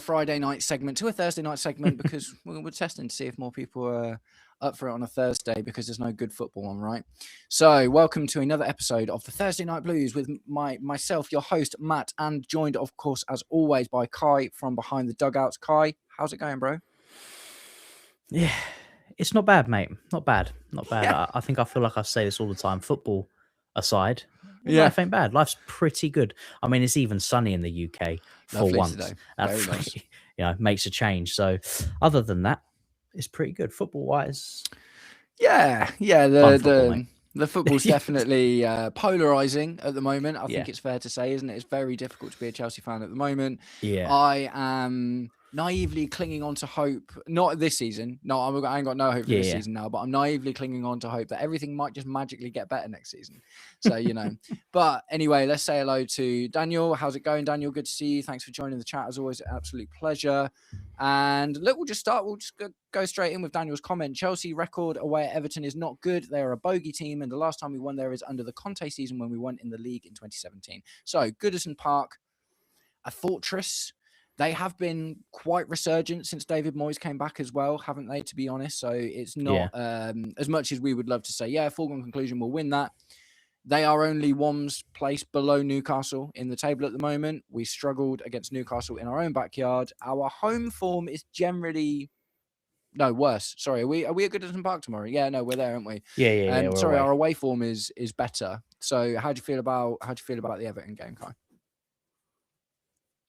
Friday night segment to a Thursday night segment because we're testing to see if more people are up for it on a Thursday because there's no good football on, right? So welcome to another episode of the Thursday Night Blues with myself, your host, Matt, and joined, of course, as always, by Kai from Behind the Dugouts. Kai, how's it going, bro? Yeah, it's not bad, mate. Not bad. Yeah. I think I feel like I say this all the time. Football aside, Yeah. life ain't bad. Life's pretty good. I mean, it's even sunny in the UK for Lovely once. today. That Very nice. makes a change. So, other than that, it's pretty good football wise. Yeah. The football's definitely polarizing at the moment. I think it's fair to say, isn't it? It's very difficult to be a Chelsea fan at the moment. Yeah. I am naively clinging on to hope, not this season. No, I ain't got no hope for this season now, but I'm naively clinging on to hope that everything might just magically get better next season. So, but anyway, let's say hello to Daniel. How's it going, Daniel? Good to see you. Thanks for joining the chat. As always, absolute pleasure. And look, we'll just go straight in with Daniel's comment. Chelsea record away at Everton is not good. They are a bogey team. And the last time we won there is under the Conte season when we won in the league in 2017. So Goodison Park, a fortress. They have been quite resurgent since David Moyes came back as well, haven't they, to be honest? So it's not as much as we would love to say, foregone conclusion, we'll win that. They are only one place below Newcastle in the table at the moment. We struggled against Newcastle in our own backyard. Our home form is generally... No, worse. Sorry, are we at Goodison Park tomorrow? Yeah, no, we're there, aren't we? Yeah. Sorry, our away form is better. So how do you feel about the Everton game, Kai?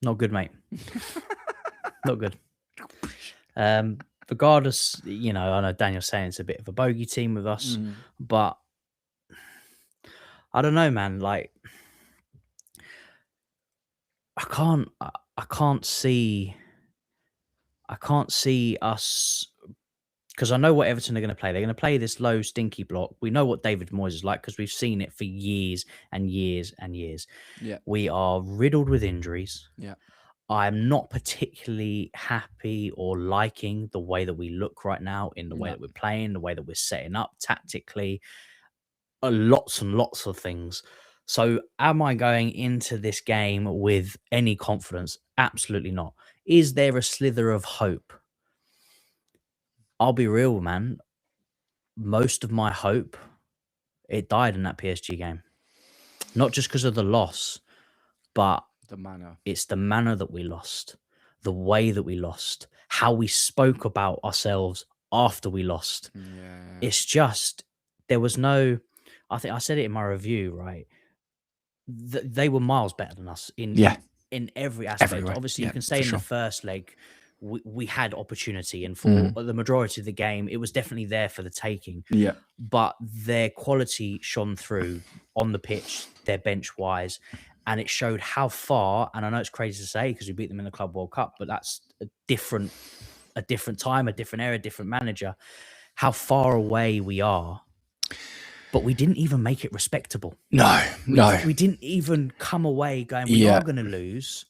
Not good, mate. Not good. Regardless, I know Daniel's saying it's a bit of a bogey team with us, but I don't know, man. Like, I can't see us, because I know what Everton are going to play. They're going to play this low, stinky block. We know what David Moyes is like because we've seen it for years and years and years. Yeah, we are riddled with injuries. Yeah. I'm not particularly happy or liking the way that we look right now, in the way that we're playing, the way that we're setting up tactically, lots and lots of things. So am I going into this game with any confidence? Absolutely not. Is there a slither of hope? I'll be real, man. Most of my hope, it died in that PSG game. Not just because of the loss, but the manner. It's the manner that we lost, the way that we lost, how we spoke about ourselves after we lost. Yeah. It's just, there was no, I think I said it in my review, right? They were miles better than us in every aspect. Everywhere. Obviously, you can say in the first leg, we had opportunity, and for the majority of the game, it was definitely there for the taking. Yeah. But their quality shone through on the pitch, their bench wise. And it showed how far, and I know it's crazy to say because we beat them in the Club World Cup, but that's a different time, a different era, different manager, how far away we are. But we didn't even make it respectable. No. We didn't even come away going, we are going to lose,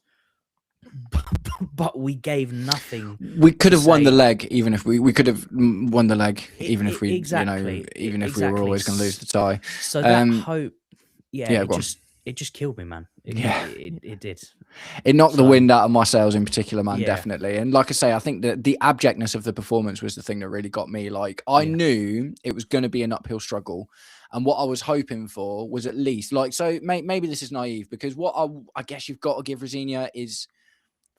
but we gave nothing. We could have won the leg, even if we could have won the leg, even if we, even if we were always going to lose the tie. So that hope, it just killed me, man. It did. It knocked the wind out of my sails in particular, man, definitely. And like I say, I think that the abjectness of the performance was the thing that really got me. Like, I knew it was going to be an uphill struggle. And what I was hoping for was at least, like, so maybe this is naive, because what I guess you've got to give Rosenior is,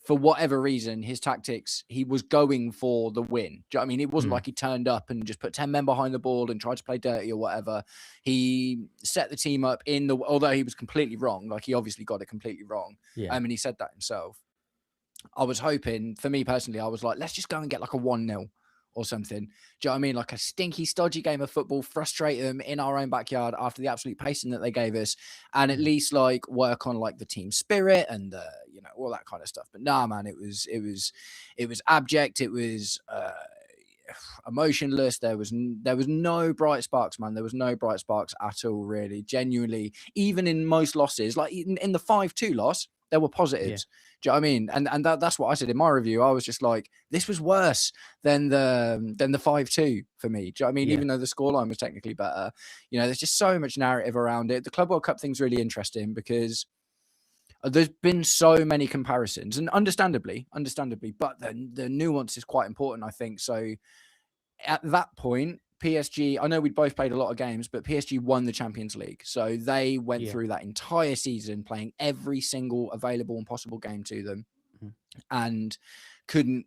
for whatever reason, his tactics, he was going for the win. Do you know what I mean? It wasn't like he turned up and just put 10 men behind the ball and tried to play dirty or whatever. He set the team up although he was completely wrong. Like, he obviously got it completely wrong. And he said that himself. I was hoping, for me personally, I was like, let's just go and get like a 1-0 or something. Do you know what I mean? Like a stinky, stodgy game of football, frustrate them in our own backyard after the absolute pacing that they gave us, and at least like work on like the team spirit and all that kind of stuff. But nah, man, it was abject. It was emotionless. There was no bright sparks, man. There was no bright sparks at all, really. Genuinely, even in most losses, like in the 5-2 loss, there were positives. Do you know what I mean? And that's what I said in my review. I was just like, this was worse than the 5-2 for me. Do you know what I mean? Even though the scoreline was technically better, there's just so much narrative around it. The Club World Cup thing's really interesting because There's been so many comparisons, and understandably, but the nuance is quite important, I think. So at that point, PSG, I know we'd both played a lot of games, but PSG won the Champions League. So they went through that entire season playing every single available and possible game to them, and couldn't,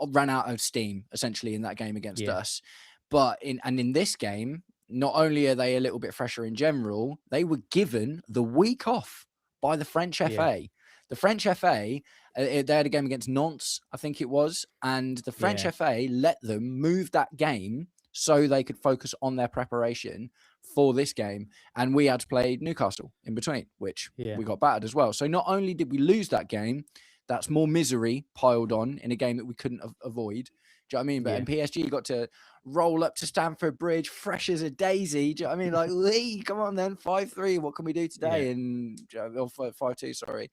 ran out of steam essentially in that game against us. But in this game, not only are they a little bit fresher in general, they were given the week off by the French FA. The French FA, they had a game against Nantes, I think it was, and the French FA let them move that game so they could focus on their preparation for this game. And we had to play Newcastle in between, which we got battered as well. So not only did we lose that game, that's more misery piled on in a game that we couldn't avoid. Do you know what I mean? But and PSG got to roll up to Stamford Bridge fresh as a daisy. Do you know what I mean? Like, Lee, come on then, 5-3. What can we do today? And 5-2, sorry.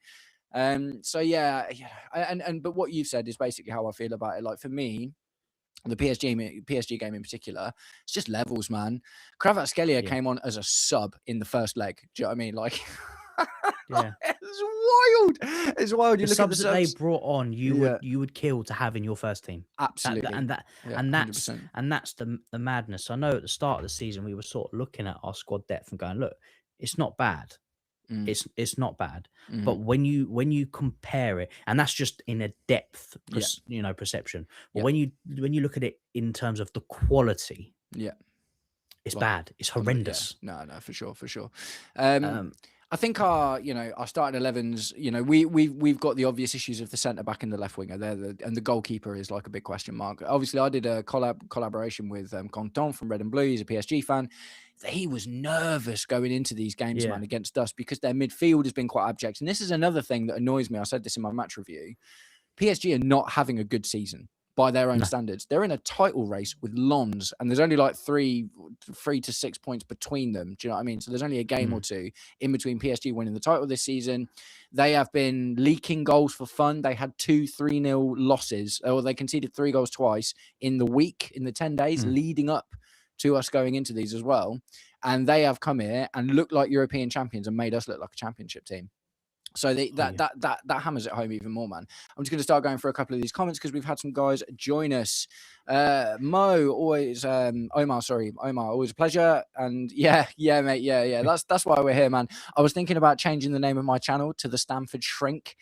So but what you've said is basically how I feel about it. Like for me, the PSG game in particular, it's just levels, man. Kvaratskhelia came on as a sub in the first leg. Do you know what I mean? Like, it's wild. It's wild. You look subs at the that they brought on, you would kill to have in your first team. Absolutely. That's the madness. I know at the start of the season we were sort of looking at our squad depth and going, look, it's not bad. It's not bad, but when you compare it, and that's just in a depth, perception. But when you look at it in terms of the quality, it's bad. It's horrendous. No, for sure. I think our starting 11s, we've got the obvious issues of the centre back and the left winger there, and the goalkeeper is like a big question mark. Obviously, I did a collaboration with Quentin from Red and Blue. He's a PSG fan. He was nervous going into these games, man, against us, because their midfield has been quite abject. And this is another thing that annoys me. I said this in my match review. PSG are not having a good season by their own standards. They're in a title race with Lens, and there's only like 3 to 6 points between them. Do you know what I mean? So there's only a game or two in between PSG winning the title this season. They have been leaking goals for fun. They had 2 3-0 losses, or they conceded 3 goals twice in the 10 days leading up to us going into these as well. And they have come here and looked like European champions and made us look like a championship team. So that hammers it home even more, man. I'm just going to start going for a couple of these comments because we've had some guys join us. Omar, always a pleasure. And yeah, mate, yeah. That's why we're here, man. I was thinking about changing the name of my channel to the Stamford Shrink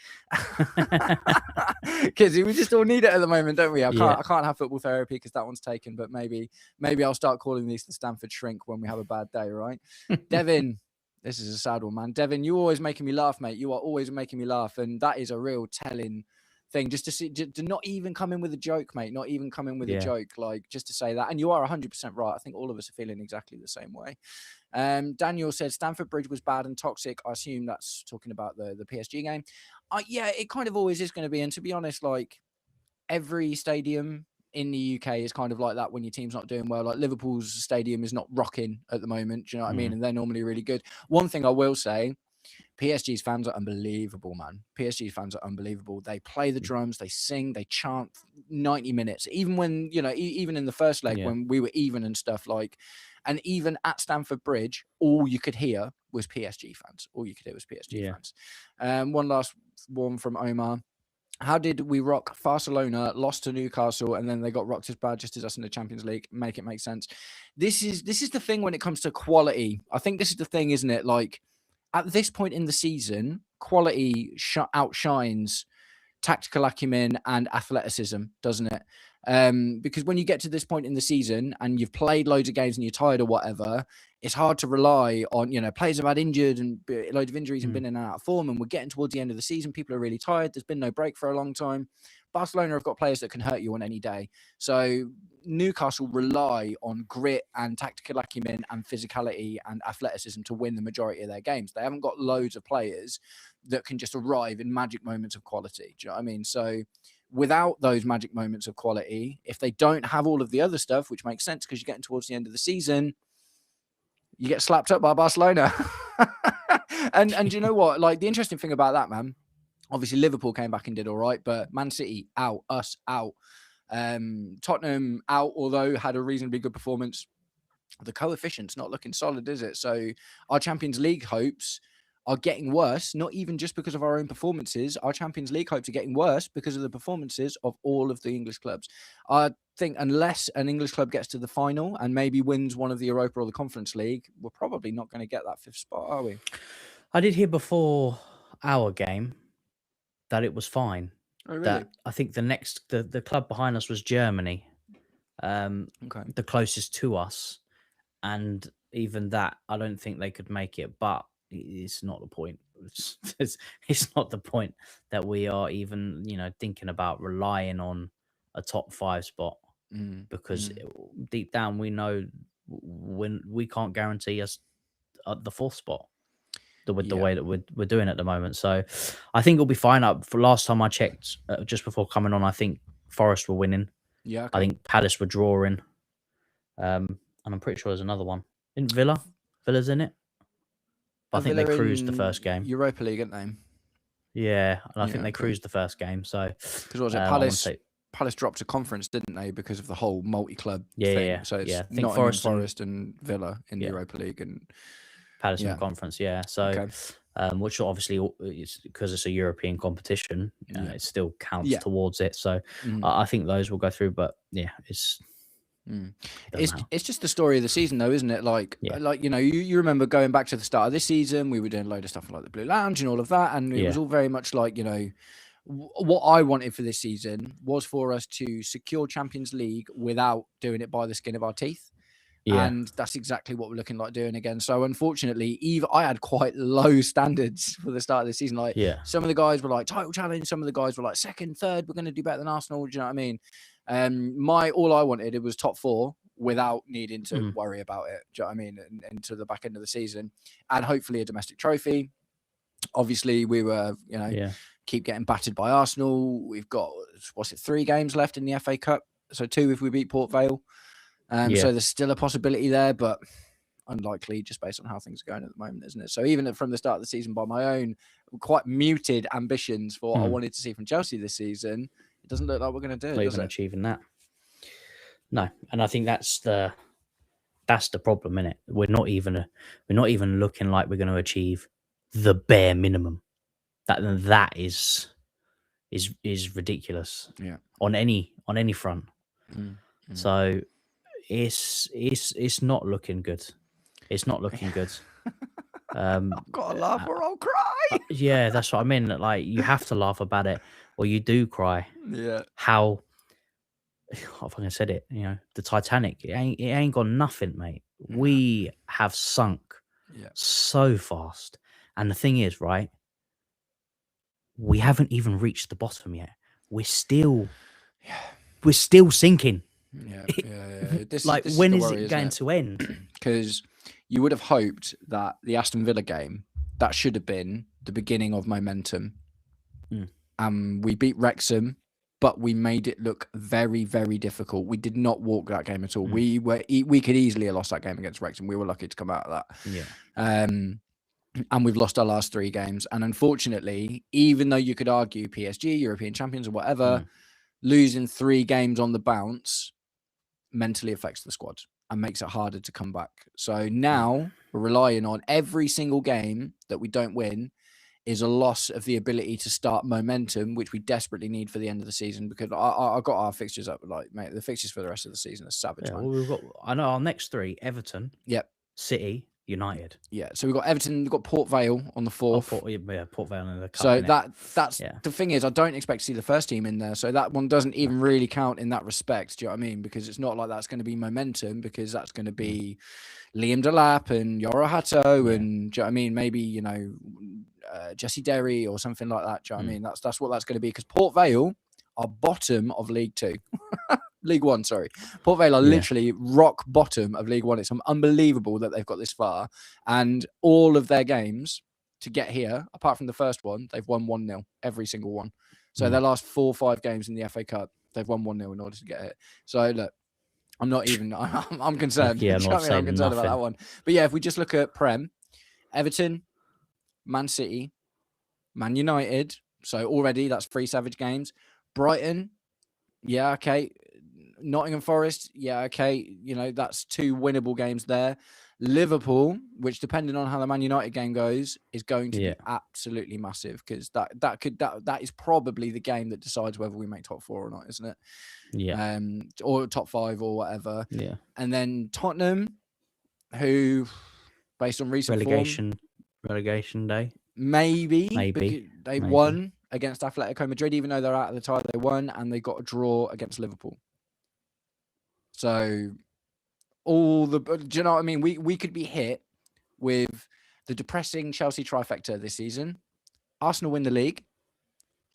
because we just all need it at the moment, don't we? I can't have football therapy because that one's taken, but maybe I'll start calling these the Stamford Shrink when we have a bad day, right? Devin. This is a sad one, man. Devin, you're always making me laugh, mate. You are always making me laugh. And that is a real telling thing. Just to not even come in with a joke, mate. Not even come in with a joke. Like, just to say that. And you are 100% right. I think all of us are feeling exactly the same way. Daniel said Stamford Bridge was bad and toxic. I assume that's talking about the PSG game. Yeah, it kind of always is going to be. And to be honest, like, every stadium in the UK is kind of like that when your team's not doing well. Like Liverpool's stadium is not rocking at the moment. Do you know what I mean? And they're normally really good. One thing I will say, PSG's fans are unbelievable, man. PSG's fans are unbelievable. They play the drums, they sing, they chant 90 minutes. Even when, even in the first leg when we were even and stuff, like, and even at Stamford Bridge, all you could hear was PSG fans. Fans. One last one from Omar. How did we rock Barcelona, lost to Newcastle, and then they got rocked as bad just as us in the Champions League? Make it make sense. This is the thing when it comes to quality. I think this is the thing, isn't it? Like, at this point in the season, quality outshines tactical acumen and athleticism, doesn't it? Because when you get to this point in the season and you've played loads of games and you're tired or whatever, it's hard to rely on, players have had injured and loads of injuries and been in and out of form, and we're getting towards the end of the season. People are really tired. There's been no break for a long time. Barcelona have got players that can hurt you on any day. So Newcastle rely on grit and tactical acumen and physicality and athleticism to win the majority of their games. They haven't got loads of players that can just arrive in magic moments of quality. Do you know what I mean? So without those magic moments of quality, if they don't have all of the other stuff, which makes sense because you're getting towards the end of the season, you get slapped up by Barcelona. and you know what? Like, the interesting thing about that, man, obviously Liverpool came back and did all right, but Man City out, us out. Tottenham out, although had a reasonably good performance. The coefficient's not looking solid, is it? So our Champions League hopes are getting worse, not even just because of our own performances. Our Champions League hopes are getting worse because of the performances of all of the English clubs. I think unless an English club gets to the final and maybe wins one of the Europa or the Conference League, we're probably not going to get that 5th spot, are we? I did hear before our game that it was fine. Oh, really? That I think the club behind us was Germany, the closest to us, and even that, I don't think they could make it. But it's not the point. It's not the point that we are even, thinking about relying on a top 5 spot, because deep down we know when we can't guarantee us the 4th spot. With the way that we're doing at the moment. So I think it'll be fine. For last time I checked, just before coming on, I think Forest were winning. Yeah. Okay. I think Palace were drawing. And I'm pretty sure there's another one. In Villa's in it. But I think they cruised the first game. Europa League, aren't they? Yeah, and I think they cruised the first game. So because what was it? Palace dropped a conference, didn't they? Because of the whole multi-club thing. Yeah. So it's Nottingham Forest and Villa in the Europa League and Palace in the conference, So, which obviously is because it's a European competition, it still counts towards it. So, I think those will go through. But it's just the story of the season, though, isn't it? Like you remember going back to the start of this season, we were doing a load of stuff like the Blue Lounge and all of that, and it was all very much like what I wanted for this season was for us to secure Champions League without doing it by the skin of our teeth. Yeah. And that's exactly what we're looking like doing again. So unfortunately, I had quite low standards for the start of the season. Like some of the guys were like title challenge, some of the guys were like 2nd, 3rd, we're going to do better than Arsenal. Do you know what I mean? All I wanted, it was top 4 without needing to worry about it. Do you know what I mean? And into the back end of the season, and hopefully a domestic trophy. Obviously, we were, keep getting battered by Arsenal. We've got 3 games left in the FA Cup, so 2 if we beat Port Vale. So there's still a possibility there, but unlikely just based on how things are going at the moment, isn't it? So even from the start of the season, by my own quite muted ambitions for what I wanted to see from Chelsea this season, it doesn't look like we're going to do it. Not even achieving that. No, and I think that's the problem, innit? We're not even looking like we're going to achieve the bare minimum. That is ridiculous. Yeah. On any front. So. It's not looking good. It's not looking good. I've got to laugh or I'll cry. Yeah, that's what I mean. Like, you have to laugh about it or you do cry. Yeah. How I think I said it, the Titanic, it ain't got nothing, mate. We have sunk so fast. And the thing is, right, we haven't even reached the bottom yet. We're still sinking. Yeah. When is it going to end? Because you would have hoped that the Aston Villa game, that should have been the beginning of momentum. We beat Wrexham, but we made it look very, very difficult. We did not walk that game at all. We could easily have lost that game against Wrexham. We were lucky to come out of that. Yeah. And we've lost our last 3 games. And unfortunately, even though you could argue PSG, European champions or whatever, losing 3 games on the bounce mentally affects the squad and makes it harder to come back. So now we're relying on every single game that we don't win is a loss of the ability to start momentum, which we desperately need for the end of the season, because I got our fixtures up. Like, mate, the fixtures for the rest of the season are savage, man. Well, I know our next 3, Everton, City, United. Yeah, so we've got Everton, we've got Port Vale on the 4th. Port Vale in the cup. So that's the thing is, I don't expect to see the first team in there. So that one doesn't even really count in that respect. Do you know what I mean? Because it's not like that's going to be momentum, because that's going to be Liam Delap and Yoro Hato and, do you know what I mean? Maybe, Jesse Derry or something like that. Do you know what I mean? That's what that's going to be, because Port Vale are bottom of League 2. League 1, sorry. Port Vale are literally rock bottom of League 1. It's unbelievable that they've got this far. And all of their games to get here, apart from the first one, they've won 1-0, every single one. So their last 4 or 5 games in the FA Cup, they've won 1-0 in order to get it. So look, I'm not even, I'm concerned. I'm concerned about that one. But yeah, if we just look at Prem, Everton, Man City, Man United. So already that's 3 savage games. Brighton, yeah, okay. Nottingham Forest, yeah, okay. That's 2 winnable games there. Liverpool, which depending on how the Man United game goes, is going to be absolutely massive, because that is probably the game that decides whether we make top 4 or not, isn't it? Yeah. Or top 5 or whatever. Yeah. And then Tottenham, who, based on recent relegation day, maybe they won against Atletico Madrid, even though they're out of the tie. They won, and they got a draw against Liverpool. So do you know what I mean? We could be hit with the depressing Chelsea trifecta this season. Arsenal win the league,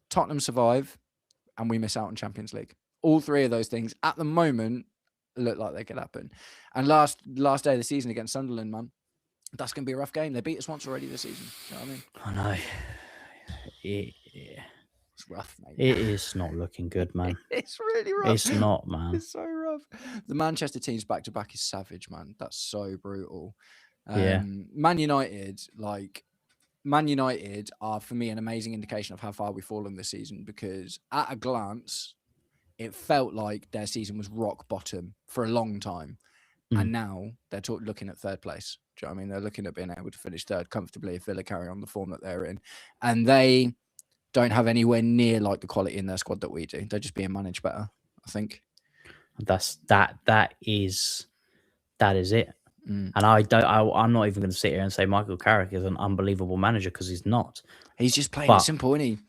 Tottenham survive, and we miss out on Champions League. All 3 of those things at the moment look like they could happen. And last day of the season against Sunderland, man, that's going to be a rough game. They beat us once already this season. You know what I mean? I know. It's rough, mate. It is not looking good, man. It's really rough. It's not, man. It's so rough. The Manchester teams back-to-back is savage, man. That's so brutal. Man United are, for me, an amazing indication of how far we've fallen this season, because at a glance, it felt like their season was rock bottom for a long time. And now they're looking at 3rd place. Do you know what I mean? They're looking at being able to finish 3rd comfortably if Villa carry on the form that they're in. And they don't have anywhere near like the quality in their squad that we do. They're just being managed better, I think. That is it. And I'm not even going to sit here and say Michael Carrick is an unbelievable manager, because he's not. He's just playing it simple, isn't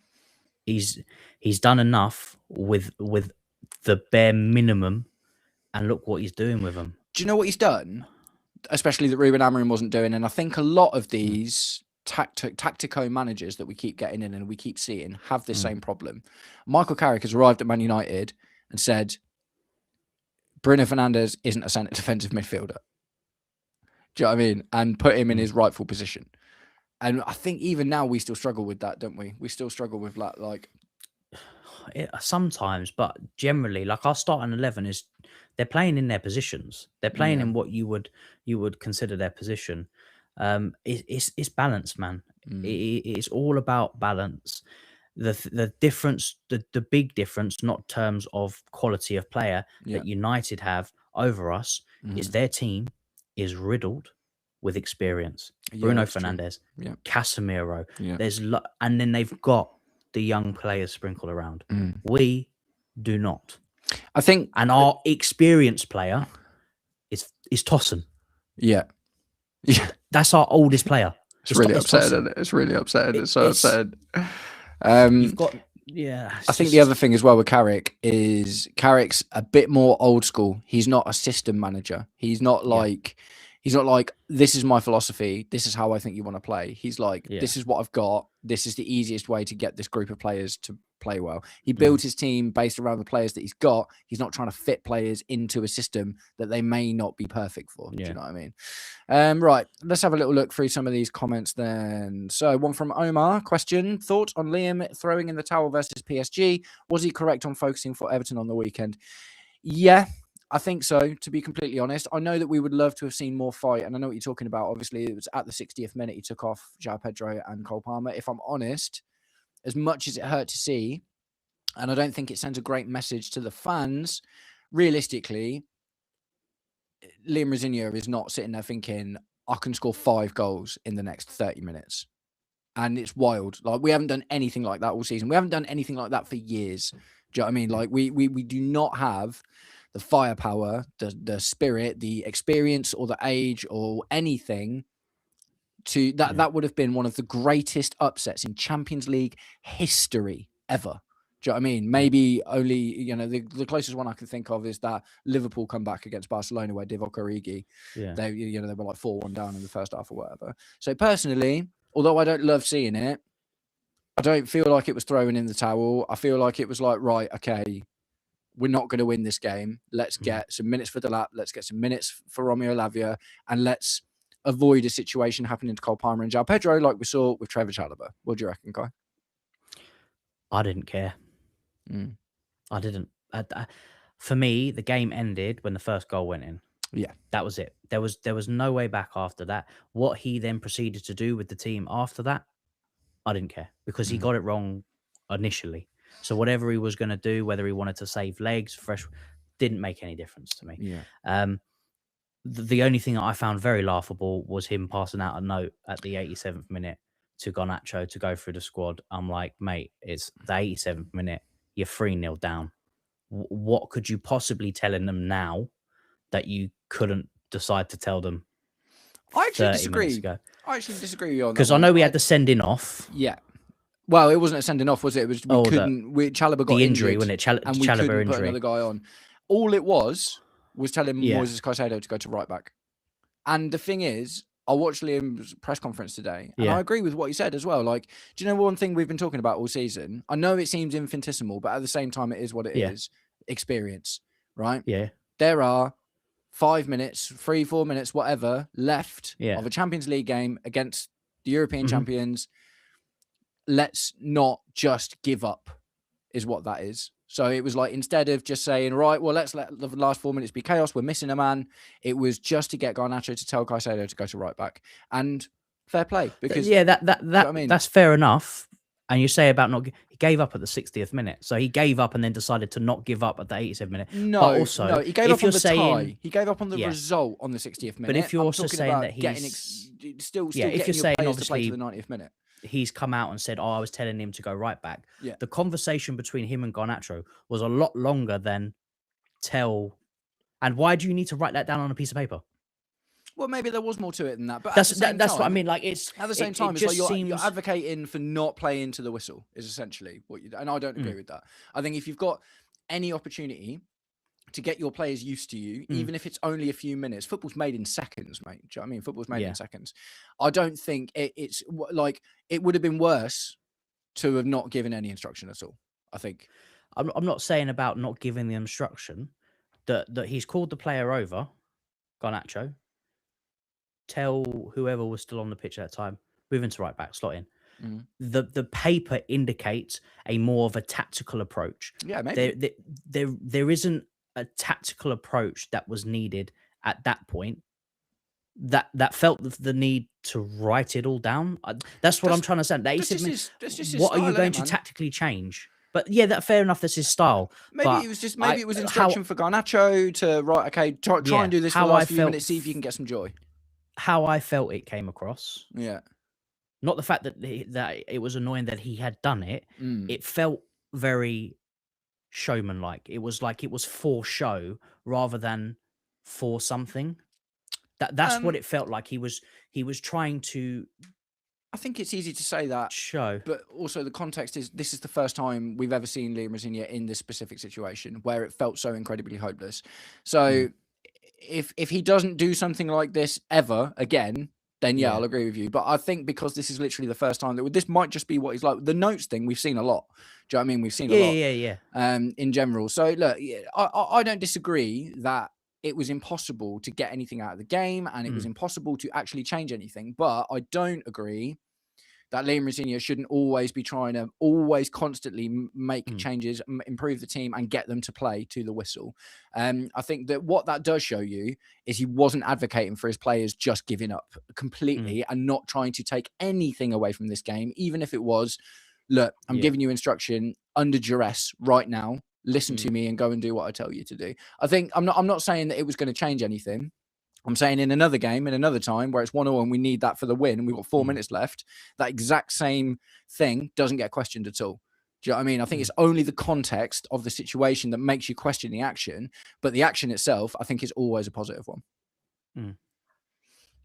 he? He's done enough with the bare minimum, and look what he's doing with them. Do you know what he's done? Especially that Ruben Amorim wasn't doing, and I think a lot of these tactico managers that we keep getting in and we keep seeing have this same problem. Michael Carrick has arrived at Man United and said, Bruno Fernandez isn't a centre defensive midfielder. Do you know what I mean? And put him in his rightful position. And I think even now we still struggle with that, don't we? We still struggle with that, like... Sometimes, but generally, like our starting 11 is, they're playing in their positions. They're playing in what you would consider their position. It's balance, man. It's all about balance. The difference, the big difference, not terms of quality of player that United have over us, is their team is riddled with experience. Bruno Fernandez, Casemiro. And then they've got the young players sprinkled around. We do not. I think, and our experienced player is Tosun. Yeah. That's our oldest player. It's really upsetting. It's really upsetting. It's so upsetting. You've got, I think the other thing as well with Carrick is Carrick's a bit more old school. He's not a system manager. He's not like this is my philosophy. This is how I think you want to play. He's like, this is what I've got. This is the easiest way to get this group of players to play well. He builds his team based around the players that he's got. He's not trying to fit players into a system that they may not be perfect for. Do you know what I mean? Right. Let's have a little look through some of these comments then. So one from Omar, question, thoughts on Liam throwing in the towel versus PSG? Was he correct on focusing for Everton on the weekend? Yeah, I think so, to be completely honest. I know that we would love to have seen more fight, and I know what you're talking about. Obviously, it was at the 60th minute he took off João Pedro and Cole Palmer. If I'm honest, as much as it hurt to see, and I don't think it sends a great message to the fans, realistically, Liam Rosenior is not sitting there thinking, I can score 5 goals in the next 30 minutes. And it's wild. Like, we haven't done anything like that all season. We haven't done anything like that for years. Do you know what I mean? Like, we do not have the firepower, the spirit, the experience, or the age, or anything to that. That would have been one of the greatest upsets in Champions League history ever. Do you know what I mean? Maybe only, the closest one I can think of is that Liverpool comeback against Barcelona where Divock Origi, they were like 4-1 down in the first half or whatever. So personally, although I don't love seeing it, I don't feel like it was throwing in the towel. I feel like it was like, right, okay, we're not going to win this game. Let's get some minutes for Delap. Let's get some minutes for Romeo Lavia. And let's avoid a situation happening to Cole Palmer and João Pedro like we saw with Trevoh Chalobah. What do you reckon, Kai? I didn't care. I didn't. For me, the game ended when the first goal went in. Yeah. That was it. There was no way back after that. What he then proceeded to do with the team after that, I didn't care, because he got it wrong initially. So whatever he was going to do, whether he wanted to save legs, didn't make any difference to me. Yeah. The only thing that I found very laughable was him passing out a note at the 87th minute to Garnacho to go through the squad. I'm like, mate, it's the 87th minute. You're 3-0 down. What could you possibly telling them now that you couldn't decide to tell them I actually 30 disagree. minutes ago? I actually disagree with you on that. Because I know we had the sending off. Yeah. Well, it wasn't a sending off, was it? It was we couldn't. Chalobah got the injury injured, when it and we Chalobah couldn't injury. put another guy on. All it was telling Yeah. Moises Caicedo to go to right back. And the thing is, I watched Liam's press conference today, and I agree with what he said as well. Like, do you know one thing we've been talking about all season? I know it seems infinitesimal, but at the same time, it is what it is. Experience, right? Yeah. There are 5 minutes, 3-4 minutes, whatever, left of a Champions League game against the European champions. Let's not just give up, is what that is. So it was like, instead of just saying, right, well, let's let the last 4 minutes be chaos, we're missing a man, it was just to get Garnacho to tell Caicedo to go to right back. And fair play, because that's fair enough. And you say about he gave up at the 60th minute. So he gave up and then decided to not give up at the 87th minute. No, he gave up on the tie. He gave up on the result on the 60th minute. But if you're also saying that he's still if you're getting saying your players obviously to play to the 90th minute. He's come out and said, I was telling him to go right back. Yeah. The conversation between him and Garnacho was a lot longer than tell. And why do you need to write that down on a piece of paper? Well, maybe there was more to it than that. But that's what I mean. Like, it's at the same time, it's like you're advocating for not playing to the whistle is essentially what you do. And I don't agree with that. I think if you've got any opportunity to get your players used to you, even if it's only a few minutes, football's made in seconds, mate. Do you know what I mean? Football's made in seconds. I don't think it's like, it would have been worse to have not given any instruction at all, I think. I'm not saying about not giving the instruction, that he's called the player over, Garnacho, tell whoever was still on the pitch at that time, move into right back, slot in. The paper indicates a more of a tactical approach. Yeah, maybe. There isn't a tactical approach that was needed at that point that felt the need to write it all down. That's what I'm trying to say. What are you going to tactically change? But yeah, fair enough. That's his style. Maybe it was just it was instruction for Garnacho to try and do this for the last few minutes, see if you can get some joy. How I felt it came across. Yeah. Not the fact that it was annoying that he had done it. It felt very showman-like. It was like it was for show rather than for something. That's what it felt like. He was trying to. I think it's easy to say that, but also the context is this is the first time we've ever seen Liam Rosenior in this specific situation where it felt so incredibly hopeless. So if he doesn't do something like this ever again, then I'll agree with you. But I think because this is literally the first time this might just be what he's like. The notes thing we've seen a lot. Do you know what I mean? We've seen a lot. In general. So look, I don't disagree that it was impossible to get anything out of the game and it was impossible to actually change anything. But I don't agree that Liam Rosenior shouldn't always be trying to constantly make changes, improve the team and get them to play to the whistle. I think that what that does show you is he wasn't advocating for his players just giving up completely and not trying to take anything away from this game, even if it was, look, I'm giving you instruction under duress right now. Listen to me and go and do what I tell you to do. I think I'm not saying that it was going to change anything. I'm saying in another game, in another time where it's 1-1 and we need that for the win and we've got 4 minutes left, that exact same thing doesn't get questioned at all. Do you know what I mean? I think it's only the context of the situation that makes you question the action, but the action itself, I think, is always a positive one.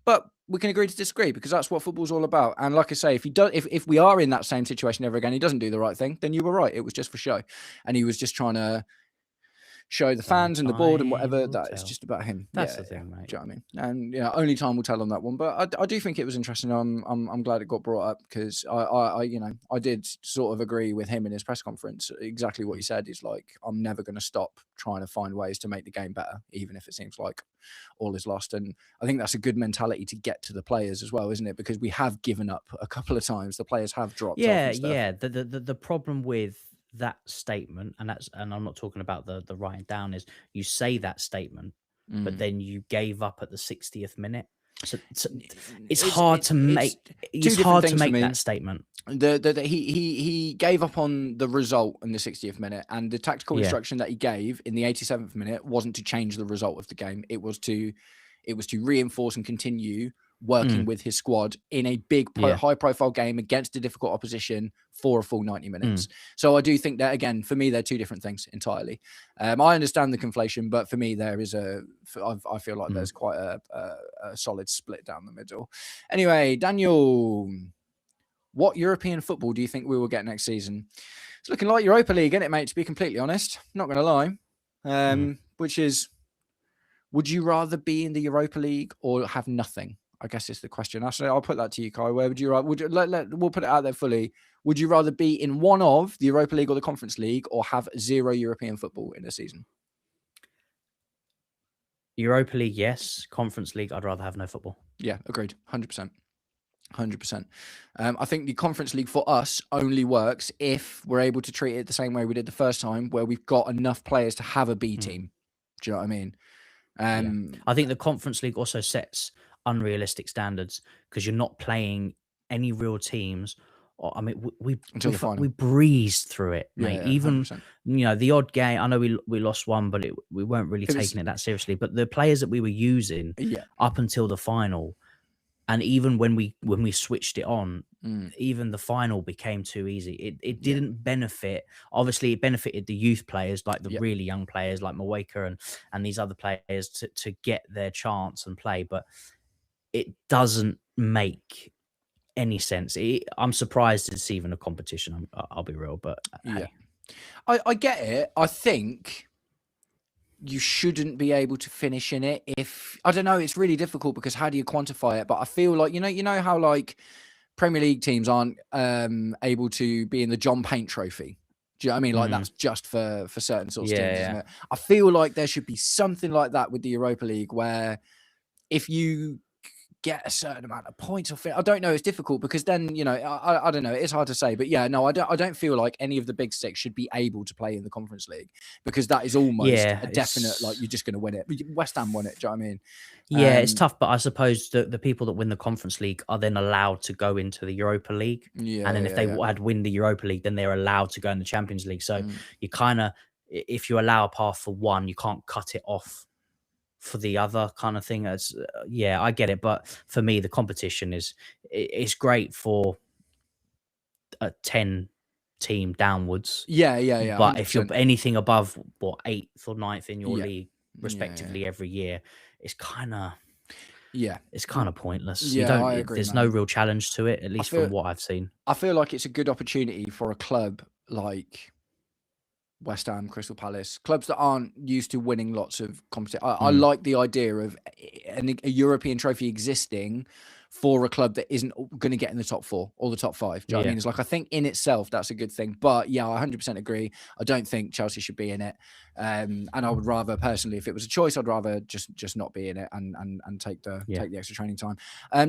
But we can agree to disagree because that's what football's all about. And like I say, if we are in that same situation ever again, he doesn't do the right thing, then you were right. It was just for show. And he was just trying to show the fans and the board and whatever that it's just about him. That's the thing, mate. Do you know what I mean? And only time will tell on that one. But I do think it was interesting. I'm glad it got brought up because I did sort of agree with him in his press conference. Exactly what he said is like, I'm never going to stop trying to find ways to make the game better, even if it seems like all is lost. And I think that's a good mentality to get to the players as well, isn't it? Because we have given up a couple of times. The players have dropped off and stuff. The problem with that statement, and I'm not talking about the writing down, is you say that statement, but then you gave up at the 60th minute. So it's hard to make that statement. He gave up on the result in the 60th minute, and the tactical instruction that he gave in the 87th minute wasn't to change the result of the game. It was It was to reinforce and continue working with his squad in a big high-profile game against a difficult opposition for a full 90 minutes. So I do think that, again, for me, they're two different things entirely. I understand the conflation, but for me, there is I feel like there's quite a solid split down the middle. Anyway, Daniel, what European football do you think we will get next season? It's looking like Europa League, isn't it, mate, to be completely honest? Not going to lie. Which is, would you rather be in the Europa League or have nothing? I guess it's the question. Actually, I'll put that to you, Kai. Where would you rather? We'll put it out there fully. Would you rather be in one of the Europa League or the Conference League, or have zero European football in a season? Europa League, yes. Conference League, I'd rather have no football. Yeah, agreed. 100%. 100%. I think the Conference League for us only works if we're able to treat it the same way we did the first time, where we've got enough players to have a B team. Do you know what I mean? I think the Conference League also sets unrealistic standards because you're not playing any real teams. I mean, we breezed through it, mate. Even 100%. The odd game. I know we lost one, but we weren't really taking it that seriously. But the players that we were using up until the final, and even when we switched it on, even the final became too easy. It didn't benefit. Obviously, it benefited the youth players, like the really young players, like Mweka and these other players, to get their chance and play. But it doesn't make any sense. I'm surprised it's even a competition. I'll be real, but hey. I get it. I think you shouldn't be able to finish in it if, I don't know, it's really difficult because how do you quantify it? But I feel like, you know how like Premier League teams aren't able to be in the John Paint Trophy. Do you know what I mean? Like that's just for certain sorts of teams, isn't it? I feel like there should be something like that with the Europa League where if you get a certain amount of points or I don't know, it's difficult because then, I don't know, it's hard to say, but I don't feel like any of the big six should be able to play in the Conference League because that is almost a definite, like you're just going to win it. West Ham won it, do you know what I mean? It's tough, but I suppose the people that win the Conference League are then allowed to go into the Europa League. And then if they had win the Europa League, then they're allowed to go in the Champions League. So you kind of, if you allow a path for one, you can't cut it off for the other kind of thing. As I get it, but for me the competition is great for a 10 team downwards, but 100%. If you're anything above 8th or 9th in your league respectively every year, it's kind of pointless. I agree, there's no real challenge to it, at least from what I've seen. I feel like it's a good opportunity for a club like West Ham, Crystal Palace, clubs that aren't used to winning lots of competition. I like the idea of a European trophy existing for a club that isn't going to get in the top 4 or the top 5. Do you know what I mean? It's like, I think in itself, that's a good thing. But I 100% agree. I don't think Chelsea should be in it. And I would rather, personally, if it was a choice, I'd rather just not be in it and take the extra training time.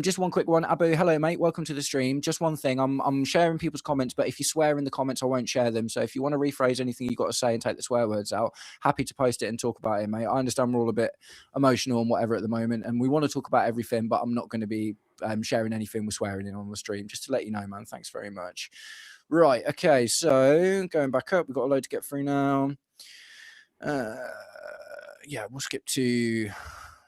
Just one quick one. Abu, hello, mate. Welcome to the stream. Just one thing. I'm sharing people's comments, but if you swear in the comments, I won't share them. So if you want to rephrase anything you've got to say and take the swear words out, happy to post it and talk about it, mate. I understand we're all a bit emotional and whatever at the moment, and we want to talk about everything, but I'm not going to be sharing anything with swearing in on the stream, just to let you know, man. Thanks very much. Right, okay, so going back up, we've got a load to get through now. We'll skip to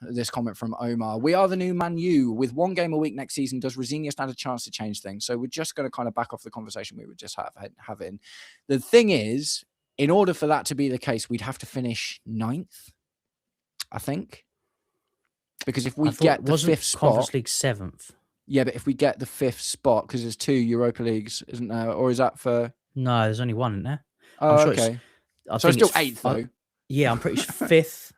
this comment from Omar. We are the new Man U. With one game a week next season, does Rosenior stand a chance to change things? So we're just going to kind of back off the conversation we were just having. The thing is, in order for that to be the case, we'd have to finish 9th, I think. Because if we get the 5th spot, Conference League 7th. Yeah, but if we get the 5th spot, because there's 2 Europa Leagues, isn't there? Or is that for? No, there's only one, isn't there? Oh, I'm sure okay. So it's still 8th though. I'm pretty sure 5th,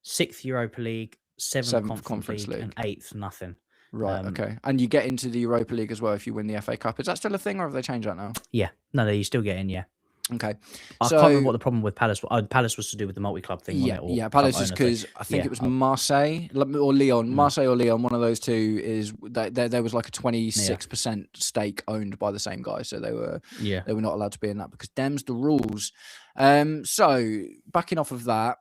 6th Europa League, 7th Conference League, and 8th nothing. Right. Okay. And you get into the Europa League as well if you win the FA Cup. Is that still a thing, or have they changed that now? Yeah. No, you still get in. Yeah. Okay. I can't remember what the problem with Palace was. Palace was to do with the multi-club thing. Palace is because I think it was Marseille or Lyon. Marseille or Lyon, one of those two is there was like a 26% stake owned by the same guy. So they were not allowed to be in that because them's the rules. So backing off of that,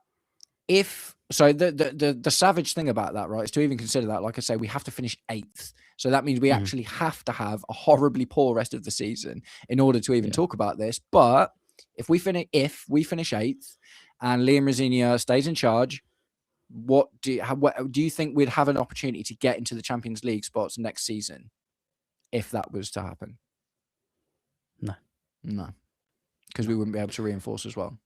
the savage thing about that, right, is to even consider that, like I say, we have to finish 8th. So that means we actually have to have a horribly poor rest of the season in order to even talk about this. But if we finish 8th and Liam Rosenior stays in charge, what do you think we'd have an opportunity to get into the Champions League spots next season if that was to happen? No, because we wouldn't be able to reinforce as well.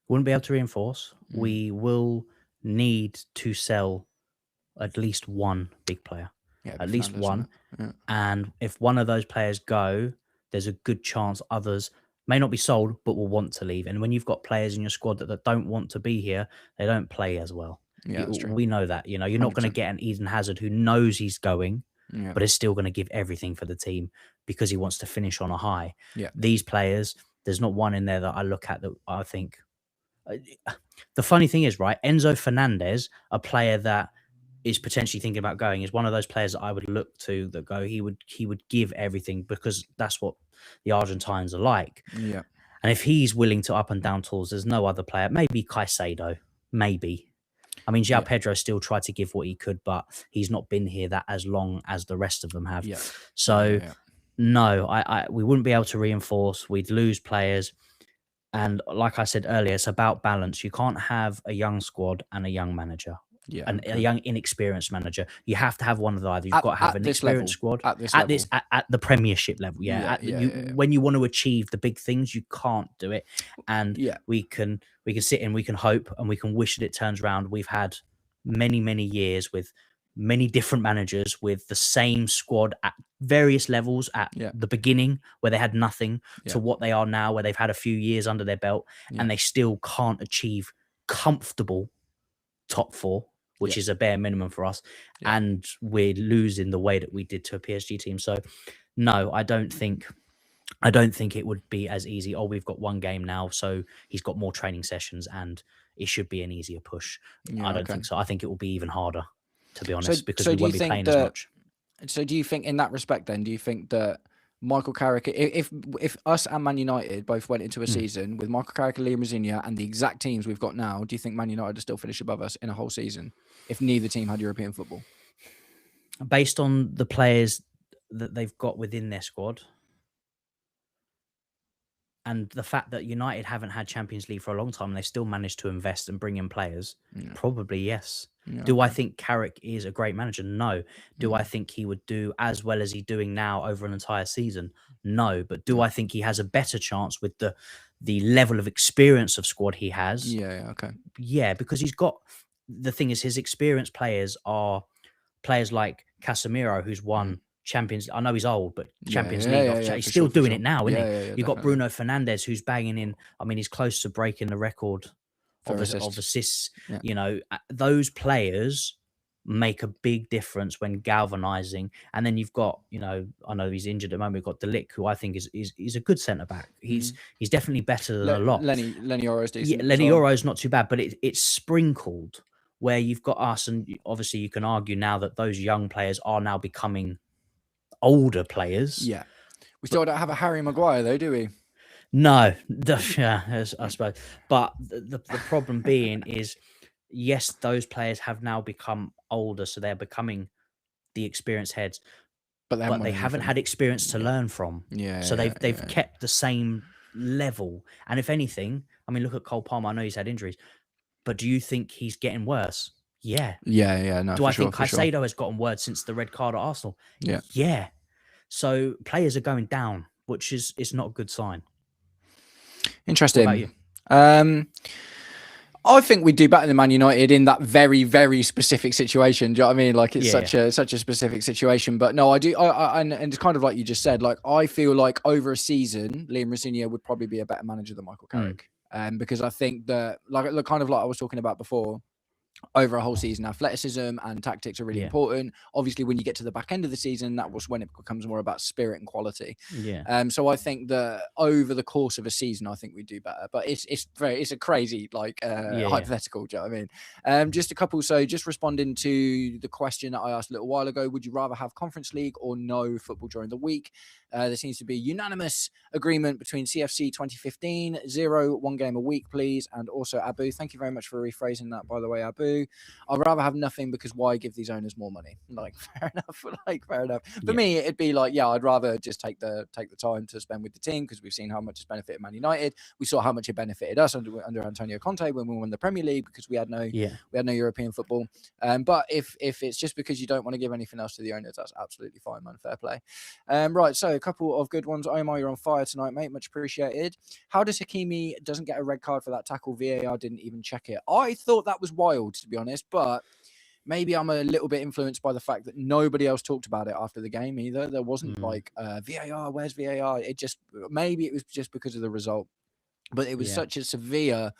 Wouldn't be able to reinforce. We will need to sell at least one big player. Yeah, at least one. Yeah. And if one of those players go, there's a good chance others may not be sold, but will want to leave. And when you've got players in your squad that don't want to be here, they don't play as well. Yeah, that's true. We know that. You're not going to get an Eden Hazard who knows he's going, but is still going to give everything for the team because he wants to finish on a high. Yeah. These players, there's not one in there that I look at that I think. The funny thing is, right, Enzo Fernandez, a player that is potentially thinking about going, is one of those players that I would look to that go. He would give everything because that's what the Argentines are like. Yeah. And if he's willing to up and down tools, there's no other player. Maybe Caicedo. Maybe. I mean, João Pedro still tried to give what he could, but he's not been here that as long as the rest of them have. Yeah. So, no, we wouldn't be able to reinforce. We'd lose players. And like I said earlier, it's about balance. You can't have a young squad and a young manager. A young, inexperienced manager. You have to have one of the either. You've got to have an experienced squad at the Premiership level. When you want to achieve the big things, you can't do it. And we can sit and we can hope and we can wish that it turns around. We've had many years with many different managers with the same squad at various levels at the beginning where they had nothing to what they are now, where they've had a few years under their belt and they still can't achieve comfortable top four, which is a bare minimum for us. And we're losing the way that we did to a PSG team. So no, I don't think it would be as easy. Oh, we've got one game now, so he's got more training sessions and it should be an easier push. I don't think so. I think it will be even harder, to be honest, because we won't be playing as much. So do you think in that respect then, do you think that Michael Carrick, if us and Man United both went into a season with Michael Carrick and Liam Rosenior and the exact teams we've got now, do you think Man United would still finish above us in a whole season if neither team had European football? Based on the players that they've got within their squad and the fact that United haven't had Champions League for a long time and they still managed to invest and bring in players, probably yes. Do I think Carrick is a great manager? No. Do I think he would do as well as he's doing now over an entire season? No. But do I think he has a better chance with the level of experience of squad he has? Yeah, because he's got... The thing is, his experienced players are players like Casemiro, who's won Champions... I know he's old, but Champions League. He's still doing it now, isn't he? You've got Bruno Fernandes, who's banging in... I mean, he's close to breaking the record of assists. You know, those players make a big difference when galvanizing. And then you've got, you know, I know he's injured at the moment. We've got Delic, who I think is a good centre back. He's definitely better than a lot. Lenny Oro's decent. Yeah, Lenny Oro's not too bad, but it's sprinkled where you've got us, and obviously you can argue now that those young players are now becoming older players. Yeah, we still don't have a Harry Maguire though, do we? No, I suppose. But the problem being is, yes, those players have now become older, so they're becoming the experienced heads, but they haven't had experience to learn from. So they've kept the same level. And if anything, I mean, look at Cole Palmer. I know he's had injuries, but do you think he's getting worse? Yeah. No, do I think Caicedo has gotten worse since the red card at Arsenal? Yeah. So players are going down, which is not a good sign. Interesting. What about you? I think we do better than Man United in that very, very specific situation. Do you know what I mean? Like it's such a specific situation. But no, I do. And it's kind of like you just said. Like I feel like over a season, Liam Rosenior would probably be a better manager than Michael Carrick. Because I think that, like kind of like I was talking about before, over a whole season, athleticism and tactics are really important. Obviously, when you get to the back end of the season, that was when it becomes more about spirit and quality. So I think that over the course of a season, I think we do better. But it's a crazy hypothetical. Do you know what I mean? Just a couple. So just responding to the question that I asked a little while ago: would you rather have Conference League or no football during the week? There seems to be unanimous agreement between CFC 2015, 1 game a week, please, and also Abu. Thank you very much for rephrasing that, by the way, Abu. I'd rather have nothing because why give these owners more money? Like, fair enough. Fair enough. For me, it'd be like, I'd rather just take the time to spend with the team because we've seen how much it's benefited Man United. We saw how much it benefited us under Antonio Conte when we won the Premier League because we had no European football. But if it's just because you don't want to give anything else to the owners, that's absolutely fine, man. Fair play. Right, so a couple of good ones. Omar, you're on fire tonight, mate. Much appreciated. How does Hakimi doesn't get a red card for that tackle? VAR didn't even check it. I thought that was wild, to be honest, but maybe I'm a little bit influenced by the fact that nobody else talked about it after the game either. There wasn't like VAR, where's VAR? Maybe it was just because of the result, but it was such a severe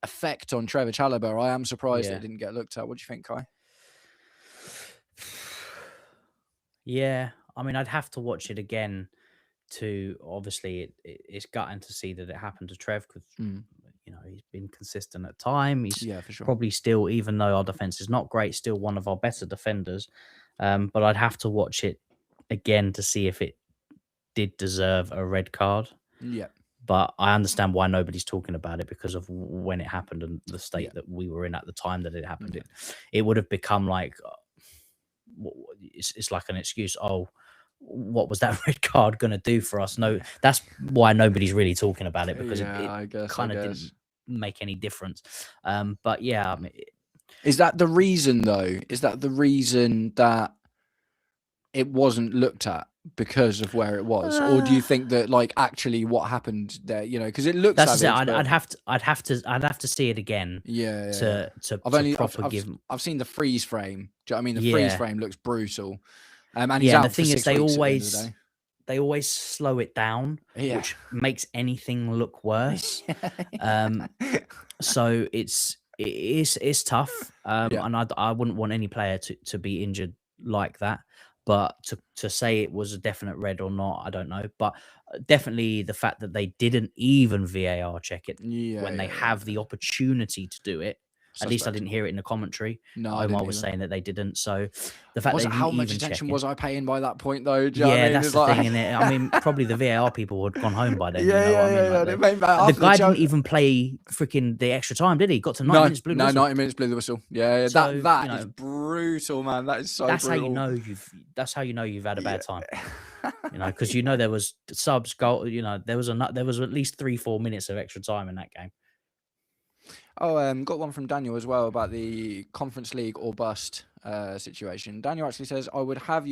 effect on Trevoh Chalobah. I am surprised it didn't get looked at. What do you think, Kai? Yeah, I mean, I'd have to watch it again to obviously it's gutting to see that it happened to Trev because he's been consistent at time. He's for sure. Probably still, even though our defense is not great, still one of our better defenders. But I'd have to watch it again to see if it did deserve a red card. Yeah. But I understand why nobody's talking about it because of when it happened and the state that we were in at the time that it happened. Yeah. It would have become like it's like an excuse. Oh, what was that red card going to do for us? No, that's why nobody's really talking about it because it kind of didn't make any difference. But yeah, I mean, is that the reason though? Is that the reason that it wasn't looked at because of where it was, or do you think that like actually what happened there? Because it looks. That's savage, I'd have to see it again. Yeah. I've seen the freeze frame. Do you know what I mean? The freeze frame looks brutal. And he's out the thing for 6 is, they weeks always slow it down, which makes anything look worse. So it's tough. And I wouldn't want any player to be injured like that. But to say it was a definite red or not, I don't know. But definitely the fact that they didn't even VAR check it when they have the opportunity to do it. At least I didn't hear it in the commentary. No, Omar was saying that they didn't. So the fact that how much attention was I paying by that point though? That's the thing, innit? I mean, probably the VAR people had gone home by then. The guy didn't even play freaking the extra time, did he? Got to 90 minutes, blew the whistle. 90 minutes, blew the whistle. Yeah, so, that is brutal, man. That is so that's brutal. That's how you know you've had a bad time. Because there was subs, goal. There was at least 3-4 minutes of extra time in that game. Oh, got one from Daniel as well about the Conference League or bust situation. Daniel actually says, I would have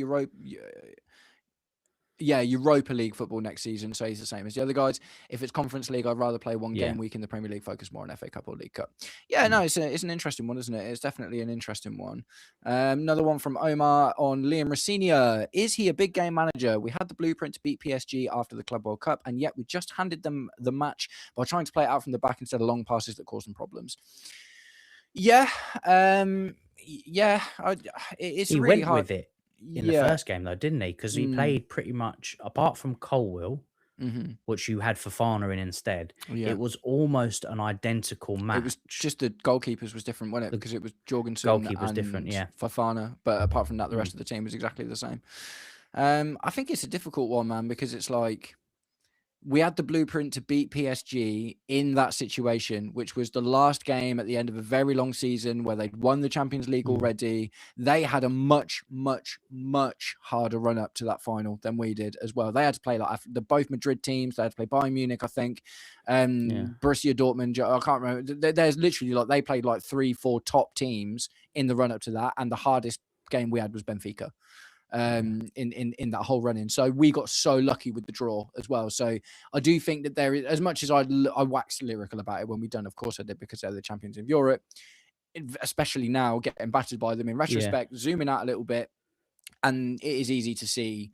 Europa League football next season, so he's the same as the other guys. If it's Conference League, I'd rather play one game week in the Premier League, focus more on FA Cup or League Cup. Yeah, no, it's an interesting one, isn't it? It's definitely an interesting one. Another one from Omar on Liam Rosenior. Is he a big game manager? We had the blueprint to beat PSG after the Club World Cup, and yet we just handed them the match by trying to play it out from the back instead of long passes that cause them problems. Yeah, it's he really went hard with it. In the first game, though, didn't he? Because he played pretty much, apart from Colwill, which you had Fofana in instead, it was almost an identical match. It was just the goalkeepers was different, wasn't it? Because it was Jorgensen and different, Fofana. But apart from that, the rest of the team was exactly the same. I think it's a difficult one, man, because it's like we had the blueprint to beat PSG in that situation, which was the last game at the end of a very long season where they'd won the Champions League already. They had a much, much, much harder run up to that final than we did as well. They had to play like both Madrid teams. They had to play Bayern Munich, I think. Borussia Dortmund. I can't remember. There's literally like they played like 3-4 top teams in the run up to that. And the hardest game we had was Benfica. In that whole run-in. So we got so lucky with the draw as well. So I do think that there is, as much as I waxed lyrical about it when we done, of course I did, because they're the champions of Europe, especially now getting battered by them in retrospect, zooming out a little bit, and it is easy to see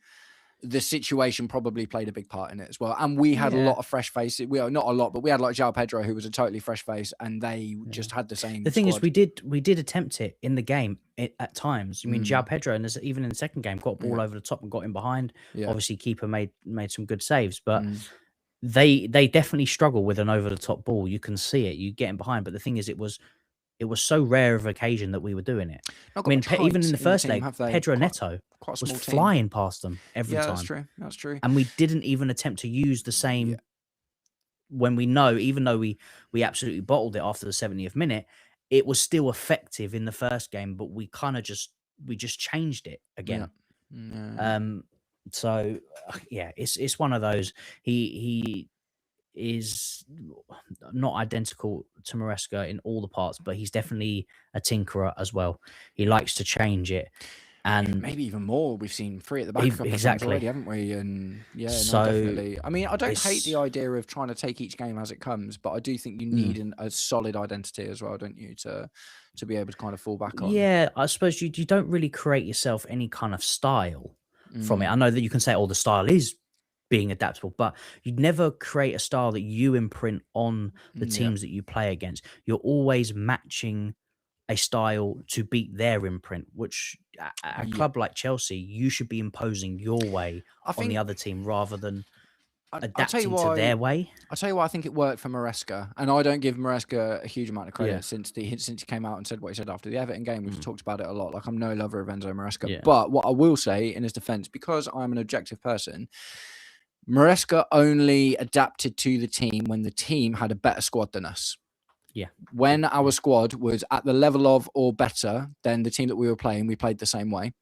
the situation probably played a big part in it as well. And we had a lot of fresh faces. We are not a lot, but we had like João Pedro, who was a totally fresh face, and they just had the same. The thing is, we did attempt it in the game at times. I mean, João Pedro, and even in the second game, got ball over the top and got in behind. Obviously, keeper made some good saves, but they definitely struggle with an over the top ball. You can see it. You get in behind, but the thing is, it was it was so rare of an occasion that we were doing it. Not I mean, got much even height in the in the first team, leg, have they? Pedro Quite Neto a was small team. flying past them every Yeah, time. that's true. That's true. And we didn't even attempt to use the same Yeah. when we know, even though we absolutely bottled it after the 70th minute, it was still effective in the first game, but we kind of just changed it again. Yeah. So yeah, it's one of those. He is not identical to Maresca in all the parts, but he's definitely a tinkerer as well. He likes to change it, and maybe even more. We've seen 3 at the back a couple of times already, haven't we? And yeah, so, no, definitely. I mean, I don't hate the idea of trying to take each game as it comes, but I do think you need a solid identity as well, don't you, to be able to kind of fall back on. Yeah, I suppose you don't really create yourself any kind of style from it. I know that you can say, oh, the style is being adaptable, but you'd never create a style that you imprint on the teams that you play against. You're always matching a style to beat their imprint, which a club like Chelsea, you should be imposing your way on the other team rather than adapting to their way. I'll tell you why I think it worked for Maresca, and I don't give Maresca a huge amount of credit since he came out and said what he said after the Everton game. We've talked about it a lot. Like, I'm no lover of Enzo Maresca, but what I will say in his defense, because I'm an objective person, Maresca only adapted to the team when the team had a better squad than us. Yeah. When our squad was at the level of or better than the team that we were playing, we played the same way.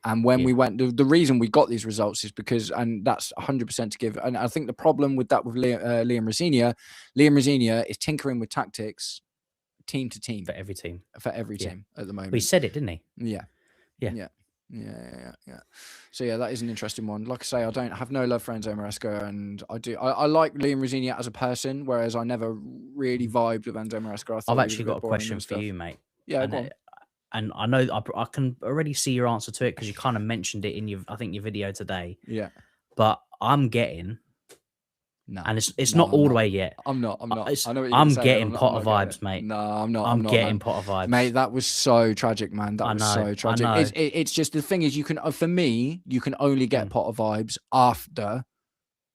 And when we went, the reason we got these results is because, and that's 100% to give. And I think the problem with that with Liam Rosenior is tinkering with tactics, team to team. For every team. At the moment. He said it, didn't he? Yeah. So yeah, that is an interesting one. Like I say, I don't have no love for Enzo Maresca, and I like Liam Rosenior as a person, whereas I never really vibed with Enzo Maresca. I've actually got a question for you, mate. Yeah, go on. And I know I can already see your answer to it because you kind of mentioned it in your video today. Yeah. But I'm getting, and it's not all the way yet. I'm not. I know what you're I'm saying. getting Potter vibes, mate. No, I'm not. I'm getting man. Potter vibes, mate. That was so tragic, man. That was so tragic. It's just the thing is, you can, for me, you can only get Potter vibes after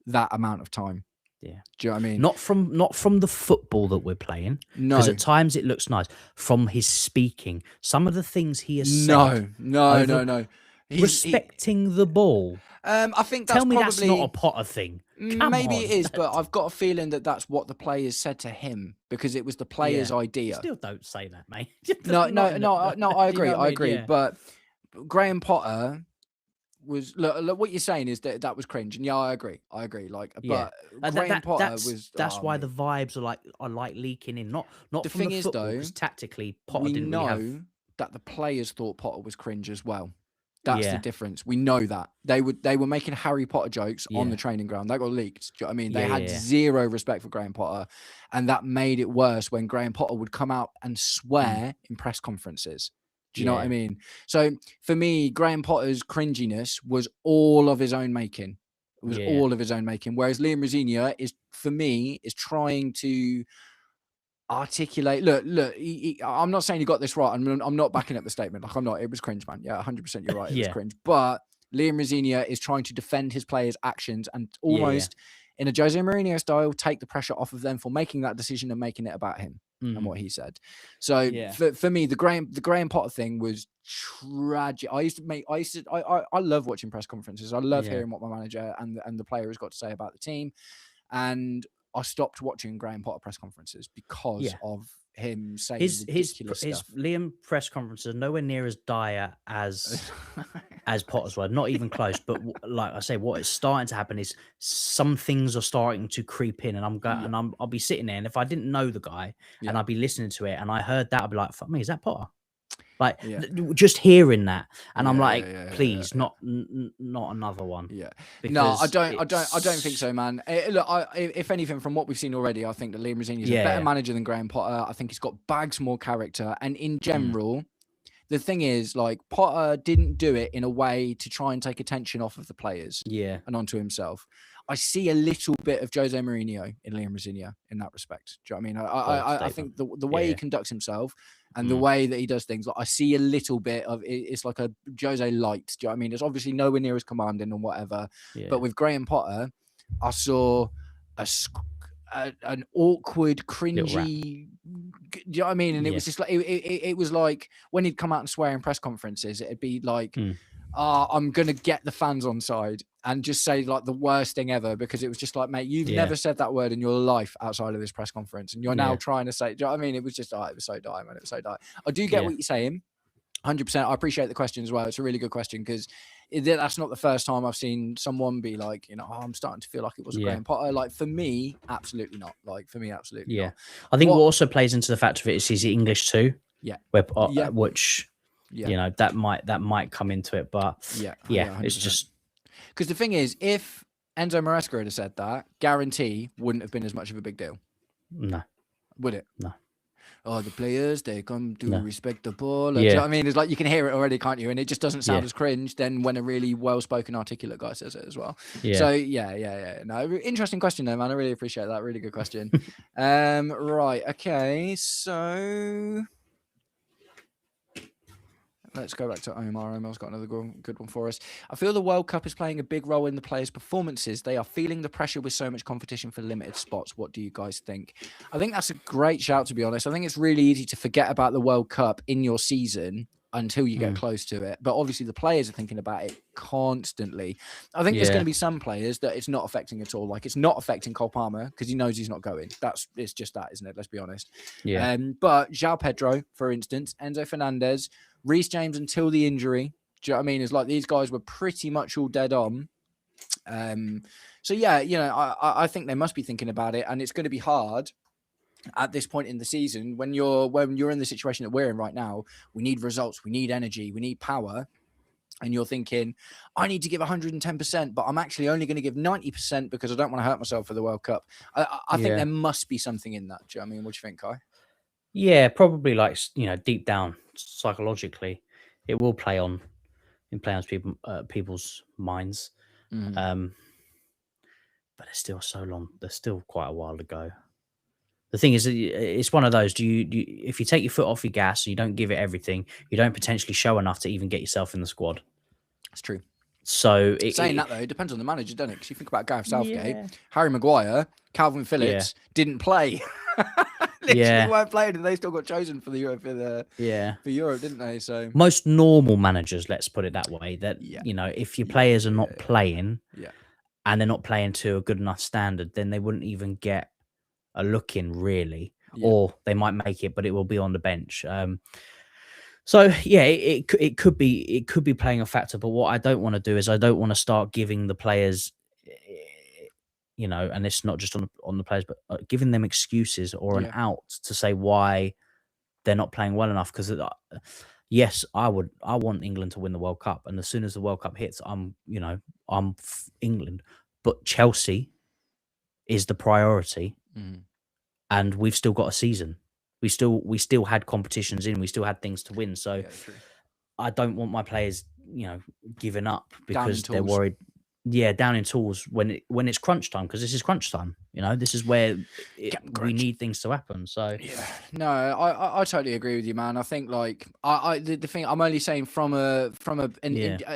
that amount of time. Yeah. Do you know what I mean? Not from the football that we're playing. No. Because at times it looks nice. From his speaking. Some of the things he has said. No. Respecting the ball. I think that's probably... that's not a Potter thing. Maybe it is, but I've got a feeling that that's what the players said to him because it was the players' idea. Still don't say that, mate. No, I agree. You know I agree. Yeah. But Graham Potter was look what you're saying is that was cringe, and I agree. Like, but Graham Potter was. That's why the vibes are like leaking in. Not the from thing the is football, though, because tactically Potter we didn't know really have... that the players thought Potter was cringe as well. That's the difference. We know that they were making Harry Potter jokes on the training ground. That got leaked. Do you know what I mean? They had zero respect for Graham Potter, and that made it worse when Graham Potter would come out and swear in press conferences. Do you know what I mean? So for me, Graham Potter's cringiness was all of his own making. It was all of his own making. Whereas Liam Rosenior is, for me, is trying to articulate. Look. I'm not saying you got this right. I'm not backing up the statement. Like, I'm not. It was cringe, man. Yeah, 100%. You're right. It was cringe. But Liam Rosenior is trying to defend his players' actions and almost, in a Jose Mourinho style, take the pressure off of them for making that decision and making it about him and what he said. So for me, the Graham Potter thing was tragic. I love watching press conferences. I love hearing what my manager and the player has got to say about the team, and I stopped watching Graham Potter press conferences because of him saying ridiculous stuff. His Liam press conferences are nowhere near as dire as Potter's were, not even close. But like I say, what is starting to happen is some things are starting to creep in, and I'll be sitting there, and if I didn't know the guy and I'd be listening to it, and I heard that, I'd be like, "Fuck me, is that Potter?" Like just hearing that, and I'm like, please, not another one. Yeah, no, I don't think so, man. Look, if anything, from what we've seen already, I think that Liam Rosenior is a better manager than Graham Potter. I think he's got bags more character, and in general, the thing is, like, Potter didn't do it in a way to try and take attention off of the players, and onto himself. I see a little bit of Jose Mourinho in Liam Rosenior in that respect. Do you know what I mean? I think the way he conducts himself and the way that he does things, like, I see a little bit of it's like a Jose light. Do you know what I mean? It's obviously nowhere near as commanding and whatever. But with Graham Potter, I saw an awkward, Little rat. cringy. Do you know what I mean? And it was just like it was like when he'd come out and swear in press conferences, it'd be like, I'm gonna get the fans on side and just say like the worst thing ever, because it was just like, mate, you've never said that word in your life outside of this press conference, and you're now trying to say. Do you know what I mean? It was just, it was so dire, man. It was so dire. I do get what you're saying. 100%. I appreciate the question as well. It's a really good question, because that's not the first time I've seen someone be like, I'm starting to feel like it was Graham Potter. Like, for me, absolutely not. Like, for me, absolutely not. I think what also plays into the factor of it is he's English too. Yeah. Which, that might come into it. But it's just. Because the thing is, if Enzo Maresca had said that, guarantee wouldn't have been as much of a big deal. No. Would it? No. Oh, the players, they come to respect the ball. Do you know what I mean? It's like, you can hear it already, can't you? And it just doesn't sound as cringe then when a really well-spoken, articulate guy says it as well. So, No, interesting question though, man. I really appreciate that. Really good question. Right. Okay. So let's go back to Omar. Omar's got another good one for us. I feel the World Cup is playing a big role in the players' performances. They are feeling the pressure with so much competition for limited spots. What do you guys think? I think that's a great shout, to be honest. I think it's really easy to forget about the World Cup in your season until you get close to it. But obviously the players are thinking about it constantly. I think there's going to be some players that it's not affecting at all. Like, it's not affecting Cole Palmer because he knows he's not going. It's just that, isn't it? Let's be honest. Yeah. But João Pedro, for instance, Enzo Fernandez, Reece James until the injury. Do you know what I mean? It's like these guys were pretty much all dead on. So I think they must be thinking about it, and it's going to be hard at this point in the season when you're in the situation that we're in right now. We need results, we need energy, we need power. And you're thinking, I need to give 110%, but I'm actually only going to give 90% because I don't want to hurt myself for the World Cup. I think there must be something in that. Do you know what I mean? What do you think, Kai? Yeah, probably, like, deep down psychologically, it will play on people's minds. But it's still so long. There's still quite a while to go. The thing is, it's one of those. If you take your foot off your gas, you don't give it everything, you don't potentially show enough to even get yourself in the squad. It's true. So saying that though, it depends on the manager, doesn't it? Because you think about Gareth Southgate, Harry Maguire, Calvin Phillips didn't play. Literally weren't playing, and they still got chosen for Europe, didn't they? So most normal managers, let's put it that way, that if your players are not playing, and they're not playing to a good enough standard, then they wouldn't even get a look in, really, or they might make it, but it will be on the bench. So it could be playing a factor. But what I don't want to do is I don't want to start giving the players, and it's not just on the players, but giving them excuses or an out to say why they're not playing well enough. Because yes, I want England to win the World Cup, and as soon as the World Cup hits, I'm England, but Chelsea is the priority, and we've still got a season. We still had competitions in. We still had things to win. So I don't want my players, giving up because they're worried. Yeah, down in tools when it's crunch time, because this is crunch time. This is where we need things to happen. So no, I totally agree with you, man. I think like the thing I'm only saying from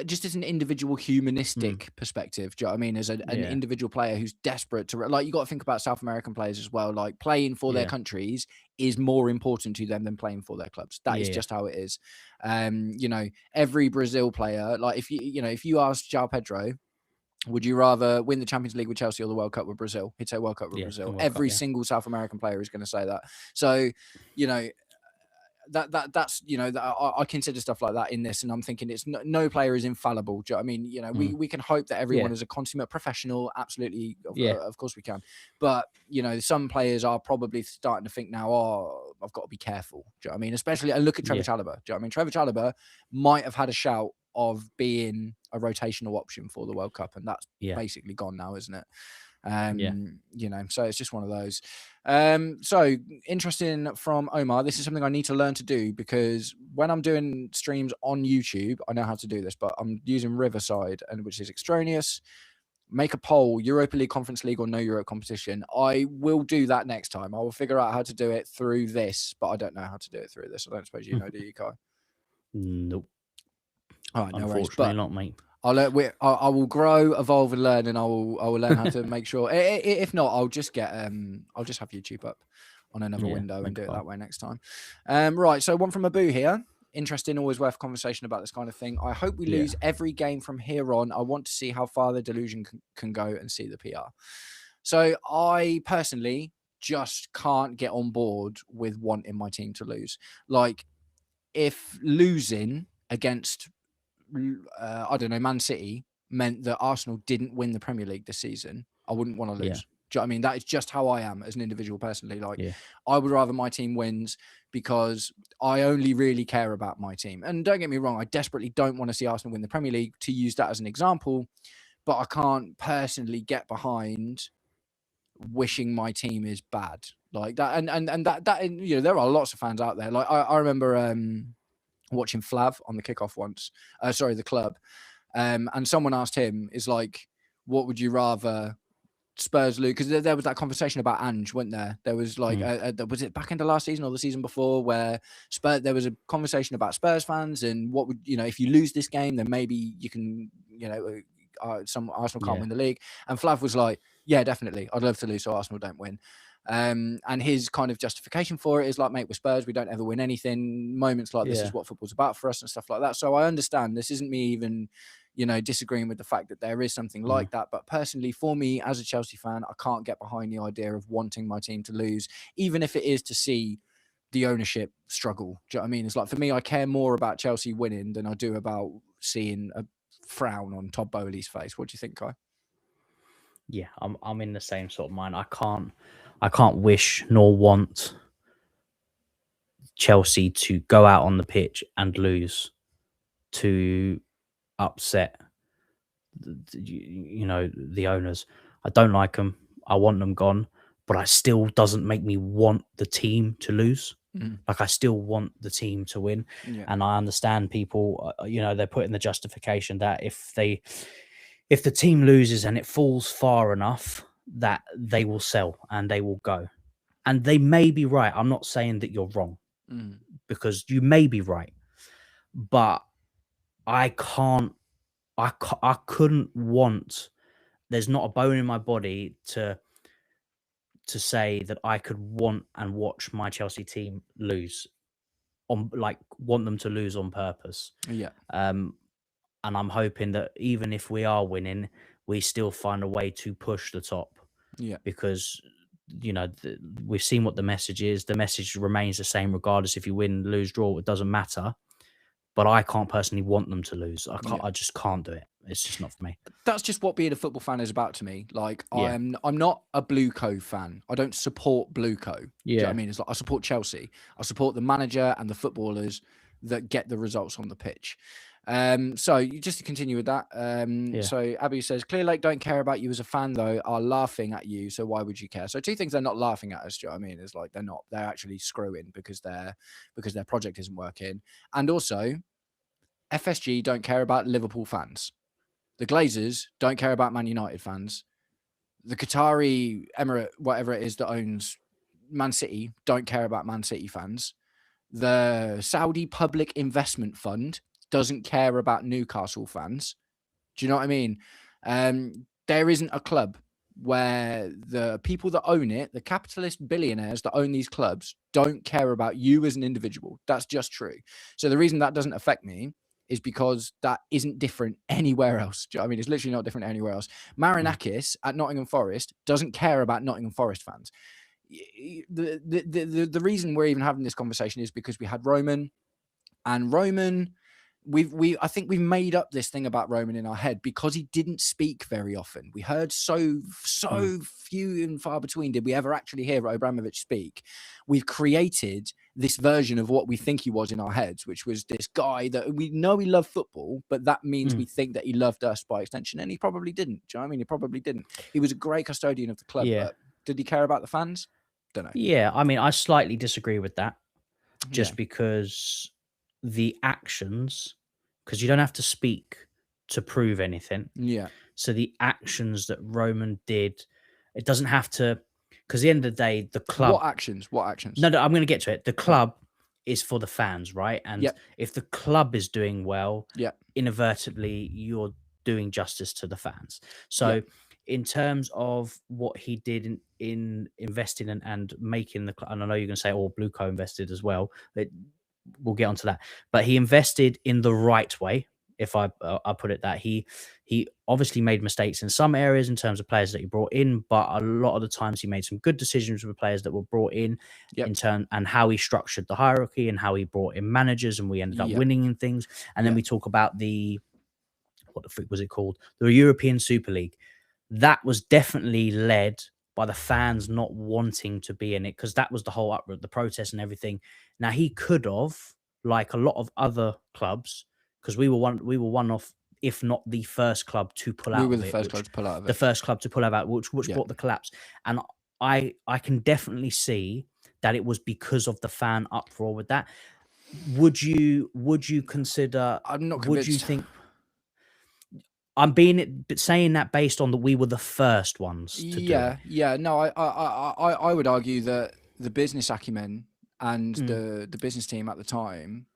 just as an individual humanistic perspective. Do you know what I mean? As an individual player who's desperate to, like, you got to think about South American players as well. Like, playing for their countries is more important to them than playing for their clubs. That is just how it is. Every Brazil player, like, if you ask João Pedro, would you rather win the Champions League with Chelsea or the World Cup with Brazil? He'd say World Cup with Brazil. Every single South American player is going to say that. So, that's I consider stuff like that in this, and I'm thinking it's no player is infallible. Do you know what I mean? We can hope that everyone is a consummate professional. Absolutely, of course we can. But some players are probably starting to think now, I've got to be careful. Do you know what I mean? Especially, and look at Trevoh Chalobah. Do you know what I mean? Trevoh Chalobah might have had a shout of being a rotational option for the World Cup, and that's basically gone now, isn't it? So it's just one of those. So interesting from Omar. This is something I need to learn to do, because when I'm doing streams on YouTube, I know how to do this, but I'm using Riverside, and which is extraneous. Make a poll: Europa League, Conference League, or no Euro competition. I will do that next time. I will figure out how to do it through this, but I don't know how to do it through this. I don't suppose you know, do you, Kai? Nope. All right, no worries. Unfortunately not, mate. I will grow, evolve, and learn, and I will learn how to make sure. If not, I'll just have YouTube up on another window and do it that way next time. Right. So one from Abu here. Interesting, always worth conversation about this kind of thing. I hope we lose every game from here on. I want to see how far the delusion can go and see the PR. So I personally just can't get on board with wanting my team to lose. Like, if losing against, I don't know, Man City meant that Arsenal didn't win the Premier League this season, I wouldn't want to lose. Do you know what I mean? That is just how I am as an individual personally. Like, I would rather my team wins because I only really care about my team. And don't get me wrong, I desperately don't want to see Arsenal win the Premier League, to use that as an example, but I can't personally get behind wishing my team is bad like that. And that, you know, there are lots of fans out there. Like, I remember watching Flav on the kickoff once, the club. And someone asked him, is like, what would you rather Spurs lose? Because there was that conversation about Ange, wasn't there? There was like, was it back into last season or the season before, where there was a conversation about Spurs fans and what would, you know, if you lose this game, then maybe you can, you know, some Arsenal can't win the league. And Flav was like, yeah, definitely, I'd love to lose so Arsenal don't win. And his kind of justification for it is like, mate, with Spurs, we don't ever win anything. Moments like this is what football's about for us and stuff like that. So I understand this isn't me even, you know, disagreeing with the fact that there is something like that. But personally, for me as a Chelsea fan, I can't get behind the idea of wanting my team to lose, even if it is to see the ownership struggle. Do you know what I mean? It's like, for me, I care more about Chelsea winning than I do about seeing a frown on Todd Bowley's face. What do you think, Kai? Yeah, I'm in the same sort of mind. I can't wish nor want Chelsea to go out on the pitch and lose to upset, you know, the owners. I don't like them. I want them gone, but it still doesn't make me want the team to lose. Like, I still want the team to win. And I understand people, you know, they're putting the justification that if the team loses and it falls far enough, that they will sell and they will go. And they may be right. I'm not saying that you're wrong, because you may be right, but I couldn't want, there's not a bone in my body to say that I could want and watch my Chelsea team lose, want them to lose on purpose. And I'm hoping that even if we are winning, we still find a way to push the top. Because, you know, we've seen what the message is. The message remains the same regardless if you win, lose, draw. It doesn't matter. But I can't personally want them to lose. I just can't do it. It's just not for me. That's just what being a football fan is about to me. Like, I'm not a Blue Co fan. I don't support Blue Co. Do you know what I mean? It's like, I support Chelsea. I support the manager and the footballers that get the results on the pitch. So just to continue with that. So Abby says, Clear Lake don't care about you as a fan, though, are laughing at you. So why would you care? So two things: they're not laughing at us. Do you know what I mean? It's like, they're actually screwing because their project isn't working. And also, FSG don't care about Liverpool fans. The Glazers don't care about Man United fans. The Qatari Emirate, whatever it is that owns Man City, don't care about Man City fans. The Saudi Public Investment Fund doesn't care about Newcastle fans. Do you know what I mean? There isn't a club where the people that own it, the capitalist billionaires that own these clubs, don't care about you as an individual. That's just true. So the reason that doesn't affect me is because that isn't different anywhere else. Do you know what I mean? It's literally not different anywhere else. Marinakis at Nottingham Forest doesn't care about Nottingham Forest fans. The reason we're even having this conversation is because we had Roman, and Roman, I think we've made up this thing about Roman in our head because he didn't speak very often. We heard so few and far between did we ever actually hear Abramovich speak. We've created this version of what we think he was in our heads, which was this guy that we know he loved football, but that means we think that he loved us by extension, and he probably didn't. Do you know what I mean? He probably didn't. He was a great custodian of the club, but did he care about the fans? Don't know. Yeah, I mean, I slightly disagree with that, just because the actions, because you don't have to speak to prove anything. So the actions that Roman did, it doesn't have to, because at the end of the day, the club. What actions? No, I'm going to get to it. The club is for the fans, right? And if the club is doing well, inadvertently, you're doing justice to the fans. So in terms of what he did in investing and making the club, and I know you're going to say, oh, Blue co-invested as well. We'll get onto that, but he invested in the right way. If I put it that he obviously made mistakes in some areas in terms of players that he brought in, but a lot of the times he made some good decisions with players that were brought in turn, and how he structured the hierarchy and how he brought in managers, and we ended up winning in things. And then we talk about what the freak was it called? The European Super League. That was definitely led by the fans not wanting to be in it, because that was the whole uproar, the protest and everything. Now he could have, like a lot of other clubs, because we were one of, if not the first club to pull out of it. We were the first club to pull out of it. The first club to pull out of it, which brought the collapse. And I can definitely see that it was because of the fan uproar with that. Would you consider? I'm not convinced. Would you think? I'm saying that based on that we were the first ones to do it. Yeah. No, I would argue that the business acumen and the business team at the time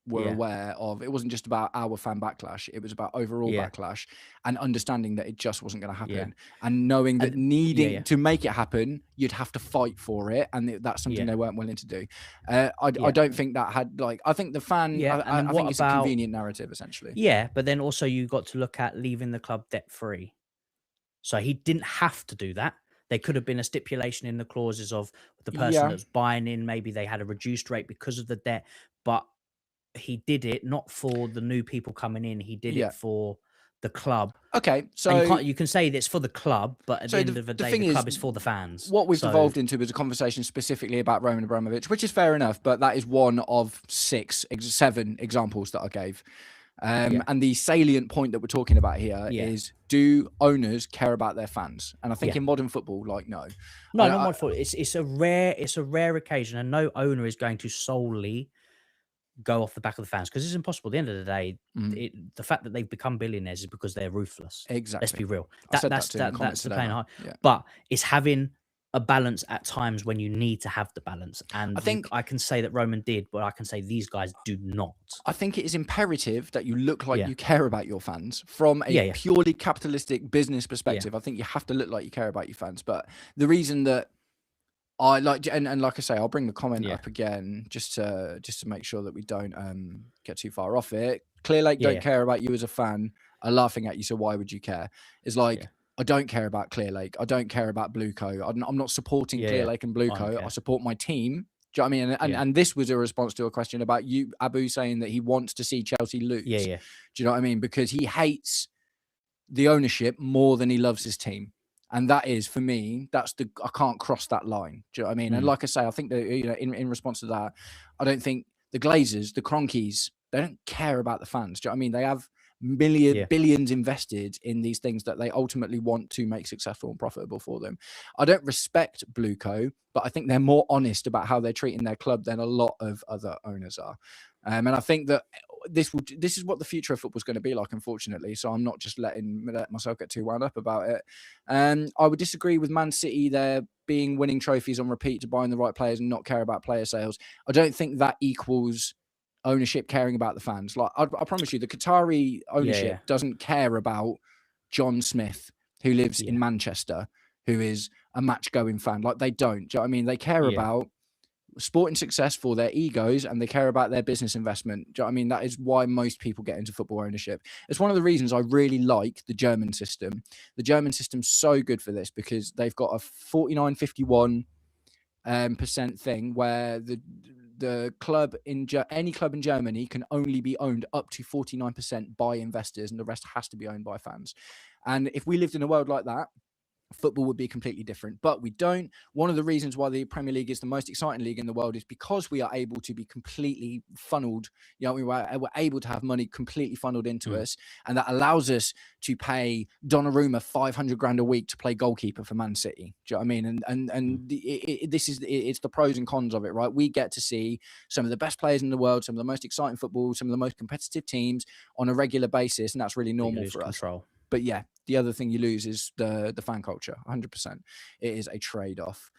were aware of, it wasn't just about our fan backlash, it was about overall backlash, and understanding that it just wasn't going to happen, and knowing that needing to make it happen, you'd have to fight for it, and that's something they weren't willing to do. I don't think that had, like, I think the fan, I think it's a convenient narrative, essentially. Yeah, but then also you got to look at leaving the club debt-free. So he didn't have to do that. There could have been a stipulation in the clauses of the person that's buying in, maybe they had a reduced rate because of the debt, but he did it not for the new people coming in. He did it for the club. Okay, so and you can say it's for the club, but at the end of the day, the club is for the fans. What we've evolved into is a conversation specifically about Roman Abramovich, which is fair enough, but that is one of 7 examples that I gave. And the salient point that we're talking about here is, do owners care about their fans? And I think in modern football, like, no, not modern football. It's a rare occasion, and no owner is going to solely go off the back of the fans, because it's impossible. At the end of the day, the fact that they've become billionaires is because they're ruthless. Exactly. Let's be real. That's the plain heart. But it's having a balance at times when you need to have the balance. And I think I can say that Roman did, but I can say these guys do not. I think it is imperative that you look like you care about your fans from a purely capitalistic business perspective. I think you have to look like you care about your fans. But the reason that I like, and like I say, I'll bring the comment up again just to make sure that we don't get too far off it. Clear Lake don't care about you as a fan, are laughing at you, so why would you care? It's like, I don't care about Clear Lake. I don't care about Blue Co. I'm not supporting Clear Lake and Blue Co. I support my team. Do you know what I mean? And this was a response to a question about you, Abu, saying that he wants to see Chelsea lose. Do you know what I mean? Because he hates the ownership more than he loves his team. And that is, for me, I can't cross that line. Do you know what I mean? And like I say, I think that, in response to that, I don't think the Glazers, the Cronkies, they don't care about the fans. Do you know what I mean? They have billions invested in these things that they ultimately want to make successful and profitable for them. I don't respect Blue Co, but I think they're more honest about how they're treating their club than a lot of other owners are. And I think that this is what the future of football is going to be like, unfortunately. So I'm not just let myself get too wound up about it. I would disagree with Man City there being winning trophies on repeat to buying the right players and not care about player sales. I don't think that equals ownership caring about the fans. Like, I promise you, the Qatari ownership doesn't care about John Smith, who lives in Manchester, who is a match-going fan. Like, they don't. Do you know what I mean? They care about sporting success for their egos, and they care about their business investment. Do you know what I mean? That is why most people get into football ownership. It's one of the reasons I really like the German system. The German system's so good for this because they've got a 49-51% thing where the club any club in Germany can only be owned up to 49% by investors, and the rest has to be owned by fans. And if we lived in a world like that, football would be completely different, but we don't. One of the reasons why the Premier League is the most exciting league in the world is because we are able to be completely funneled. We're able to have money completely funneled into us, and that allows us to pay Donnarumma 500 grand a week to play goalkeeper for Man City. Do you know what I mean? And it's the pros and cons of it, right? We get to see some of the best players in the world, some of the most exciting football, some of the most competitive teams on a regular basis, and that's really normal for us. But yeah, the other thing you lose is the fan culture. 100%. It is a trade-off.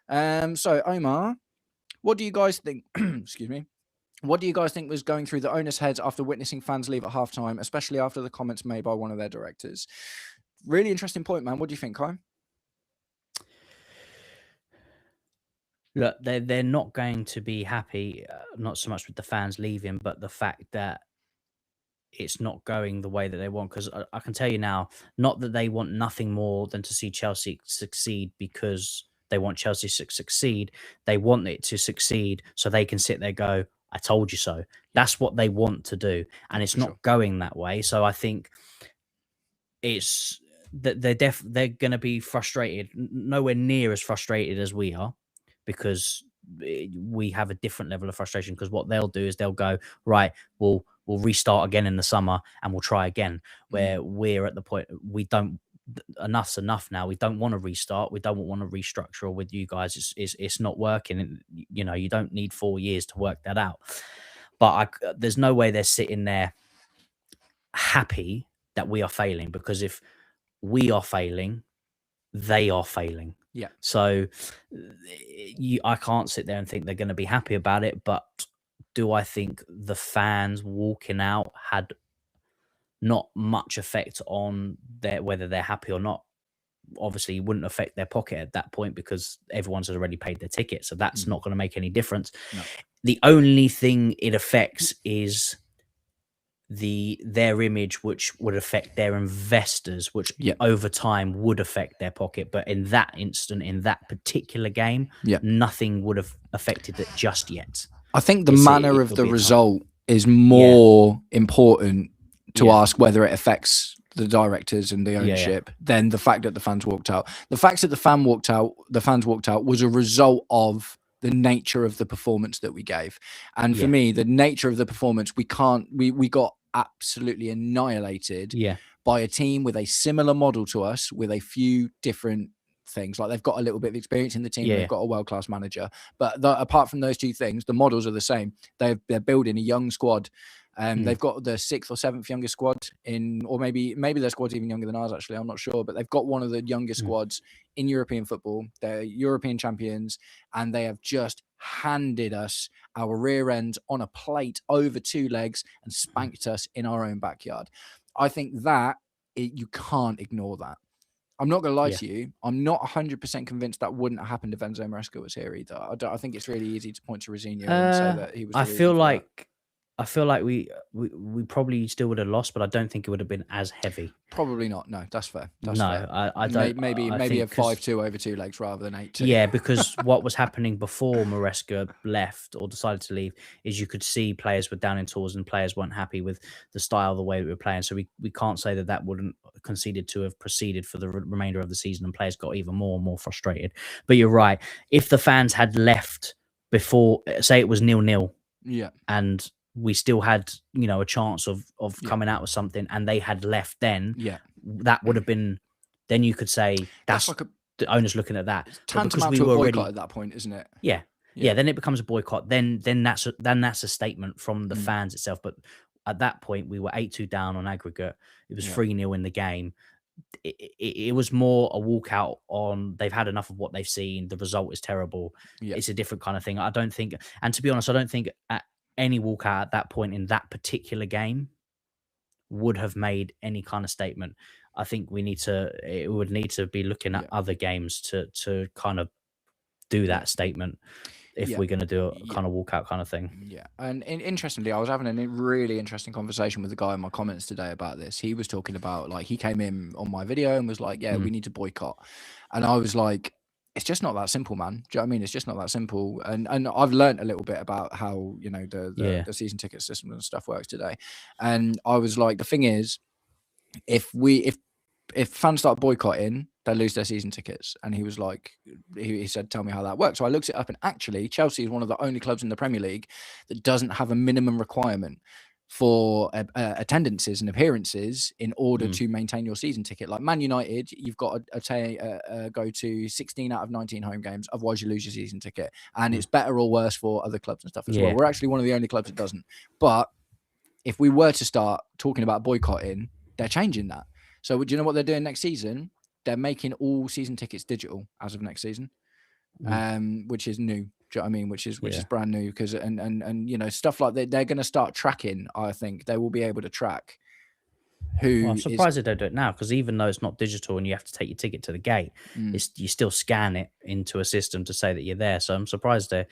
So Omar, what do you guys think? Excuse me. What do you guys think was going through the owners' heads after witnessing fans leave at halftime, especially after the comments made by one of their directors? Really interesting point, man. What do you think, Kai? Look, they're not going to be happy, not so much with the fans leaving, but the fact that it's not going the way that they want. Because I can tell you now, not that they want nothing more than to see Chelsea succeed because they want Chelsea to succeed. They want it to succeed so they can sit there and go, I told you so. That's what they want to do. And it's not going that way. So I think it's that they're going to be frustrated, nowhere near as frustrated as we are, because we have a different level of frustration. Because what they'll do is they'll go, right, we'll restart again in the summer and we'll try again. Where we're at the point we don't, enough's enough now. We don't want to restart. We don't want to restructure. Or with you guys, it's not working. You know, you don't need 4 years to work that out. But there's no way they're sitting there happy that we are failing, because if we are failing, they are failing. Yeah. So I can't sit there and think they're going to be happy about it. But do I think the fans walking out had not much effect on whether they're happy or not? Obviously, it wouldn't affect their pocket at that point because everyone's already paid their ticket. So that's not going to make any difference. No. The only thing it affects is their image, which would affect their investors, which over time would affect their pocket. But in that instant, in that particular game, nothing would have affected it just yet. I think the manner of the result is more important to ask whether it affects the directors and the ownership than the fact that the fans walked out. The fact that the fans walked out was a result of the nature of the performance that we gave. And for me, the nature of the performance, we got absolutely annihilated by a team with a similar model to us, with a few different things. Like, they've got a little bit of experience in the team, they've got a world-class manager, but apart from those two things, the models are the same. They're building a young squad. They've got the 6th or 7th youngest squad or maybe their squad's even younger than ours, actually, I'm not sure, but they've got one of the youngest squads in European football. They're European champions, and they have just handed us our rear end on a plate over 2 legs and spanked us in our own backyard. I think that you can't ignore that. I'm not going to lie to you. I'm not 100% convinced that wouldn't have happened if Enzo Maresca was here either. I think it's really easy to point to Rosenior and say that he was. I feel like we probably still would have lost, but I don't think it would have been as heavy. Probably not. No, that's fair. That's fair. I don't. Maybe a 5-2 over 2 legs rather than 8-2. Yeah, because what was happening before Maresca left or decided to leave is you could see players were down in tools and players weren't happy with the style, the way we were playing. So we can't say that wouldn't conceded to have proceeded for the remainder of the season, and players got even more and more frustrated. But you're right. If the fans had left before, say it was 0-0, and we still had, a chance of coming out with something, and they had left then, that would have been, then you could say that's like the owners looking at that. Tantamount to a boycott at that point, isn't it? Yeah. Then it becomes a boycott. Then that's a statement from the fans itself. But at that point, we were 8-2 down on aggregate. It was 3-0 in the game. It was more a walkout on they've had enough of what they've seen. The result is terrible. It's a different kind of thing. I don't think, and to be honest, I don't think any walkout at that point in that particular game would have made any kind of statement. I think it would need to be looking at other games to kind of do that statement if we're going to do a kind of walkout kind of thing. Yeah. And interestingly, I was having a really interesting conversation with a guy in my comments today about this. He was talking about, like, he came in on my video and was like, we need to boycott. And I was like, it's just not that simple, man. Do you know what I mean? It's just not that simple. And I've learned a little bit about how, the season ticket system and stuff works today. And I was like, the thing is, if fans start boycotting, they lose their season tickets. And he was like, he said, tell me how that works. So I looked it up, and actually Chelsea is one of the only clubs in the Premier League that doesn't have a minimum requirement for attendances and appearances in order to maintain your season ticket. Like Man United, you've got to go to 16 out of 19 home games, otherwise you lose your season ticket. And it's better or worse for other clubs and stuff as well. We're actually one of the only clubs that doesn't. But if we were to start talking about boycotting, they're changing that. So do you know what they're doing next season? They're making all season tickets digital as of next season, which is new. Do you know what I mean? Which is brand new, because and you know, stuff like that, they're going to start tracking. I think they will be able to track who. Well, I'm surprised they don't do it now, because even though it's not digital and you have to take your ticket to the gate, you still scan it into a system to say that you're there. So I'm surprised they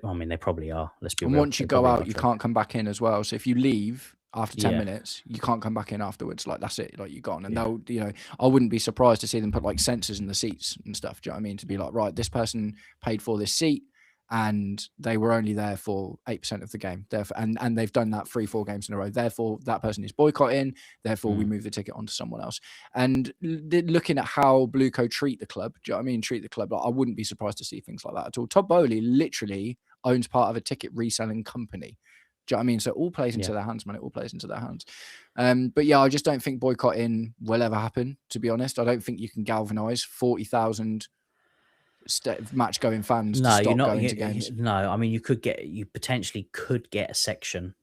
I mean, they probably are. Let's be and real. once you go out, you can't come back in as well. So if you leave after 10 minutes, you can't come back in afterwards. Like, that's it. Like, you're gone. And they'll, you know, I wouldn't be surprised to see them put like sensors in the seats and stuff. Do you know what I mean? To be like, right, this person paid for this seat and they were only there for 8% of the game. Therefore, and they've done that 3-4 games in a row. Therefore, that person is boycotting. Therefore, we move the ticket on to someone else. And looking at how Blueco treat the club, do you know what I mean? Treat the club. Like, I wouldn't be surprised to see things like that at all. Todd Bowley literally owns part of a ticket reselling company. Do you know what I mean? So it all plays into their hands, man. It all plays into their hands. But yeah, I just don't think boycotting will ever happen, to be honest. I don't think you can galvanize 40,000 match going fans to stop going to games. No, I mean, you potentially could get a section,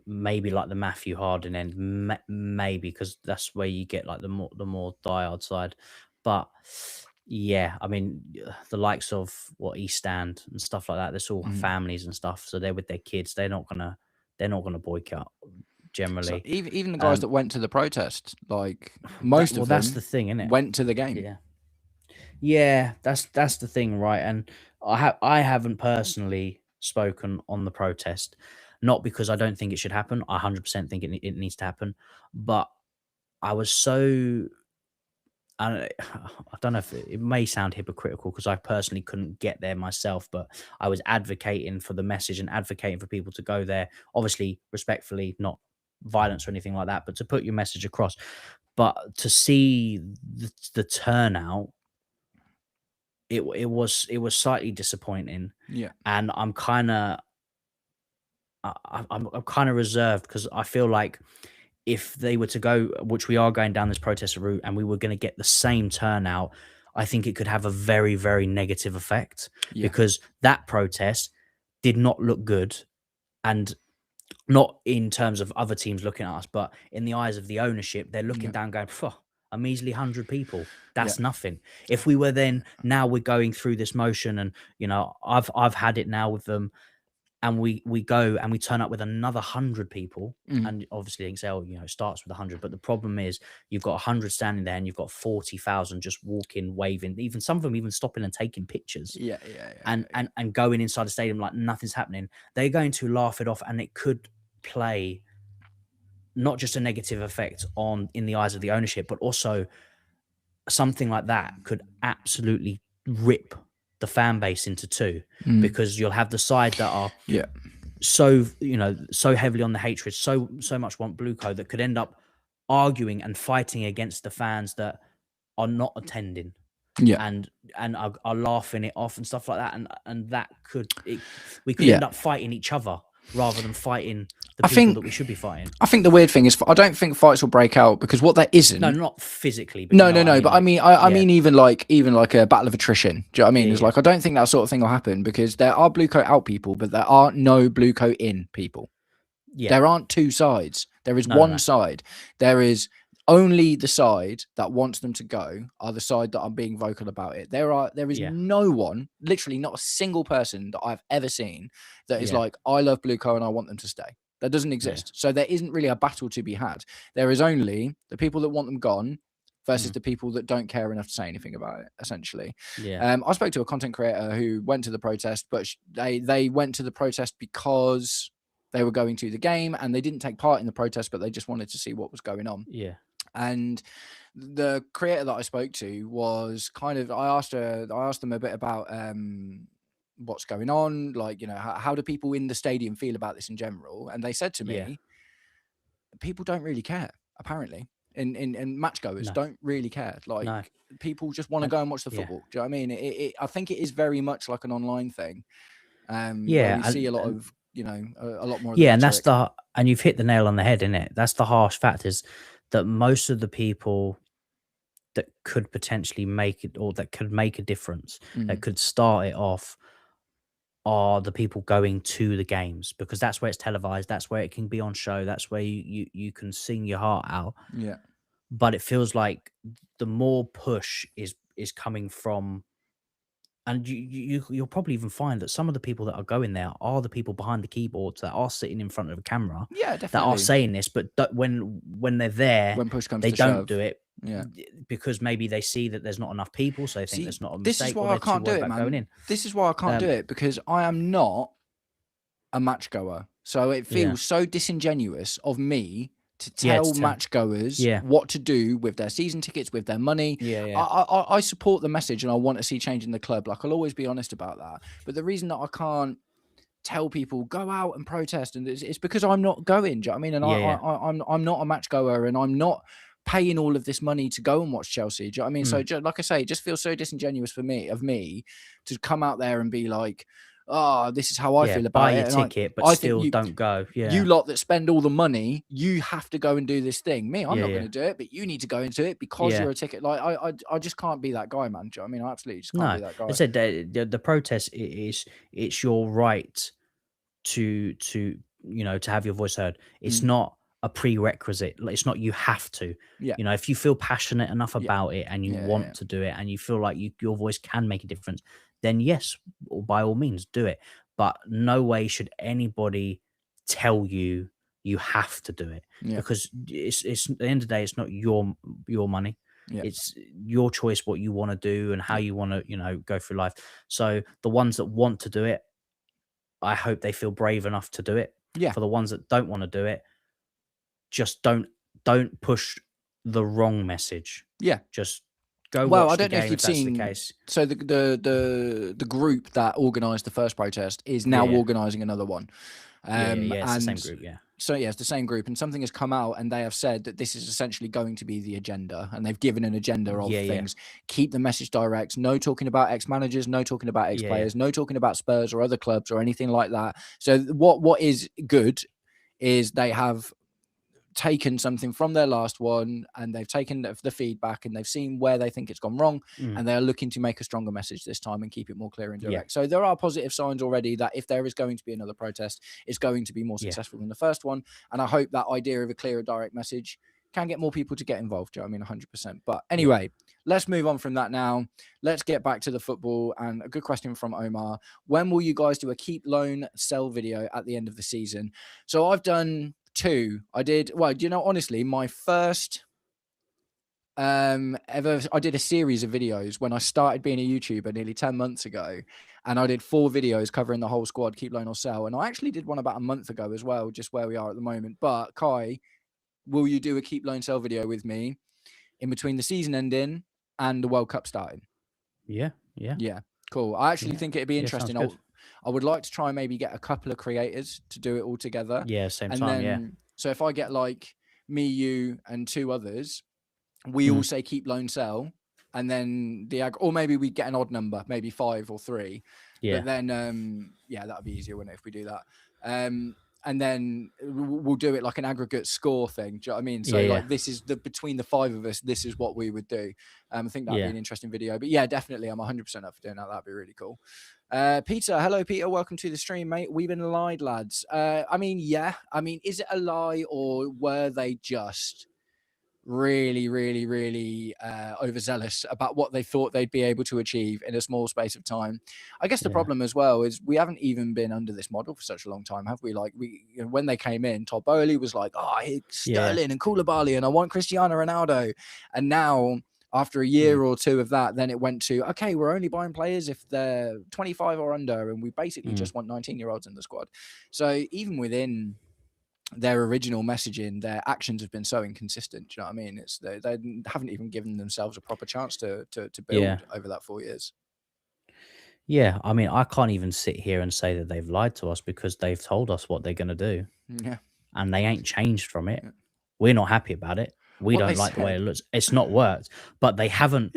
maybe like the Matthew Harding end, maybe, because that's where you get like the more diehard side. But yeah, I mean, the likes of East Stand and stuff like that, there's all families and stuff, so they're with their kids. They're not gonna boycott generally. So even the guys that went to the protest, like most of them, that's the thing, isn't it? Went to the game. Yeah, that's the thing, right? And I haven't personally spoken on the protest, not because I don't think it should happen. I 100% think it needs to happen, but I was so. I don't know if it may sound hypocritical, because I personally couldn't get there myself, but I was advocating for the message and advocating for people to go there, obviously respectfully, not violence or anything like that, but to put your message across. But to see the turnout, it was slightly disappointing. Yeah, and I'm kind of reserved, because I feel like if they were to go, which we are going down this protest route, and we were going to get the same turnout, I think it could have a very, very negative effect, because that protest did not look good, and not in terms of other teams looking at us, but in the eyes of the ownership, they're looking down going, a measly 100 people. That's nothing. If we were now we're going through this motion, and, you know, I've had it now with them, and we go and we turn up with another 100 people, and obviously Excel, you know, starts with 100, but the problem is you've got 100 standing there, and you've got 40,000 just walking, waving, even some of them even stopping and taking pictures, and going inside the stadium like nothing's happening. They're going to laugh it off, and it could play not just a negative effect in the eyes of the ownership, but also something like that could absolutely rip the fan base into two, because you'll have the side that are so, you know, so heavily on the hatred, so much want Blueco, that could end up arguing and fighting against the fans that are not attending, and are laughing it off and stuff like that, and that we could end up fighting each other rather than fighting the people that we should be fighting. I think the weird thing is, I don't think fights will break out, because what there isn't. No, not physically. But no. But I mean, even like a battle of attrition. Do you know what I mean? It's like, I don't think that sort of thing will happen, because there are Blueco out people, but there are no Blueco in people. Yeah. There aren't two sides. There is one side. There is only the side that wants them to go are the side that are being vocal about it. There is no one, literally not a single person that I've ever seen that is like, I love Blueco and I want them to stay. That doesn't exist. So there isn't really a battle to be had. There is only the people that want them gone versus the people that don't care enough to say anything about it, essentially. I spoke to a content creator who went to the protest, but they went to the protest because they were going to the game, and they didn't take part in the protest, but they just wanted to see what was going on. And the creator that I spoke to was kind of, I asked them a bit about what's going on, like, you know, how do people in the stadium feel about this in general? And they said to me, people don't really care, apparently. And matchgoers don't really care. Like, people just want to go and watch the football. Do you know what I mean? I think it is very much like an online thing. Where we see a lot of, you know, a lot more of and that's and you've hit the nail on the head, innit? That's the harsh fact, is that most of the people that could potentially make it, or that could make a difference, that could start it off, are the people going to the games, because that's where it's televised, that's where it can be on show, that's where you can sing your heart out. But it feels like the more push is coming from And you'll probably even find that some of the people that are going there are the people behind the keyboards that are sitting in front of a camera Yeah, that are definitely. saying this, but when they're there, When push comes they to don't shove. do it Yeah. because maybe they see that there's not enough people, so they think See, there's not a this is mistake, or why I they're too can't do worried it, about going man. in. This is why I can't do it, because I am not a match goer. So it feels so disingenuous of me to tell match goers what to do with their season tickets, with their money. I support the message and I want to see change in the club. Like, I'll always be honest about that. But the reason that I can't tell people go out and protest, and it's because I'm not going. Do you know what I mean? And I'm not a match goer, and I'm not paying all of this money to go and watch Chelsea. Do you know what I mean? So like I say, it just feels so disingenuous for me to come out there and be like, oh, this is how I feel about buy it. your And ticket, but I still think don't go. you lot that spend all the money, you have to go and do this thing. Me, I'm not going to do it, but you need to go into it because you're a ticket. Like, I just can't be that guy, man. Do you know what I mean? I absolutely just can't be that guy. I said the protest it's your right to to have your voice heard. It's not a prerequisite. It's not you have to. If you feel passionate enough about it and you want to do it and you feel like your voice can make a difference, then yes, by all means do it. But no way should anybody tell you you have to do it, because it's at the end of the day, it's not your money. It's your choice what you want to do and how you want to go through life. So the ones that want to do it, I hope they feel brave enough to do it. For the ones that don't want to do it, just don't push the wrong message. Just go watch the game if that's the case. So the group that organised the first protest is now organising another one. It's the same group, So it's the same group, and something has come out, and they have said that this is essentially going to be the agenda, and they've given an agenda of things. Keep the message direct. No talking about ex-managers. No talking about ex-players. No talking about Spurs or other clubs or anything like that. So what is good is they have taken something from their last one, and they've taken the feedback, and they've seen where they think it's gone wrong, and they are looking to make a stronger message this time and keep it more clear and direct. So there are positive signs already that if there is going to be another protest, it's going to be more successful than the first one. And I hope that idea of a clearer direct message can get more people to get involved. Do you know what I mean? 100%. But anyway, let's move on from that now. Let's get back to the football. And a good question from Omar: when will you guys do a keep, loan, sell video at the end of the season? So I've done 2. I did, well, honestly, my first ever, I did a series of videos when I started being a YouTuber nearly 10 months ago, and I did 4 videos covering the whole squad, keep, loan, or sell. And I actually did one about a month ago as well, just where we are at the moment. But Kai, will you do a keep, loan, sell video with me in between the season ending and the World Cup starting? Yeah. Cool. I actually think it'd be interesting. I would like to try and maybe get a couple of creators to do it all together. Same time. So if I get like me, you, and 2 others, we all say keep, loan, sell, and then or maybe we get an odd number, maybe 5 or 3. But then that'd be easier, wouldn't it, if we do that? And then we'll do it like an aggregate score thing. Do you know what I mean? So like this is between the 5 of us, this is what we would do. I think that'd be an interesting video. But definitely, I'm 100% up for doing that. That'd be really cool. Peter, hello Peter, welcome to the stream, mate. We've been lied, lads. I mean, is it a lie, or were they just really, really, really overzealous about what they thought they'd be able to achieve in a small space of time? I guess the problem as well is we haven't even been under this model for such a long time, have we? Like when they came in, Todd Boehly was like, oh, Sterling and Koulibaly, and I want Cristiano Ronaldo. And now, after a year or 2 of that, then it went to, okay, we're only buying players if they're 25 or under, and we basically just want 19-year-olds in the squad. So even within their original messaging, their actions have been so inconsistent. Do you know what I mean? It's they haven't even given themselves a proper chance to build over that 4 years. Yeah, I mean, I can't even sit here and say that they've lied to us, because they've told us what they're going to do. And they ain't changed from it. We're not happy about it. We don't like the way it looks. It's not worked. But they haven't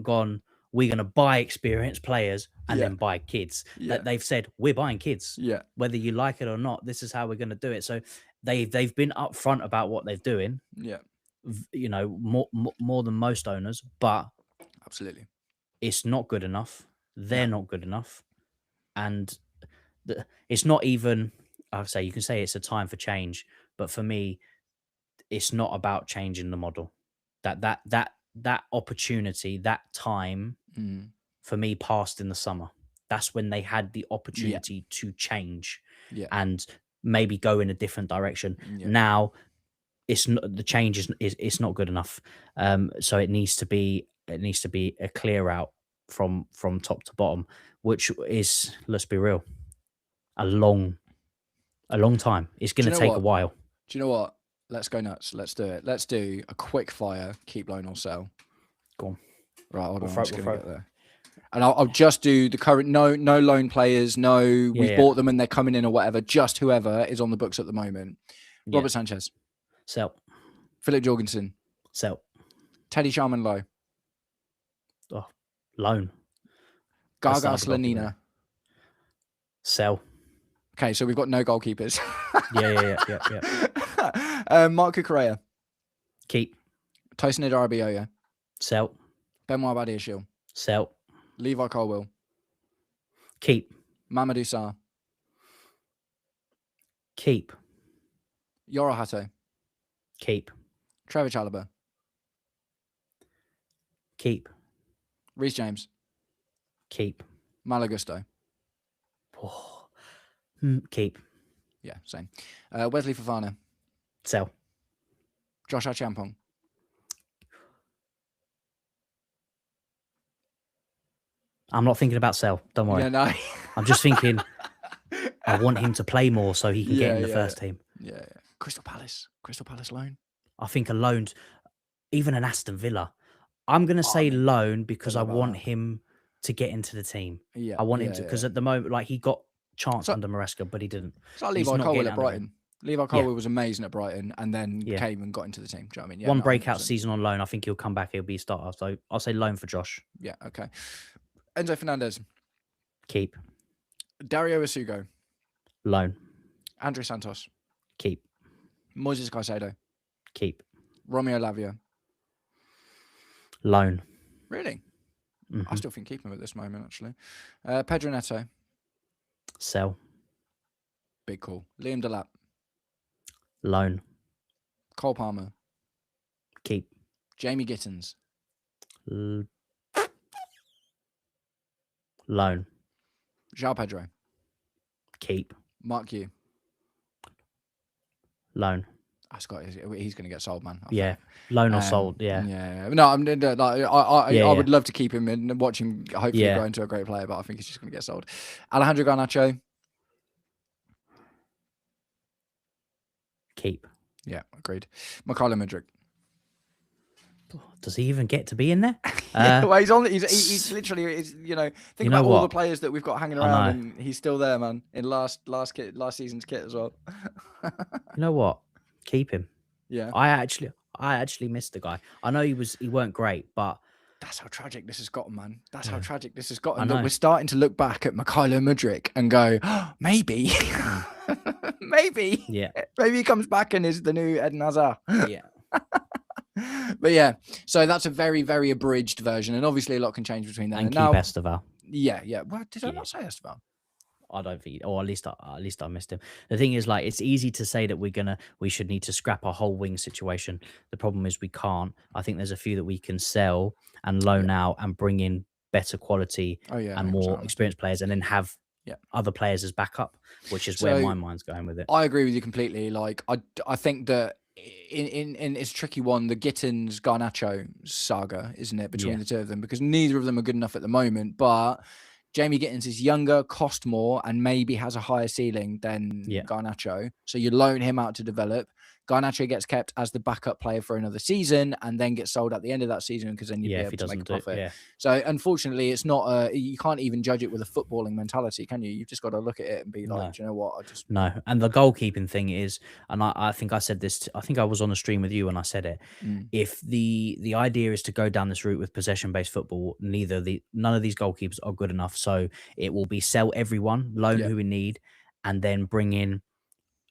gone, we're going to buy experienced players and then buy kids. They've said, we're buying kids. Whether you like it or not, this is how we're going to do it. So they've been upfront about what they're doing. More than most owners, but absolutely, it's not good enough. They're not good enough. And it's not even, I'll say, you can say it's a time for change, but for me, it's not about changing the model. That opportunity, that time for me, passed in the summer. That's when they had the opportunity to change and maybe go in a different direction. Now, it's not, the change is it's not good enough. So it needs to be a clear out from top to bottom, which is, let's be real, a long time. It's going to take a while. Do you know what? Let's go nuts. Let's do it. Let's do a quick fire. Keep, loan, or sell. Go on. Right, hold on. I'm just going to get there. And I'll just do the current, no loan players, we bought them and they're coming in or whatever, just whoever is on the books at the moment. Robert Sanchez. Sell. Philip Jorgensen. Sell. Teddy Sharman low. Oh, loan. Gaga Slanina. Sell. Okay, so we've got no goalkeepers. Yeah. Mark Cucurella. Keep. Tosin Adarabioyo. Sell. Benoit Badiashile. Sell. Levi Colwill. Keep. Mamadou Sarr. Keep. Yoro Hato. Keep. Trevoh Chalobah. Keep. Reece James. Keep. Malo Gusto. Oh. Keep. Yeah, same. Wesley Fofana. Sell. Josh Achampong. I'm not thinking about sell. Don't worry. Yeah, no. I'm just thinking I want him to play more so he can get in the first team. Yeah. Crystal Palace loan. I think a loan, even an Aston Villa. I'm going to say loan because I want him to get into the team. Yeah. I want him to, because at the moment, like, he got chance under Maresca, but he didn't. It's like Levi Colwill at Brighton. Levi Colwill was amazing at Brighton and then came and got into the team. Do you know what I mean? Yeah, one breakout season on loan. I think he'll come back. He'll be a starter. So I'll say loan for Josh. Yeah, okay. Enzo Fernandez. Keep. Dario Isugo. Loan. Andre Santos. Keep. Moises Caicedo. Keep. Romeo Lavia. Loan. Really? Mm-hmm. I still think keep him at this moment, actually. Pedro Neto. Sell. Big call. Liam Delap. Loan. Cole Palmer. Keep. Jamie Gittins. Loan. João Pedro. Keep. Mark Hugh. Loan. He's going to get sold, man. Yeah, loan or sold. Yeah. No, I would love to keep him and watch him hopefully grow into a great player, but I think he's just going to get sold. Alejandro Garnacho. Keep. Yeah, agreed. Mykhailo Mudryk. Does he even get to be in there? Well, he's on. He's literally. Think about all the players that we've got hanging around, and he's still there, man. In last season's kit as well. You know what? Keep him. Yeah. I actually missed the guy. I know he weren't great, but that's how tragic this has gotten, man. That's how tragic this has gotten. That we're starting to look back at Mykhailo Mudryk and go, maybe, maybe, maybe he comes back and is the new Eden Hazard. Yeah. But yeah, so that's a very, very abridged version, and obviously a lot can change between then and keep Esteval. Yeah. Well, did I not say Esteval? I don't think, or at least I missed him. The thing is, like, it's easy to say that we should need to scrap our whole wing situation. The problem is we can't. I think there's a few that we can sell and loan out and bring in better quality and more experienced players, and then have other players as backup, which is where my mind's going with it. I agree with you completely. Like, I think that in it's a tricky one, the Gittins Garnacho saga, isn't it, between the two of them, because neither of them are good enough at the moment, but Jamie Gittins is younger, cost more, and maybe has a higher ceiling than Garnacho. So you loan him out to develop. Garnacho gets kept as the backup player for another season and then gets sold at the end of that season because then you'd be able to make a profit. So unfortunately, it's not you can't even judge it with a footballing mentality, can you? You've just got to look at it and be like, do you know what? No. And the goalkeeping thing is, and I think I said this, I think I was on the stream with you when I said it. If the idea is to go down this route with possession-based football, none of these goalkeepers are good enough. So it will be sell everyone, loan who we need, and then bring in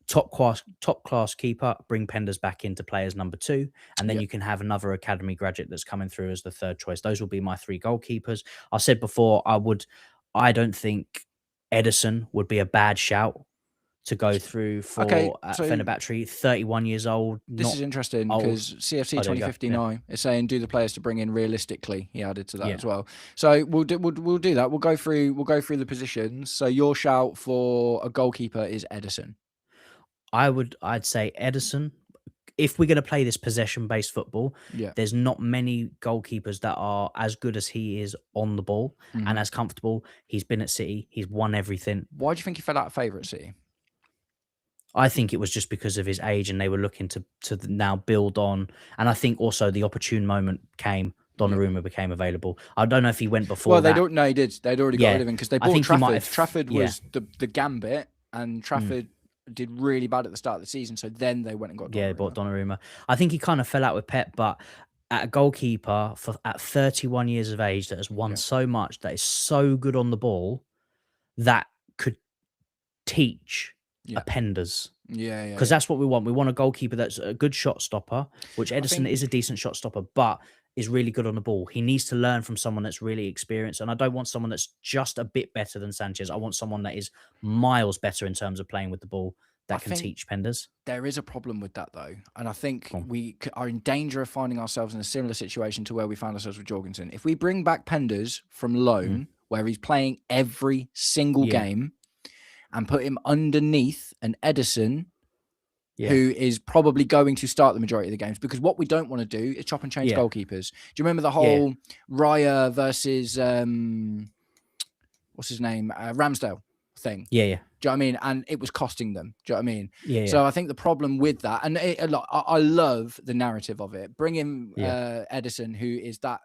top class keeper, bring Penders back into players number 2, and then you can have another academy graduate that's coming through as the third choice. Those will be my 3 goalkeepers. I said before, I don't think Edison would be a bad shout to go through Okay, for so Fenerbahce, 31 years old, this not is interesting old. because CFC Oh, there you go. 2059 is saying do the players to bring in realistically. He added to that Yeah. as well. So we'll do that. We'll go through the positions. So your shout for a goalkeeper is Edison. I'd say Edison. If we're going to play this possession-based football, Yeah. there's not many goalkeepers that are as good as he is on the ball and as comfortable. He's been at City. He's won everything. Why do you think he fell out of favour at City? I think it was just because of his age, and they were looking to now build on. And I think also the opportune moment came. Donnarumma became available. I don't know if he went before. Well, that. No, he did. They'd already got rid of him because they bought Trafford. Trafford was the gambit, and Trafford did really bad at the start of the season. So then they went and got Donnarumma. Yeah, they bought Donnarumma. I think he kind of fell out with Pep, but at a goalkeeper at 31 years of age that has won so much, that is so good on the ball, that could teach Penders. Yeah. Because that's what we want. We want a goalkeeper that's a good shot stopper, which Edison is a decent shot stopper, but is really good on the ball. He needs to learn from someone that's really experienced. And I don't want someone that's just a bit better than Sanchez. I want someone that is miles better in terms of playing with the ball that can teach Penders. There is a problem with that, though. And I think we are in danger of finding ourselves in a similar situation to where we found ourselves with Jorgensen. If we bring back Penders from loan, where he's playing every single game, and put him underneath an Edison, who is probably going to start the majority of the games, because what we don't want to do is chop and change goalkeepers. Do you remember the whole Raya versus what's his name, Ramsdale thing? Yeah. Do you know what I mean? And it was costing them. Do you know what I mean? Yeah. So I think the problem with that, and I love the narrative of it. Bring in Edison, who is the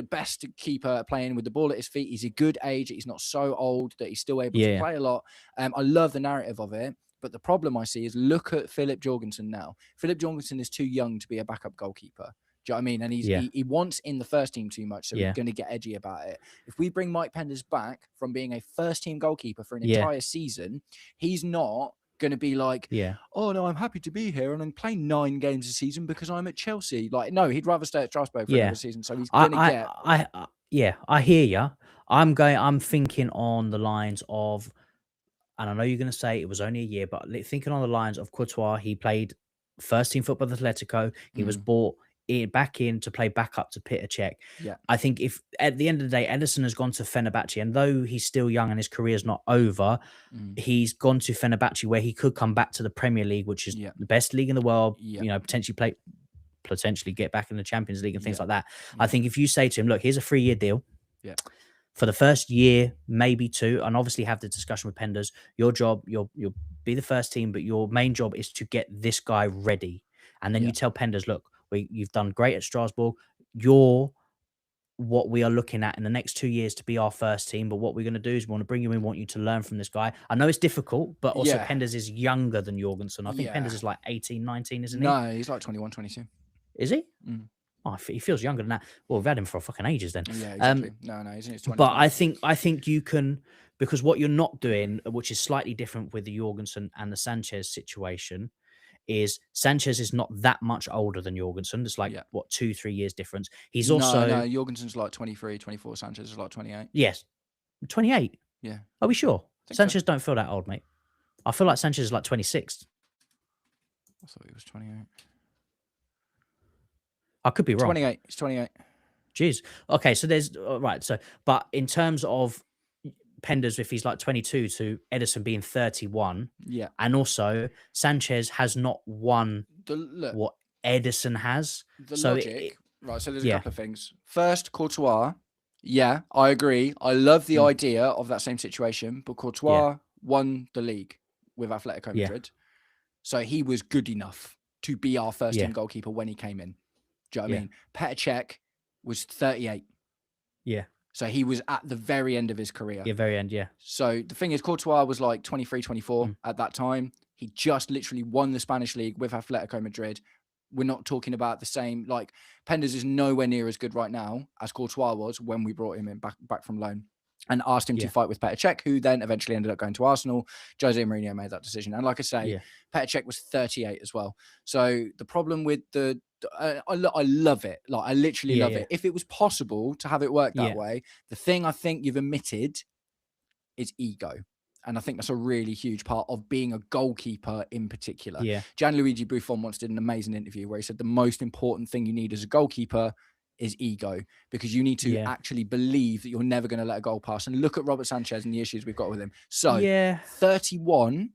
best keeper playing with the ball at his feet. He's a good age. He's not so old that he's still able to play a lot. I love the narrative of it. But the problem I see is look at Philip Jorgensen now. Philip Jorgensen is too young to be a backup goalkeeper. Do you know what I mean? And he wants in the first team too much, so he's going to get edgy about it. If we bring Mike Penders back from being a first team goalkeeper for an entire season, he's not going to be like, oh no, I'm happy to be here and I'm playing 9 games a season because I'm at Chelsea. Like, no, he'd rather stay at Strasbourg for another season. So he's going to get. I hear you. I'm thinking on the lines of, and I know you're going to say it was only a year, but thinking on the lines of Courtois, he played first team football with Atletico. He was bought back in to play back up to Petr Cech. Yeah. I think if at the end of the day, Edison has gone to Fenerbahce, and though he's still young and his career's not over, he's gone to Fenerbahce where he could come back to the Premier League, which is the best league in the world, potentially get back in the Champions League and things like that. I think if you say to him, look, here's a 3-year deal. Yeah. For the first year, maybe 2, and obviously have the discussion with Penders. Your job, you'll be the first team, but your main job is to get this guy ready. And then you tell Penders, look, you've done great at Strasbourg. You're what we are looking at in the next 2 years to be our first team. But what we're going to do is we want to bring you in, want you to learn from this guy. I know it's difficult, but also Penders is younger than Jorgensen. I think Penders is like 18, 19, isn't he? No, he's like 21, 22. Is he? Oh, he feels younger than that. Well, we've had him for fucking ages then. Yeah, exactly. No, he's in his 20s. But I think you can, because what you're not doing, which is slightly different with the Jorgensen and the Sanchez situation, is Sanchez is not that much older than Jorgensen. It's like, 2-3 years difference. He's also... No, Jorgensen's like 23, 24. Sanchez is like 28. Yes. 28? Yeah. Are we sure? Sanchez so. Don't feel that old, mate. I feel like Sanchez is like 26. I thought he was 28. I could be wrong. 28. It's 28. Jeez. Okay, so there's... right, so... But in terms of Penders, if he's like 22, to Edison being 31. Yeah. And also, Sanchez has not won what Edison has. So there's a couple of things. First, Courtois. Yeah, I agree. I love the idea of that same situation, but Courtois won the league with Atletico Madrid. So he was good enough to be our first team goalkeeper when he came in. Do you know what I mean? Petr Cech was 38. Yeah. So he was at the very end of his career. Yeah, very end, yeah. So the thing is, Courtois was like 23, 24 at that time. He just literally won the Spanish league with Atletico Madrid. We're not talking about the same, like, Penders is nowhere near as good right now as Courtois was when we brought him in back from loan and asked him to fight with Petr Cech, who then eventually ended up going to Arsenal. Jose Mourinho made that decision. And like I say, Petr Cech was 38 as well. So the problem with I love it. Like, I literally love it. If it was possible to have it work that way, the thing I think you've omitted is ego. And I think that's a really huge part of being a goalkeeper in particular. Yeah. Gianluigi Buffon once did an amazing interview where he said the most important thing you need as a goalkeeper is ego, because you need to actually believe that you're never going to let a goal pass. And look at Robert Sanchez and the issues we've got with him. So 31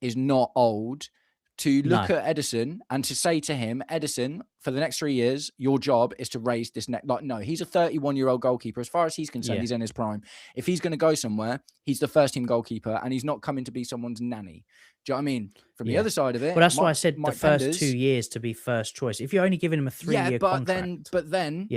is not old. To look at Edison and to say to him, Edison, for the next 3 years, your job is to raise this neck. Like, no, he's a 31-year-old goalkeeper. As far as he's concerned, he's in his prime. If he's going to go somewhere, he's the first team goalkeeper, and he's not coming to be someone's nanny. Do you know what I mean? From the other side of it, well, that's why I said the first 2 years to be first choice. If you're only giving him a 3-year contract, but then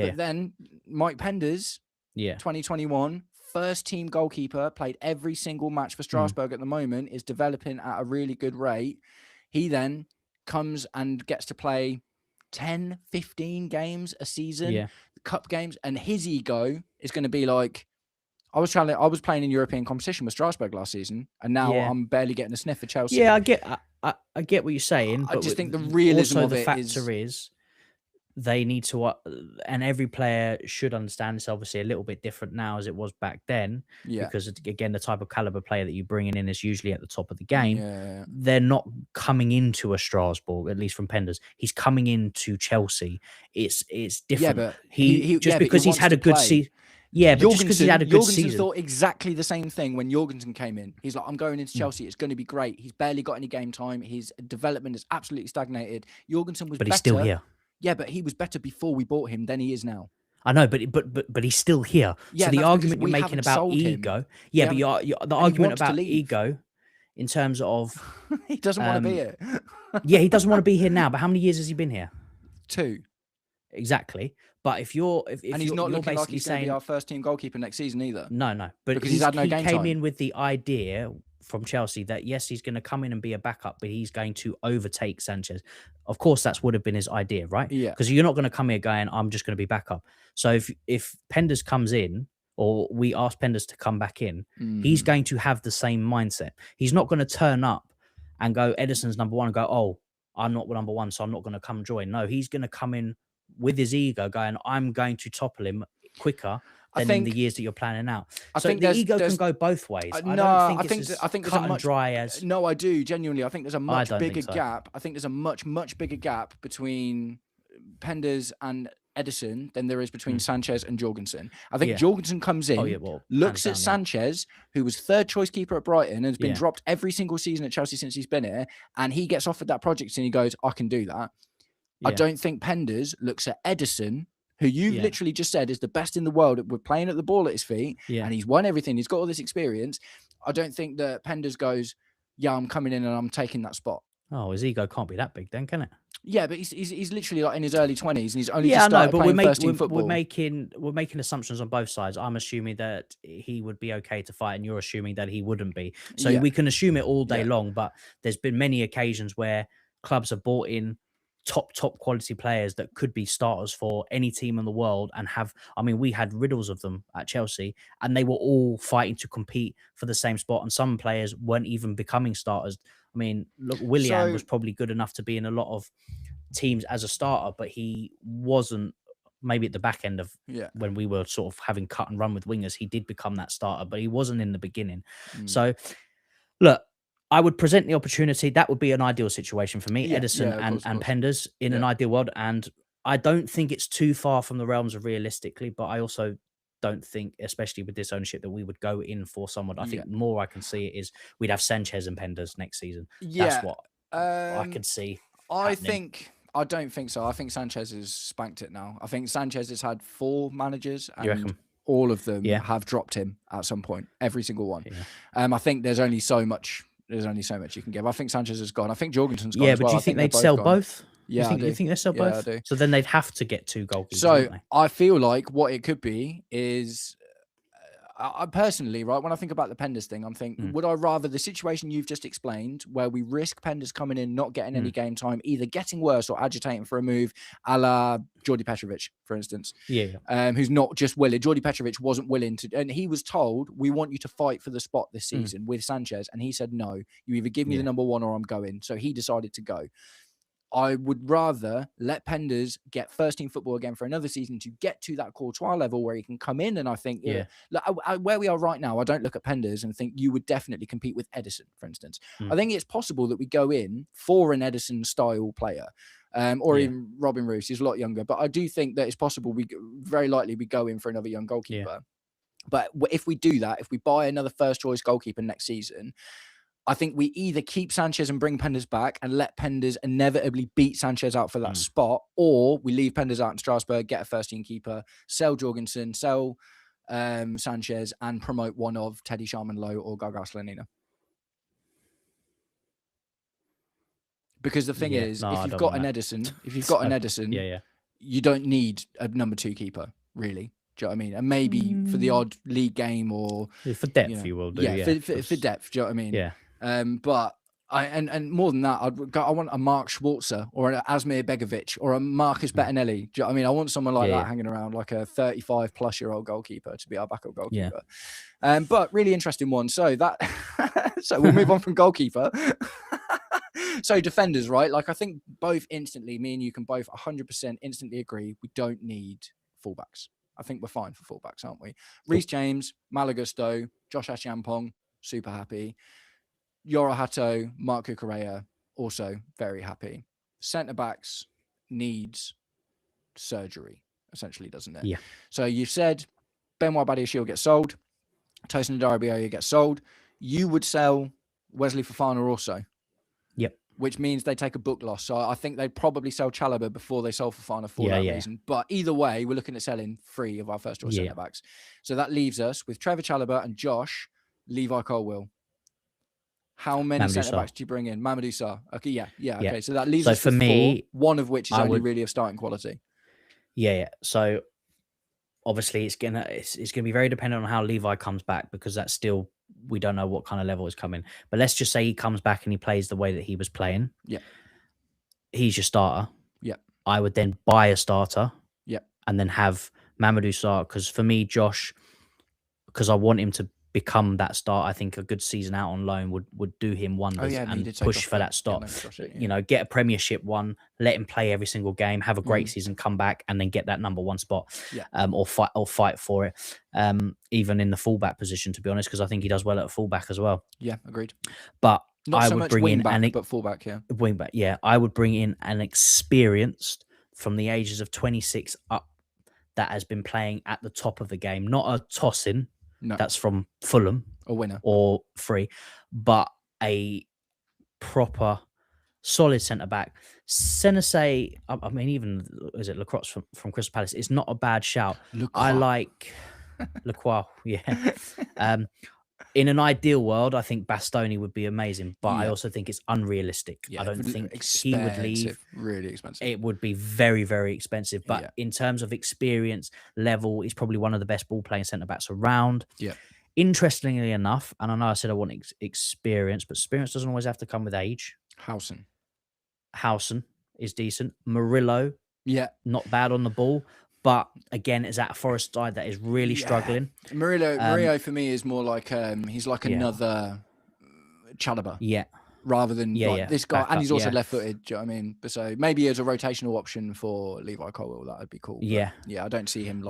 Mike Penders, 2021. First team goalkeeper, played every single match for Strasbourg at the moment, is developing at a really good rate. He then comes and gets to play 10, 15 games a season, cup games, and his ego is going to be like, I was playing in European competition with Strasbourg last season, and now I'm barely getting a sniff for Chelsea. Yeah, I get what you're saying. I just think the realism of the it factor is they need to, and every player should understand it's obviously a little bit different now as it was back then. Because again, the type of caliber player that you're bringing in is usually at the top of the game. They're not coming into a Strasbourg, at least from Penders. He's coming into Chelsea. It's different. But because he's had a good season. Yeah, but just because he had a good season. Thought exactly the same thing when Jorgensen came in. He's like, I'm going into Chelsea. It's going to be great. He's barely got any game time. His development is absolutely stagnated. Jorgensen was better. But he's still here. Yeah, but he was better before we bought him than he is now. I know, but he's still here. So the argument you're making about ego, but the argument about ego, in terms of he doesn't want to be here. He doesn't want to be here now. But how many years has he been here? 2. Exactly. But if you're and he's not looking like he's going to be our first team goalkeeper next season either. No, but because he's had no game time. He came in with the idea from Chelsea that yes, he's going to come in and be a backup, but he's going to overtake Sanchez. Of course, that would have been his idea, right? Yeah. Because you're not going to come here going, I'm just going to be backup. So if Penders comes in, or we ask Penders to come back in, he's going to have the same mindset. He's not going to turn up and go, Edison's number one, and go, oh, I'm not number one, so I'm not going to come join. No, he's going to come in with his ego going, I'm going to topple him quicker than in the years that you're planning out. I think the ego can go both ways. I don't think it's as cut and dry as... No, I do, genuinely. I think there's a much bigger gap. I think there's a much bigger gap between Penders and Edison than there is between Sanchez and Jorgensen. I think Jorgensen comes in, looks at Sanchez, who was third choice keeper at Brighton and has been dropped every single season at Chelsea since he's been here, and he gets offered that project and he goes, I can do that. I don't think Penders looks at Edison, who you literally just said is the best in the world. We're playing at the ball at his feet, and he's won everything. He's got all this experience. I don't think that Penders goes, yeah, I'm coming in and I'm taking that spot. Oh, his ego can't be that big then, can it? Yeah, but he's literally like in his early 20s and he's only just started playing first-team football. We're making assumptions on both sides. I'm assuming that he would be okay to fight, and you're assuming that he wouldn't be. So we can assume it all day long, but there's been many occasions where clubs have bought in top quality players that could be starters for any team in the world and we had riddles of them at Chelsea, and they were all fighting to compete for the same spot, and some players weren't even becoming starters. I mean, look, Willian was probably good enough to be in a lot of teams as a starter, but he wasn't. Maybe at the back end of when we were sort of having cut and run with wingers, he did become that starter, but he wasn't in the beginning. So look, I would present the opportunity. That would be an ideal situation for me, Edison and Penders in an ideal world. And I don't think it's too far from the realms of realistically, but I also don't think, especially with this ownership, that we would go in for someone. I think more I can see it is we'd have Sanchez and Penders next season. That's what I could see. I don't think so. I think Sanchez has spanked it now. I think Sanchez has had 4 managers and all of them have dropped him at some point. Every single one. I think there's only so much you can give. I think Sanchez has gone. I think Jorgensen's gone as well. But do you think they'd sell both? Yeah, you think they sell both? I do. So then they'd have to get 2 goalkeepers. So I feel like what it could be is, I personally, right, when I think about the Penders thing, I'm thinking, would I rather the situation you've just explained, where we risk Penders coming in, not getting any game time, either getting worse or agitating for a move, a la Jordi Petrovic, for instance, who's not just willing. Jordi Petrovic wasn't willing to, and he was told, we want you to fight for the spot this season with Sanchez, and he said, no, you either give me the number 1 or I'm going. So he decided to go. I would rather let Penders get first team football again for another season to get to that Courtois level where he can come in. And I think where we are right now, I don't look at Penders and think you would definitely compete with Edison, for instance. I think it's possible that we go in for an Edison style player. Or even Robin Roos. He's a lot younger, but I do think that it's possible very likely we go in for another young goalkeeper. But if we do that, if we buy another first choice goalkeeper next season, I think we either keep Sanchez and bring Penders back and let Penders inevitably beat Sanchez out for that spot, or we leave Penders out in Strasbourg, get a first team keeper, sell Jorgensen, sell Sanchez, and promote one of Teddy Sharman-Lowe or Gaga Slanina. Because the thing is, if you've got an Edison, you don't need a number 2 keeper, really. Do you know what I mean? And maybe for the odd league game or for depth, you will do. For depth. Do you know what I mean? Yeah. But and more than that, I want a Mark Schwarzer or an Asmir Begovic or a Marcus Bettinelli. Do you know what I mean? I want someone like that hanging around, like a 35-plus-year-old goalkeeper to be our backup goalkeeper. Yeah. But really interesting one. So we'll move on from goalkeeper. So defenders, right? Like I think both instantly, me and you can both 100% instantly agree we don't need fullbacks. I think we're fine for fullbacks, aren't we? Reece James, Malagusto, Josh Ashampong, super happy. Yoro Hato, Mark Cucurella, also very happy. Centre-backs needs surgery, essentially, doesn't it? Yeah. So you've said Benoit Badiashile gets sold. Tosin Adarabioyo gets sold. You would sell Wesley Fofana also. Yep. Which means they take a book loss. So I think they'd probably sell Chalobah before they sold Fofana for that reason. But either way, we're looking at selling 3 of our first choice centre-backs. So that leaves us with Trevoh Chalobah and Josh, Levi Colwill. How many centre-backs do you bring in? Mamadou Sarr. Okay, okay. So that leaves us for me, 4, one of which is only really of starting quality. Yeah. So obviously it's gonna be very dependent on how Levi comes back, because that's still, we don't know what kind of level is coming. But let's just say he comes back and he plays the way that he was playing. Yeah. He's your starter. Yeah. I would then buy a starter. Yeah. And then have Mamadou Sarr, because for me, Josh, because I want him to become that start, I think a good season out on loan would do him wonders and push for that start. Get a Premiership one, let him play every single game, have a great season, come back, and then get that number 1 spot. Or fight for it. Even in the fullback position, to be honest, because I think he does well at fullback as well. Yeah, agreed. But not I so would much bring in but fullback, wingback. Yeah, I would bring in an experienced from the ages of 26 up that has been playing at the top of the game, not a toss-in. No. That's from Fulham, a winner or free, but a proper solid centre back. Senese, I mean, even is it Lacroix from Crystal Palace? It's not a bad shout. I like Lacroix. Yeah. In an ideal world, I think Bastoni would be amazing, but I also think it's unrealistic. I don't think he would leave. Really expensive. It would be very, very expensive. But in terms of experience level, he's probably one of the best ball-playing centre-backs around. Yeah. Interestingly enough, and I know I said I want experience, but experience doesn't always have to come with age. Howson is decent. Murillo, not bad on the ball. But again, it's that Forest side that is really struggling. Murillo for me is more like he's like another Chalobah. Yeah. Rather than this guy, and he's also left-footed. Do you know what I mean? But so maybe as a rotational option for Levi Colwill, that would be cool. Yeah. But I don't see him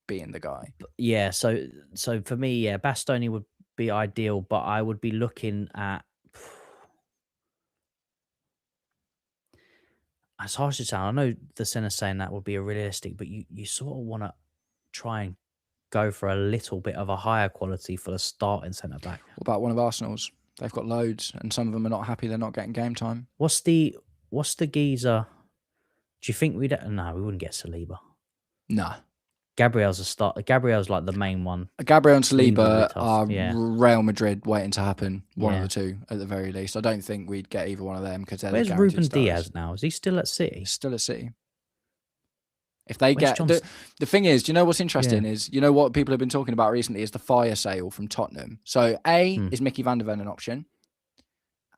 being the guy. Yeah. So for me, Bastoni would be ideal, but I would be looking at. It's harsh to sound. I know the centre saying that would be a realistic, but you sort of want to try and go for a little bit of a higher quality for the starting centre back. What about one of Arsenal's? They've got loads, and some of them are not happy they're not getting game time. What's the geezer? Do you think we wouldn't get Saliba? No. Gabriel's a start. Gabriel's like the main one. Gabriel and Saliba are Real Madrid waiting to happen. One of the two, at the very least. I don't think we'd get either one of them because they're. Where's Ruben Diaz now? Is he still at City? He's still at City. If they get the thing is, do you know what's interesting is what people have been talking about recently is the fire sale from Tottenham. So is Mickey van der Ven an option,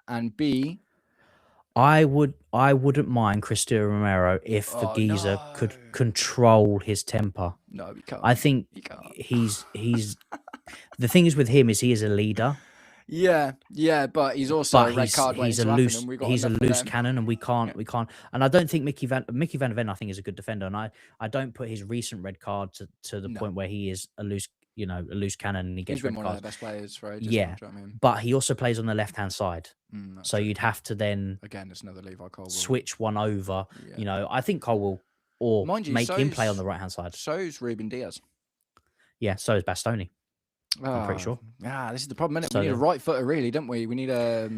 and B. I wouldn't mind Cristiano Romero if the geezer could control his temper. No, he can't. I think he's the thing is with him is he is a leader. Yeah, but he's also a red card waiting to happen, and we got he's a enough of loose them. cannon, and we can't. And I don't think Mickey Van der Ven, I think, is a good defender, and I don't put his recent red card to the point where he is a loose cannon and he gets He's been red one cards. of the best players for ages. Yeah, now, do you know what I mean? but he also plays on the left hand side, so true. you'd have to then again, it's another Levi Colwill. Switch one over. I think Colwill or make him play on the right hand side. So's Ruben Diaz. Yeah, so is Bastoni. I'm pretty sure. Yeah, this is the problem, isn't it? We need a right footer, really, don't we? We need a.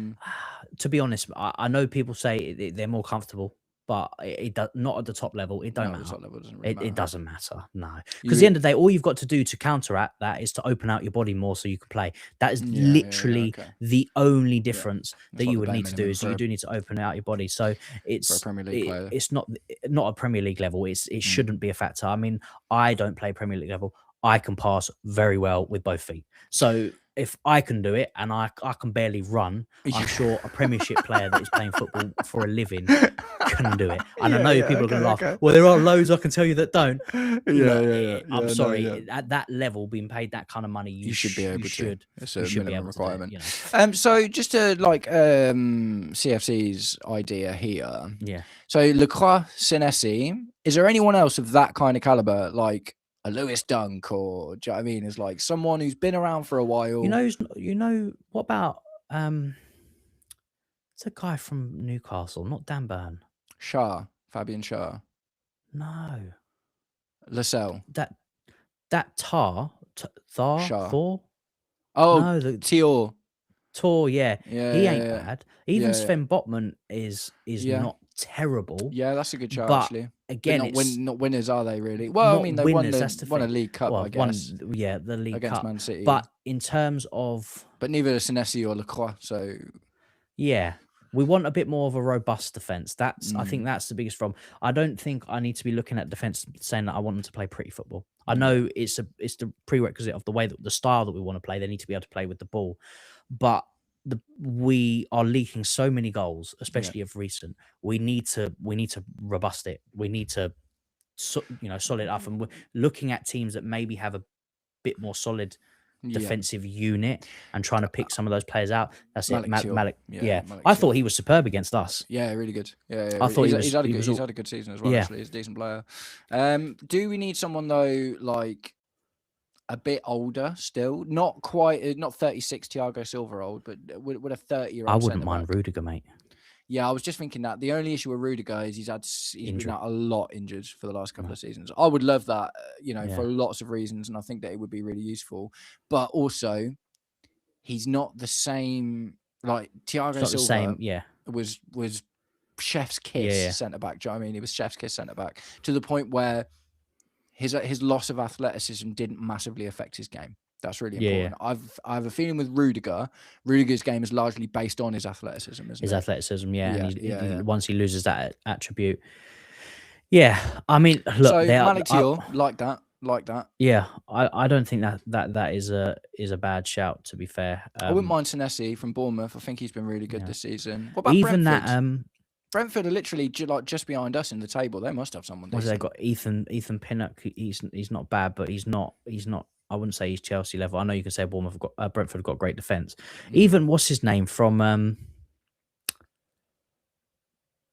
To be honest, I know people say they're more comfortable, but it does not at the top level. It don't matter. The top level doesn't really matter. It doesn't matter. No, because at the end of the day, all you've got to do to counteract that is to open out your body more so you can play. That is literally the only difference that you would need to do. Is you do need to open out your body. So it's for a Premier League player. It's not a Premier League level. It shouldn't be a factor. I mean, I don't play Premier League level. I can pass very well with both feet. So if I can do it and I can barely run, I'm sure a Premiership player that is playing football for a living can do it. And I know people are going to laugh. Okay. Well, there are loads I can tell you that don't. I'm sorry. At that level, being paid that kind of money, you should be able to. It's a minimum requirement. So just to CFC's idea here. Yeah. So Lacroix, Senesi, is there anyone else of that kind of caliber, like a Lewis Dunk, or do you know what I mean? Is like someone who's been around for a while. What about it's a guy from Newcastle, not Dan Burn. Fabian Schär. No. Lascelles. That Thor. Oh, no, Tior. Tor, yeah. He ain't bad. Even Sven Botman is not terrible. Yeah, that's a good shout, actually. Again, not winners, are they really? Well, I mean, they won a League Cup, I guess. The League against Cup. Man City. But in terms of... But neither Senesi or Lacroix, so... Yeah. We want a bit more of a robust defence. I think that's the biggest problem. I don't think I need to be looking at defence saying that I want them to play pretty football. I know it's the prerequisite of the style that we want to play. They need to be able to play with the ball. But we are leaking so many goals, especially of recent. We need to robust it. We need to solid up, and we're looking at teams that maybe have a bit more solid defensive unit and trying to pick some of those players out. That's Malik. Malik I thought he was superb against us. Yeah, really good. Yeah. I thought he's had a good season as well. Actually, he's a decent player. Do we need someone though, like a bit older still? Not 36 Thiago Silva old, but with a 30-year-old. I wouldn't mind Rudiger, mate. Yeah, I was just thinking that. The only issue with Rudiger is he's been out a lot injured for the last couple of seasons. I would love that, for lots of reasons, and I think that it would be really useful. But also, he's not the same. Like Thiago Silva was chef's kiss centre back. Do you know what I mean? He was chef's kiss centre back to the point where his loss of athleticism didn't massively affect his game. That's really important. I have a feeling with Rudiger. Rudiger's game is largely based on his athleticism, isn't it? His athleticism, once he loses that attribute. Yeah, I mean, look, so Malik Thior, like that. Yeah, I don't think that is a bad shout, to be fair. I wouldn't mind Senesi from Bournemouth. I think he's been really good this season. What about Brentford? Brentford are literally just behind us in the table. They must have someone. They got Ethan Pinnock. He's not bad, but he's not. I wouldn't say he's Chelsea level. I know you can say Brentford have got great defense. Even what's his name from? And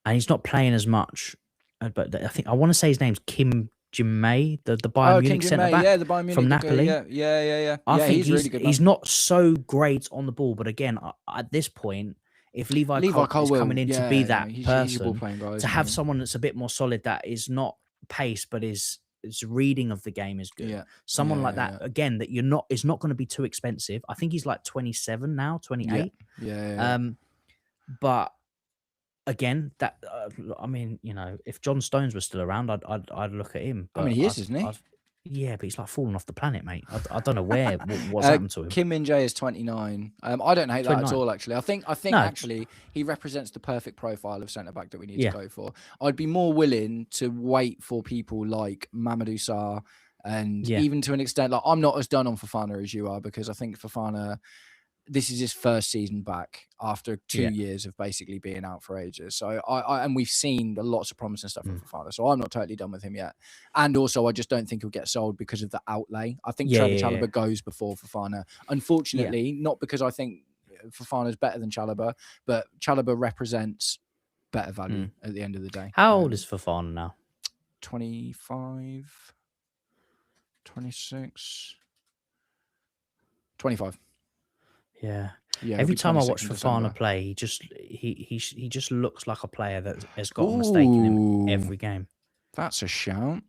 he's not playing as much. But I want to say his name's Kim Jin-May, the Bayern Munich centre back, the Bayern Munich from Napoli. Yeah. I think he's really good. He's not so great on the ball, but again, at this point, if Levi Colwill is coming in to be that person, to have someone that's a bit more solid, that is not pace, but is reading of the game is good. Someone like that, again, that is not going to be too expensive. I think he's like 27 now, 28. But again, that I mean, if John Stones was still around, I'd look at him. But he is, isn't he? Yeah, but he's like falling off the planet, mate. I don't know what's happened to him. Kim Min-jae is 29. I don't hate that at all, actually. I think actually he represents the perfect profile of centre back that we need to go for. I'd be more willing to wait for people like Mamadou Sarr, and even to an extent, like I'm not as done on Fofana as you are, because I think Fofana, this is his first season back after 2 years of basically being out for ages. So and we've seen lots of promising stuff from Fofana. So I'm not totally done with him yet. And also, I just don't think he'll get sold because of the outlay. I think Trevoh Chalobah goes before Fofana. Unfortunately, not because I think Fofana's better than Chalobah, but Chalobah represents better value at the end of the day. How old is Fofana now? 25, 26, 25. Yeah. Yeah. Every time I watch 26 in Fofana December. play, he just looks like a player that has got a mistake in him every game. That's a shout.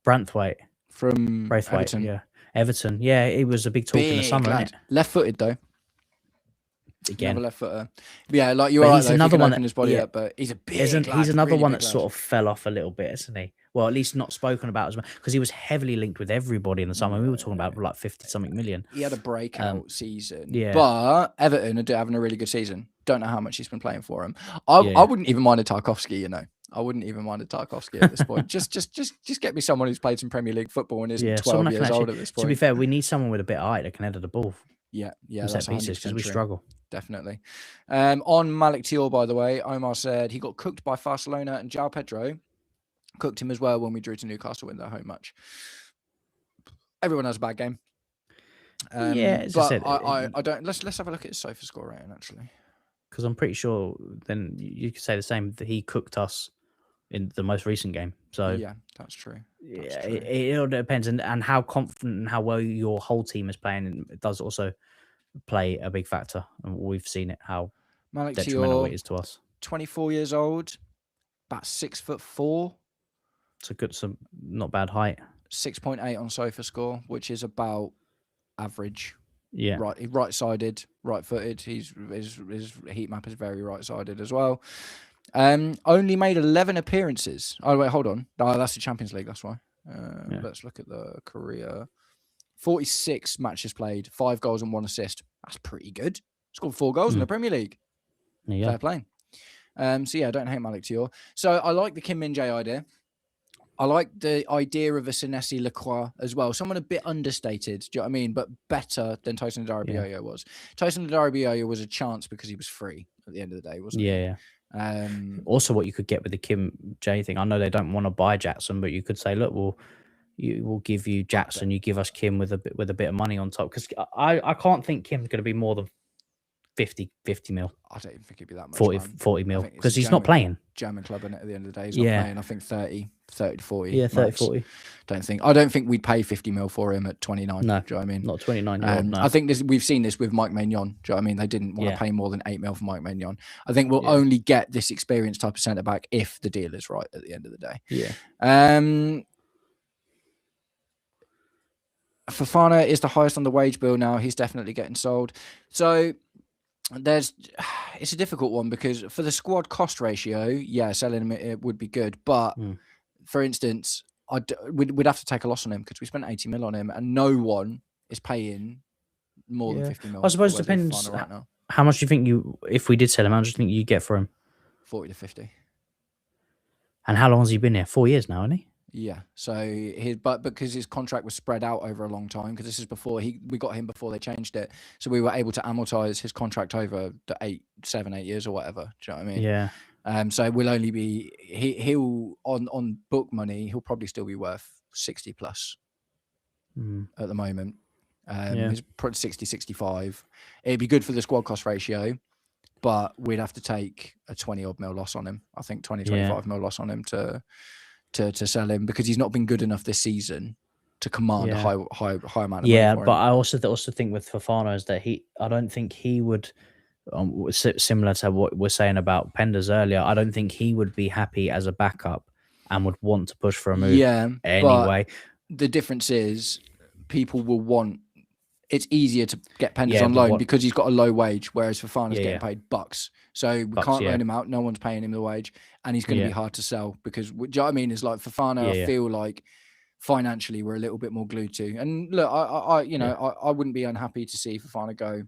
Branthwaite From Braithwaite, Everton. yeah. Everton. Yeah, it was a big talk in the summer, lad. isn't it? Left-footed though. Again. Another left footer. Yeah, like you're But right. he's Though, another if he can one open that- his body yeah. up, but he's a big He's lad, another really one big that lad. sort of fell off a little bit, isn't he? Well, at least not spoken about as much because he was heavily linked with everybody in the summer. We were talking about like 50-something million. He had a breakout season. yeah. But Everton are having a really good season. Don't know how much he's been playing for him. I wouldn't even mind a Tarkowski, you know. I wouldn't even mind a Tarkowski at this point. Just get me someone who's played some Premier League football and isn't 12 years old at this point. To be fair, we need someone with a bit of height that can header the ball. Yeah, set pieces because we struggle. Definitely. On Malik Thiaw, by the way, Omar said he got cooked by Barcelona and João Pedro cooked him as well when we drew to Newcastle in their home match. Everyone has a bad game. As but I said, I don't. Let's have a look at his SOFA score rating actually, because I'm pretty sure then you could say the same that he cooked us in the most recent game. So yeah, that's true. It all depends, and how confident and how well your whole team is playing. It does also play a big factor, and we've seen it how Malik detrimental Thiaw, it is to us. 24 years old, about 6'4". It's some not bad height. 6.8 on SOFA score, which is about average. Yeah, right-sided, right-footed. His heat map is very right-sided as well. Only made 11 appearances. Oh wait, hold on. Oh, that's the Champions League. That's why. Let's look at the career. 46 matches played, 5 goals and 1 assist. That's pretty good. Scored 4 goals in the Premier League. Yeah. Fair play. So yeah, I don't hate Malik Thiaw. So I like the Kim Min-jae idea. I like the idea of a Senesi Lacroix as well. Someone a bit understated, do you know what I mean? But better than Tosin Adarabioyo was. Tosin Adarabioyo was a chance because he was free at the end of the day, wasn't he? Yeah. Also, what you could get with the Kim J thing, I know they don't want to buy Jackson, but you could say, look, we'll give you Jackson, you give us Kim with a bit of money on top, because I can't think Kim's going to be more than 50 mil. I don't even think it'd be that much. 40 mil, because he's not playing. German club, and at the end of the day, he's not playing. I think 30 to 40. Yeah, 30 40. I don't think we'd pay 50 mil for him at 29. No, do you know what I mean? Not 29. No. I think we've seen this with Mike Maignan. Do you know what I mean? They didn't want to pay more than 8 mil for Mike Maignan. I think we'll only get this experienced type of centre back if the deal is right at the end of the day. Yeah. Fofana is the highest on the wage bill now. He's definitely getting sold. So it's a difficult one, because for the squad cost ratio, selling him it would be good. But for instance, we'd have to take a loss on him, because we spent 80 mil on him, and no one is paying more than 50 mil. I suppose it depends. Right now. How much do you think if we did sell him, how much do you think you get for him? 40 to 50. And how long has he been here? 4 years now, hasn't he? Yeah. So but because his contract was spread out over a long time, because this is before we got him before they changed it, so we were able to amortize his contract over the 7, 8 years or whatever. Do you know what I mean? Yeah. So we'll only be he'll on book money, he'll probably still be worth 60 plus at the moment. He's probably 60, 65. It'd be good for the squad cost ratio, but we'd have to take a 20 odd mil loss on him. I think 20, 25 mil loss on him to sell him, because he's not been good enough this season to command a high amount of money for but him. I also think with Fofana is that I don't think he would, similar to what we're saying about Penders earlier, I don't think he would be happy as a backup and would want to push for a move anyway. But the difference is people will want, it's easier to get Penders on loan because he's got a low wage, whereas Fofana's getting paid bucks. So we can't loan him out. No one's paying him the wage, and he's going to be hard to sell, because, do you know what I mean? Is like Fofana, I feel like financially we're a little bit more glued to. And look, I wouldn't be unhappy to see Fofana go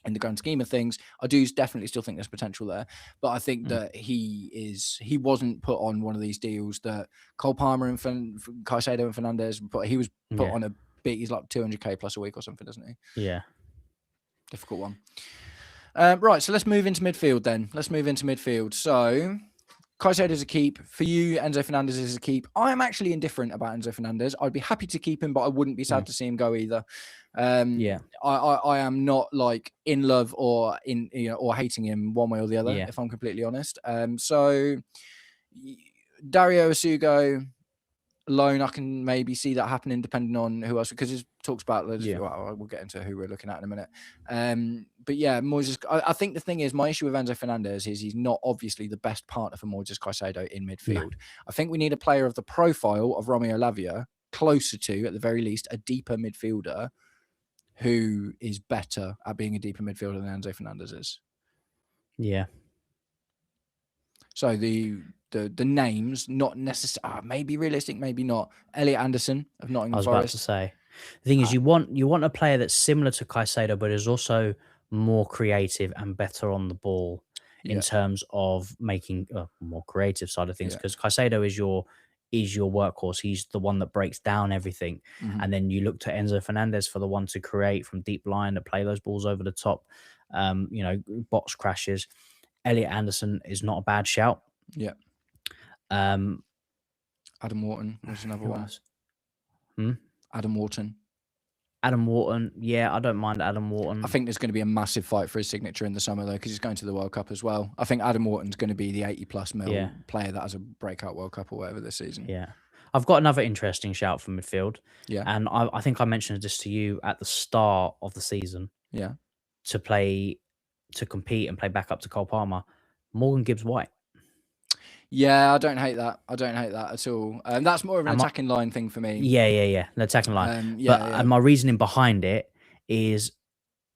in the grand scheme of things. I do definitely still think there's potential there, but I think that he wasn't put on one of these deals that Cole Palmer and Caicedo and Fernandez, but he was put on a big, he's like 200k plus a week or something, doesn't he? Yeah. Difficult one. Right, so let's move into midfield then. So Caicedo is a keep. For you, Enzo Fernandez is a keep. I am actually indifferent about Enzo Fernandez. I'd be happy to keep him, but I wouldn't be sad to see him go either. Yeah. I am not like in love or or hating him one way or the other, Yeah. if I'm completely honest. So Dario Asugo loan, I can maybe see that happening depending on who else, because it talks about well, we'll get into who we're looking at in a minute. But yeah, Moises, I think the thing is, my issue with Enzo Fernandez is he's not obviously the best partner for Moises Caicedo in midfield. No. I think we need a player of the profile of Romeo Lavia, closer to, at the very least, a deeper midfielder who is better at being a deeper midfielder than Enzo Fernandez is. Yeah. So the names, not necessarily, maybe realistic, maybe not. Elliot Anderson of Nottingham Forest. I was about to say, the thing is, you want a player that's similar to Caicedo, but is also more creative and better on the ball in terms of making more creative side of things. Because Caicedo is your workhorse. He's the one that breaks down everything. Mm-hmm. And then you look to Enzo Fernandez for the one to create from deep line, to play those balls over the top, box crashes. Elliot Anderson is not a bad shout. Yeah. Adam Wharton was another one. Adam Wharton. Adam Wharton, yeah, I don't mind Adam Wharton. I think there's going to be a massive fight for his signature in the summer, though, because he's going to the World Cup as well. I think Adam Wharton's going to be the 80-plus mil player that has a breakout World Cup or whatever this season. Yeah. I've got another interesting shout from midfield. Yeah. And I think I mentioned this to you at the start of the season. Yeah. To compete and play back up to Cole Palmer, Morgan Gibbs-White. Yeah, I don't hate that. I don't hate that at all. That's more of an attacking line thing for me. Yeah. The attacking line. And my reasoning behind it is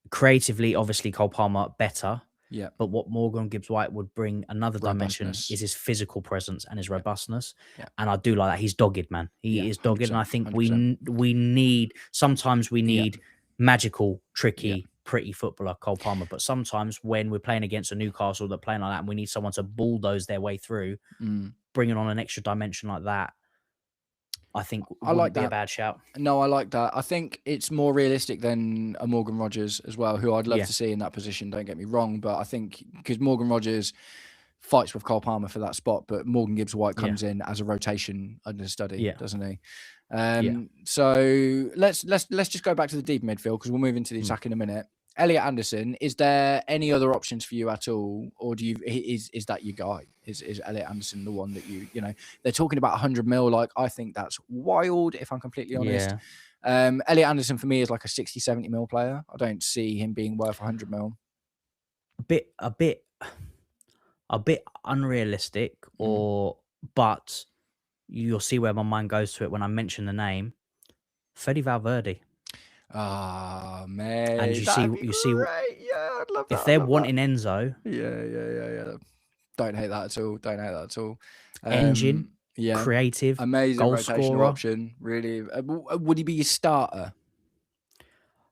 creatively, obviously, Cole Palmer better. Yeah. But what Morgan Gibbs-White would bring another dimension is his physical presence and his robustness. Yeah. And I do like that. He's dogged, man. He is dogged. And I think 100%. Sometimes we need magical, tricky, pretty footballer, Cole Palmer. But sometimes when we're playing against a Newcastle that playing like that, and we need someone to bulldoze their way through, bringing on an extra dimension like that, I think wouldn't be a bad shout. No, I like that. I think it's more realistic than a Morgan Rogers as well, who I'd love to see in that position. Don't get me wrong, but I think because Morgan Rogers fights with Cole Palmer for that spot, but Morgan Gibbs-White comes in as a rotation understudy, doesn't he? So let's just go back to the deep midfield, because we'll move into the attack in a minute. Elliot Anderson, is there any other options for you at all, or is that your guy? Is Elliot Anderson the one that you know? They're talking about 100 mil. Like, I think that's wild, if I'm completely honest. Elliot Anderson for me is like a 60-70 mil player. I don't see him being worth 100 mil. A bit unrealistic, but you'll see where my mind goes to it when I mention the name Fede Valverde. Ah, man. And you see, yeah, I'd love that. If they're wanting Enzo, yeah. Don't hate that at all. Engine, creative, amazing goal rotational scorer option. Really, would he be your starter?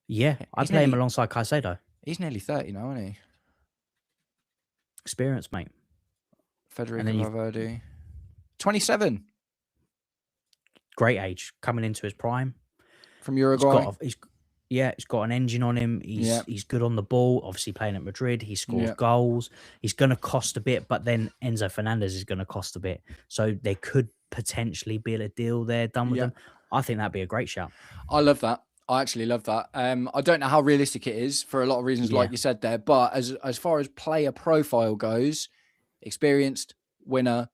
Yeah, I'd play him alongside Caicedo. He's nearly 30 now, isn't he? Experience, mate. Federico Valverde, 27. Great age, coming into his prime. From Uruguay. He's got an engine on him. He's good on the ball. Obviously playing at Madrid, he scores goals. He's going to cost a bit, but then Enzo Fernandez is going to cost a bit. So there could potentially be a deal there done with them. I think that'd be a great shout. I love that. I actually love that. I don't know how realistic it is for a lot of reasons, like you said there. But as far as player profile goes, experienced, winner,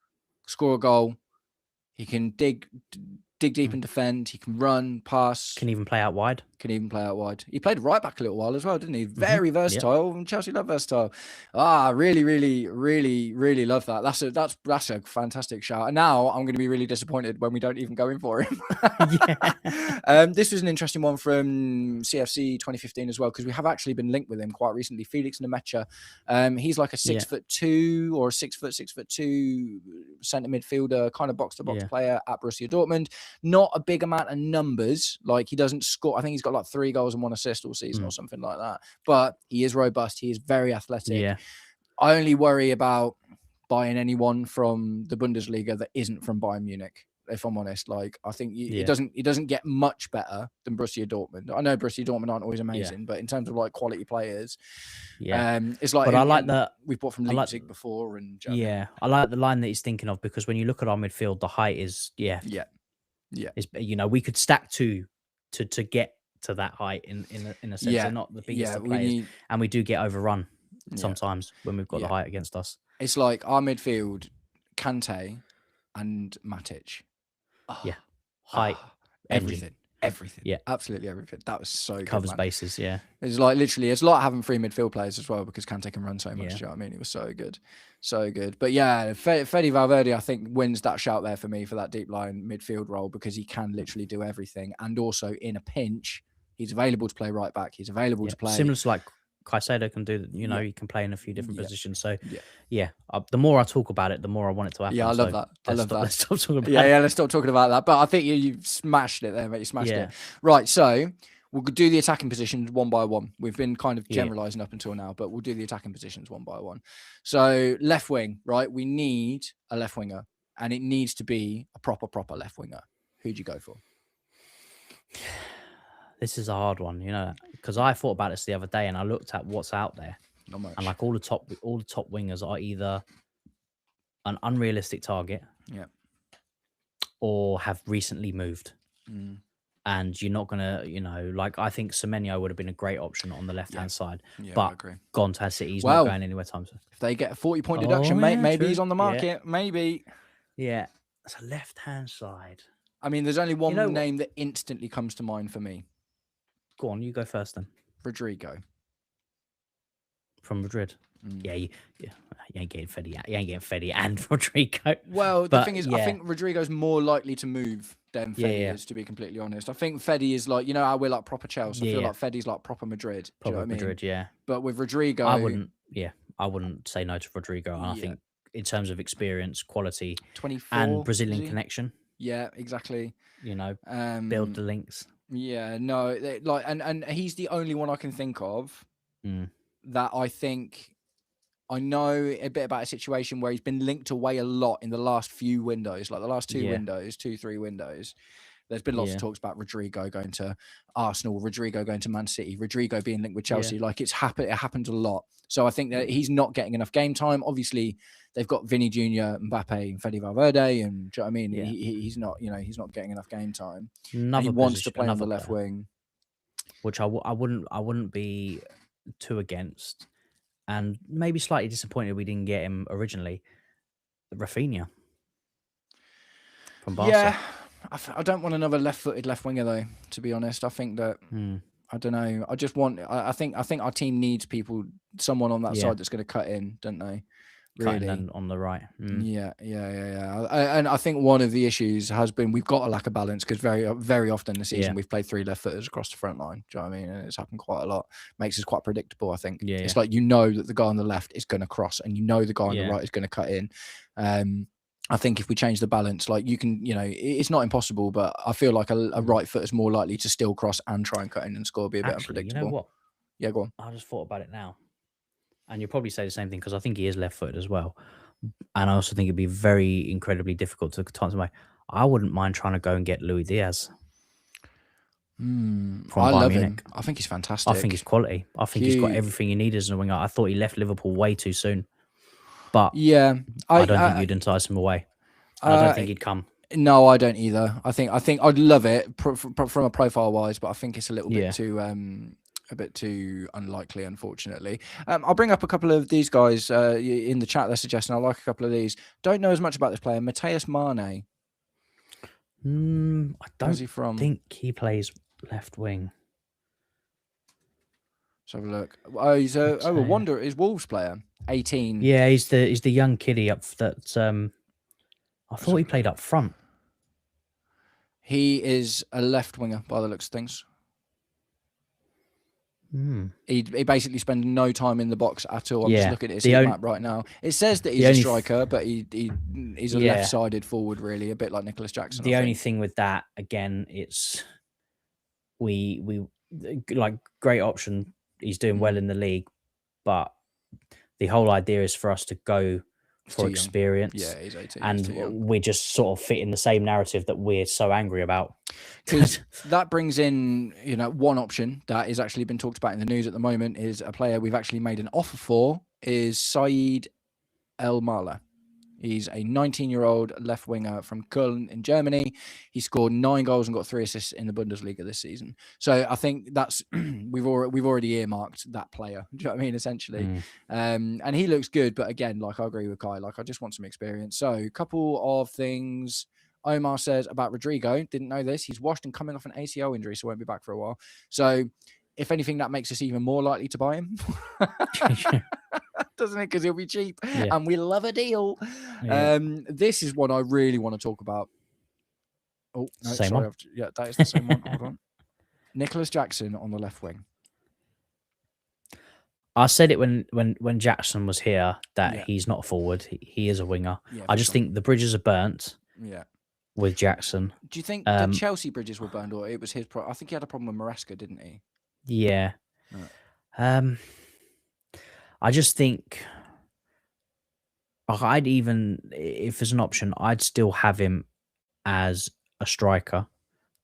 score a goal. He can dig deep and defend. He can run, pass. Can even play out wide. He played right back a little while as well, didn't he? Very versatile. Yep. Chelsea love versatile. Really, really, really, really love that. That's a fantastic shout. And now I'm going to be really disappointed when we don't even go in for him. This was an interesting one from CFC 2015 as well, because we have actually been linked with him quite recently. Felix Nemecha. He's like a 6'2" or a 6'2" centre midfielder, kind of box to box player at Borussia Dortmund. Not a big amount of numbers. Like, he doesn't score. I think he's got like 3 goals and 1 assist all season or something like that. But he is robust. He is very athletic. Yeah. I only worry about buying anyone from the Bundesliga that isn't from Bayern Munich, if I'm honest. Like, I think he doesn't get much better than Borussia Dortmund. I know Borussia Dortmund aren't always amazing, but in terms of like quality players, it's like. But I like that we've bought from Leipzig before, and I like the line that he's thinking of, because when you look at our midfield, the height is Yeah. It's, we could stack two to get to that height in a sense. They're not the biggest of we players, need. and we do get overrun Yeah, sometimes when we've got the height against us. it's like our midfield, Kante and Matic. Yeah, height, everything. Yeah, absolutely everything. That was so covers good, man. bases. Yeah, It's like literally, it's like having 3 midfield players as well because Kante can run so much. Yeah. Do you know what I mean? It was so good, so good. But yeah, Fede Valverde, I think, wins that shout there for me for that deep line midfield role because he can literally do everything, and also in a pinch, he's available to play right back. He's available to play similar to like Caicedo can do. You know, you can play in a few different positions. So yeah. The more I talk about it, the more I want it to happen. Yeah, I love so that. I love that. Let's stop talking about yeah, it. yeah. Let's stop talking about that. But I think you smashed it there, mate. You smashed it. Right. So we'll do the attacking positions one by one. We've been kind of generalizing up until now, but we'll do the attacking positions one by one. So left wing, right? We need a left winger, and it needs to be a proper left winger. Who'd you go for? This is a hard one, you know, because I thought about this the other day and I looked at what's out there. Not much. And like all the top wingers are either an unrealistic target, or have recently moved. And you're not gonna, you know, like I think Semenyo would have been a great option on the left hand side, but gone to City. He's not going anywhere time soon. If they get a 40-point deduction, maybe he's on the market. Maybe. Yeah, it's a left hand side. I mean, there's only one name that instantly comes to mind for me. Go on, you go first then. Rodrigo. From Madrid. Yeah, you ain't getting Fede. You ain't getting Fede and Rodrigo. Well, the thing is, I think Rodrigo's more likely to move than Fede is, to be completely honest. I think Fede is like, you know how we're like proper Chelsea. I feel like Fede's like proper Madrid. Proper Madrid, yeah. But with Rodrigo, I wouldn't say no to Rodrigo. And I think in terms of experience, quality, 24 and Brazilian connection. Yeah, exactly. You know, build the links. Yeah, no, like, and he's the only one I can think of that I think I know a bit about a situation where he's been linked away a lot in the last few windows, like the last 3 windows. There's been lots of talks about Rodrigo going to Arsenal, Rodrigo going to Man City, Rodrigo being linked with Chelsea. Like it happens a lot. So I think that he's not getting enough game time. Obviously, they've got Vinny Jr., Mbappe, and Fede Valverde, and do you know what I mean? He's not, you know, he's not getting enough game time. He wants to play on the left wing, which I wouldn't be too against, and maybe slightly disappointed we didn't get him originally. Rosenior from Barca. Yeah. I don't want another left-footed left winger though. To be honest, I think that I don't know. I just want. I think our team needs someone on that side that's going to cut in, don't they? Really, on the right. Yeah. And I think one of the issues has been we've got a lack of balance because very often this season we've played 3 left-footers across the front line. Do you know what I mean? And it's happened quite a lot. Makes us quite predictable. I think it's like you know that the guy on the left is going to cross, and you know the guy on the right is going to cut in. I think if we change the balance, like you can, you know, it's not impossible, but I feel like a right foot is more likely to still cross and try and cut in and score, be a bit unpredictable. You know what? Yeah, go on. I just thought about it now. And you'll probably say the same thing because I think he is left-footed as well. And I also think it'd be very incredibly difficult to time away. I wouldn't mind trying to go and get Luis Diaz. I love him. I think he's fantastic. I think he's quality. I think he's got everything he needs as a winger. I thought he left Liverpool way too soon. But I don't think you'd entice him away. I don't think he'd come. No, I don't either. I think I'd love it from a profile wise, but I think it's a little bit too unlikely, unfortunately. I'll bring up a couple of these guys in the chat. They're suggesting I like a couple of these. Don't know as much about this player, Mateus Mane. I don't think he plays left wing. Let's have a look. Oh, he's a Wanderer. He's Wolves player. 18. Yeah, he's the young kiddie up that. I thought he played up front. He is a left winger by the looks of things. He basically spends no time in the box at all. I'm just looking at his map right now. It says that he's a striker, but he's a left-sided forward, really, a bit like Nicholas Jackson. The only thing with that, again, it's we like great option. He's doing well in the league, but the whole idea is for us to go for experience. Yeah, he's 18. And we just sort of fit in the same narrative that we're so angry about. Because that brings in, you know, one option that is actually been talked about in the news at the moment is a player we've actually made an offer for is Saeed El Mala. He's a 19-year-old left winger from Köln in Germany. He scored 9 goals and got 3 assists in the Bundesliga this season. So I think that's we've already earmarked that player. Do you know what I mean? Essentially, and he looks good. But again, like I agree with Kai. Like I just want some experience. So a couple of things. Omar says about Rodrigo. Didn't know this. He's washed and coming off an ACL injury, so won't be back for a while. So if anything, that makes us even more likely to buy him. Doesn't it? Because he'll be cheap, and we love a deal. Yeah. This is one I really want to talk about. Oh, no, same sorry. one. Yeah, that is the same one. Hold on. Nicholas Jackson on the left wing. I said it when Jackson was here that he's not a forward. He is a winger. Yeah, I just think the bridges are burnt. Yeah. With Jackson. Do you think the Chelsea bridges were burned, or it was his I think he had a problem with Maresca, didn't he? Yeah. I just think I'd even, if there's an option, I'd still have him as a striker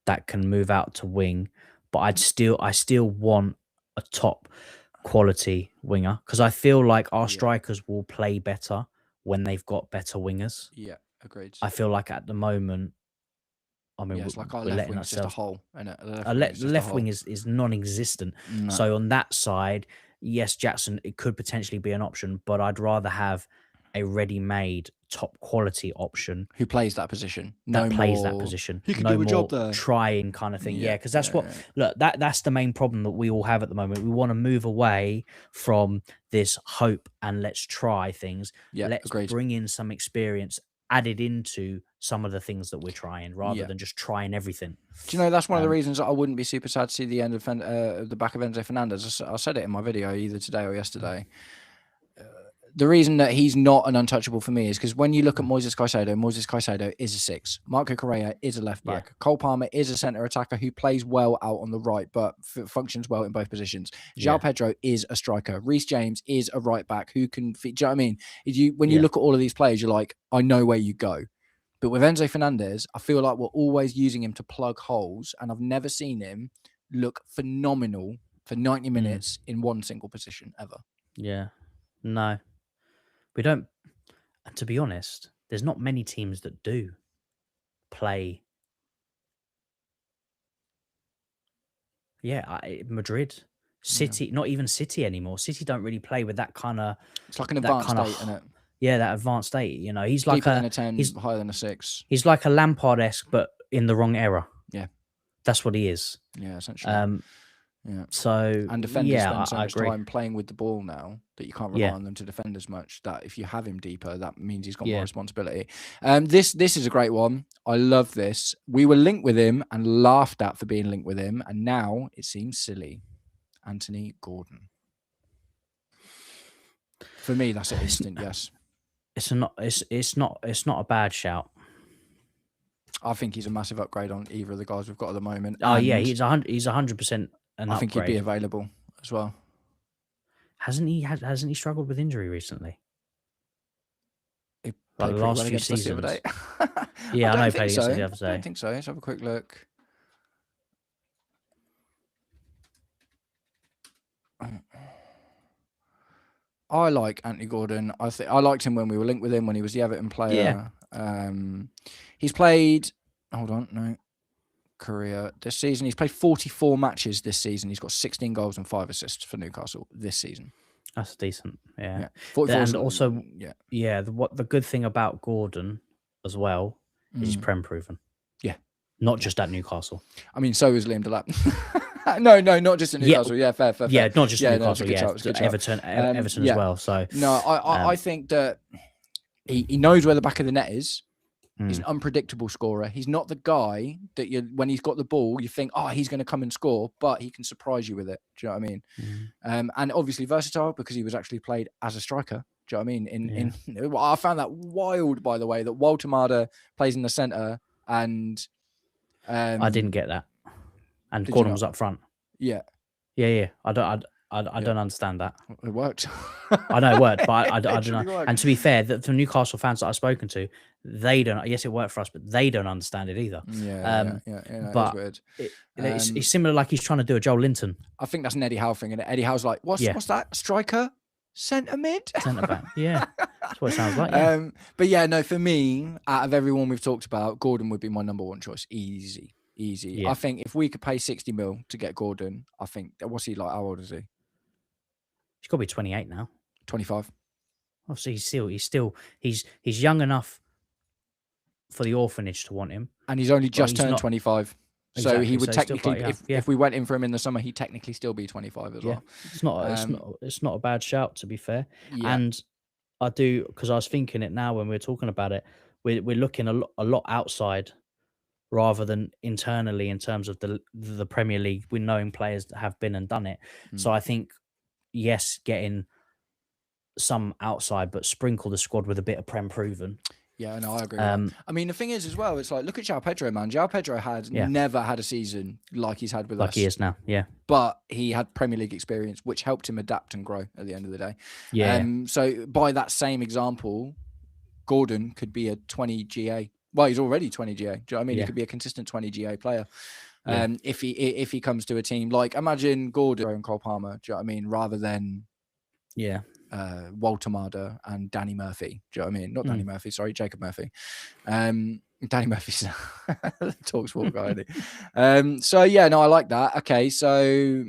that can move out to wing, but I still want a top quality winger because I feel like our strikers will play better when they've got better wingers. Yeah, agreed. I feel like at the moment, I mean, it's like our left wing is just a hole. Left wing is non-existent. No. So on that side, yes, Jackson, it could potentially be an option, but I'd rather have a ready-made top quality option who plays that position. Plays that position. He can do a job there. Trying kind of thing. Yeah, because that's look, that's the main problem that we all have at the moment. We want to move away from this hope and let's try things. Yeah, let's bring in some experience added into some of the things that we're trying rather than just trying everything. Do you know, that's one of the reasons I wouldn't be super sad to see the end of the back of Enzo Fernandez. I said it in my video either today or yesterday. The reason that he's not an untouchable for me is because when you look at Moises Caicedo is a 6. Marco Correa is a left back. Cole Palmer is a centre attacker who plays well out on the right, but functions well in both positions. João Pedro is a striker. Reece James is a right back who can. Do you know what I mean? When you look at all of these players, you're like, I know where you go. But with Enzo Fernandez, I feel like we're always using him to plug holes, and I've never seen him look phenomenal for 90 minutes in one single position ever. Yeah, no. We don't, and to be honest, there's not many teams that do play. Yeah, Madrid, City, not even City anymore. City don't really play with that kind of. It's like an advanced state, isn't it? Yeah, that advanced state. You know, he's like a 10, he's higher than a 6. He's like a Lampard-esque, but in the wrong era. Yeah, that's what he is. Yeah, essentially. Yeah. So and defenders spend so much time playing with the ball now that you can't rely on them to defend as much. That if you have him deeper, that means he's got more responsibility. This is a great one. I love this. We were linked with him and laughed at for being linked with him, and now it seems silly. Anthony Gordon. For me, that's an instant yes. It's not a bad shout. I think he's a massive upgrade on either of the guys we've got at the moment. Oh yeah, he's 100%. I think he'd be available as well. Hasn't he struggled with injury recently? He played the last few seasons. The other day. Yeah, I know he played against us the other day. I don't think so. Let's have a quick look. I like Anthony Gordon. I liked him when we were linked with him when he was the Everton player. Yeah. He's played. Hold on, no. Career this season. He's played 44 matches this season. He's got 16 goals and 5 assists for Newcastle this season. That's decent. Yeah. 44 and also, the good thing about Gordon as well is he's Prem proven. Yeah. Not just at Newcastle. I mean, so is Liam Delap. No, not just at Newcastle. Yeah, fair. Yeah, not just Newcastle. Everton as well. So no, I think that he knows where the back of the net is. He's an unpredictable scorer. He's not the guy that when he's got the ball, you think, oh, he's going to come and score, but he can surprise you with it. Do you know what I mean? And obviously versatile because he was actually played as a striker. Do you know what I mean? I found that wild, by the way, that Walter Marder plays in the centre and I didn't get that. And Gordon was up front. Yeah. I don't understand that. It worked. I know it worked, but I don't know. Worked. And to be fair, the Newcastle fans that I've spoken to, they don't. Yes, it worked for us, but they don't understand it either. Yeah. But weird. It's similar, like he's trying to do a Joel Linton. I think that's an Eddie Howe thing, and Eddie Howe's like, "What's that striker?" Centre mid. Centre back. Yeah, that's what it sounds like. Yeah. But yeah, no, for me, out of everyone we've talked about, Gordon would be my number one choice. Easy. Yeah. I think if we could pay 60 mil to get Gordon, I think, what's he like? How old is he? He's got to be 28 now. 25. Obviously, he's young enough for the orphanage to want him, and he's only just turned 25. So he would technically, if we went in for him in the summer, he'd technically still be 25 as well. It's not a bad shout, to be fair. Yeah. And I do, because I was thinking it now when we were talking about it, we're looking a lot outside rather than internally in terms of the Premier League. We're knowing players that have been and done it. So I think, yes, getting some outside, but sprinkle the squad with a bit of Prem proven. Yeah, no, I agree. I mean, the thing is as well, it's like, look at João Pedro, man. João Pedro had never had a season like he's had with us. Like he is now, yeah. But he had Premier League experience, which helped him adapt and grow at the end of the day. Yeah. So by that same example, Gordon could be a 20 GA. Well, he's already 20 GA. Do you know what I mean? He could be a consistent 20 GA player. If he comes to a team, like imagine Gordon and Cole Palmer, do you know what I mean? Rather than Walter Marder and Danny Murphy. Do you know what I mean? Not Danny Murphy, sorry, Jacob Murphy. Danny Murphy's the TalkSport guy. So yeah, no, I like that. Okay, so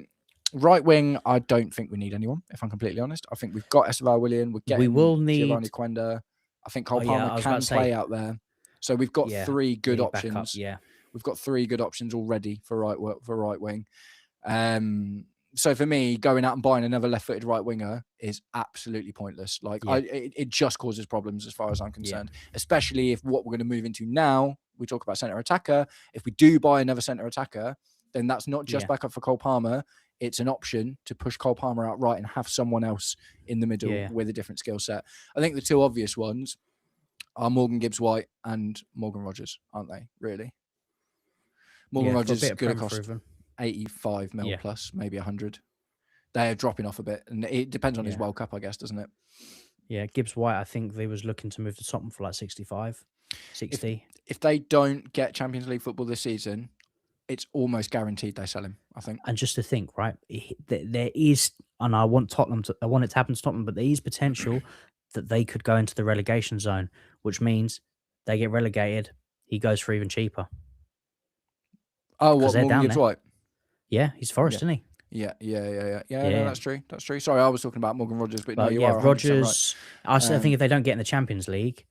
right wing, I don't think we need anyone, if I'm completely honest. I think we've got Esteval Willian. We will need Giovanni Quenda. I think Cole Palmer can play out there. So we've got three good options. We've got three good options already for right wing. So for me, going out and buying another left-footed right winger is absolutely pointless. Like it just causes problems as far as I'm concerned, especially if what we're going to move into now, we talk about centre attacker. If we do buy another centre attacker, then that's not just backup for Cole Palmer. It's an option to push Cole Palmer out right and have someone else in the middle with a different skill set. I think the two obvious ones are Morgan Gibbs-White and Morgan Rogers, aren't they? Really? Morgan Rogers is going to cost 85 mil plus, maybe 100. They're dropping off a bit, and it depends on his World Cup, I guess, doesn't it? Yeah, Gibbs-White, I think they was looking to move to Tottenham for like 65, 60. If they don't get Champions League football this season, it's almost guaranteed they sell him, I think. And just to think, right, there is, and I want it to happen to Tottenham, but there is potential that they could go into the relegation zone, which means they get relegated. He goes for even cheaper. Oh, what, Morgan Gibbs-White? Yeah, he's Forest, isn't he? Yeah. No, that's true. That's true. Sorry, I was talking about Morgan Rogers, but no, you are 100% Rogers. Right. I think if they don't get in the Champions League,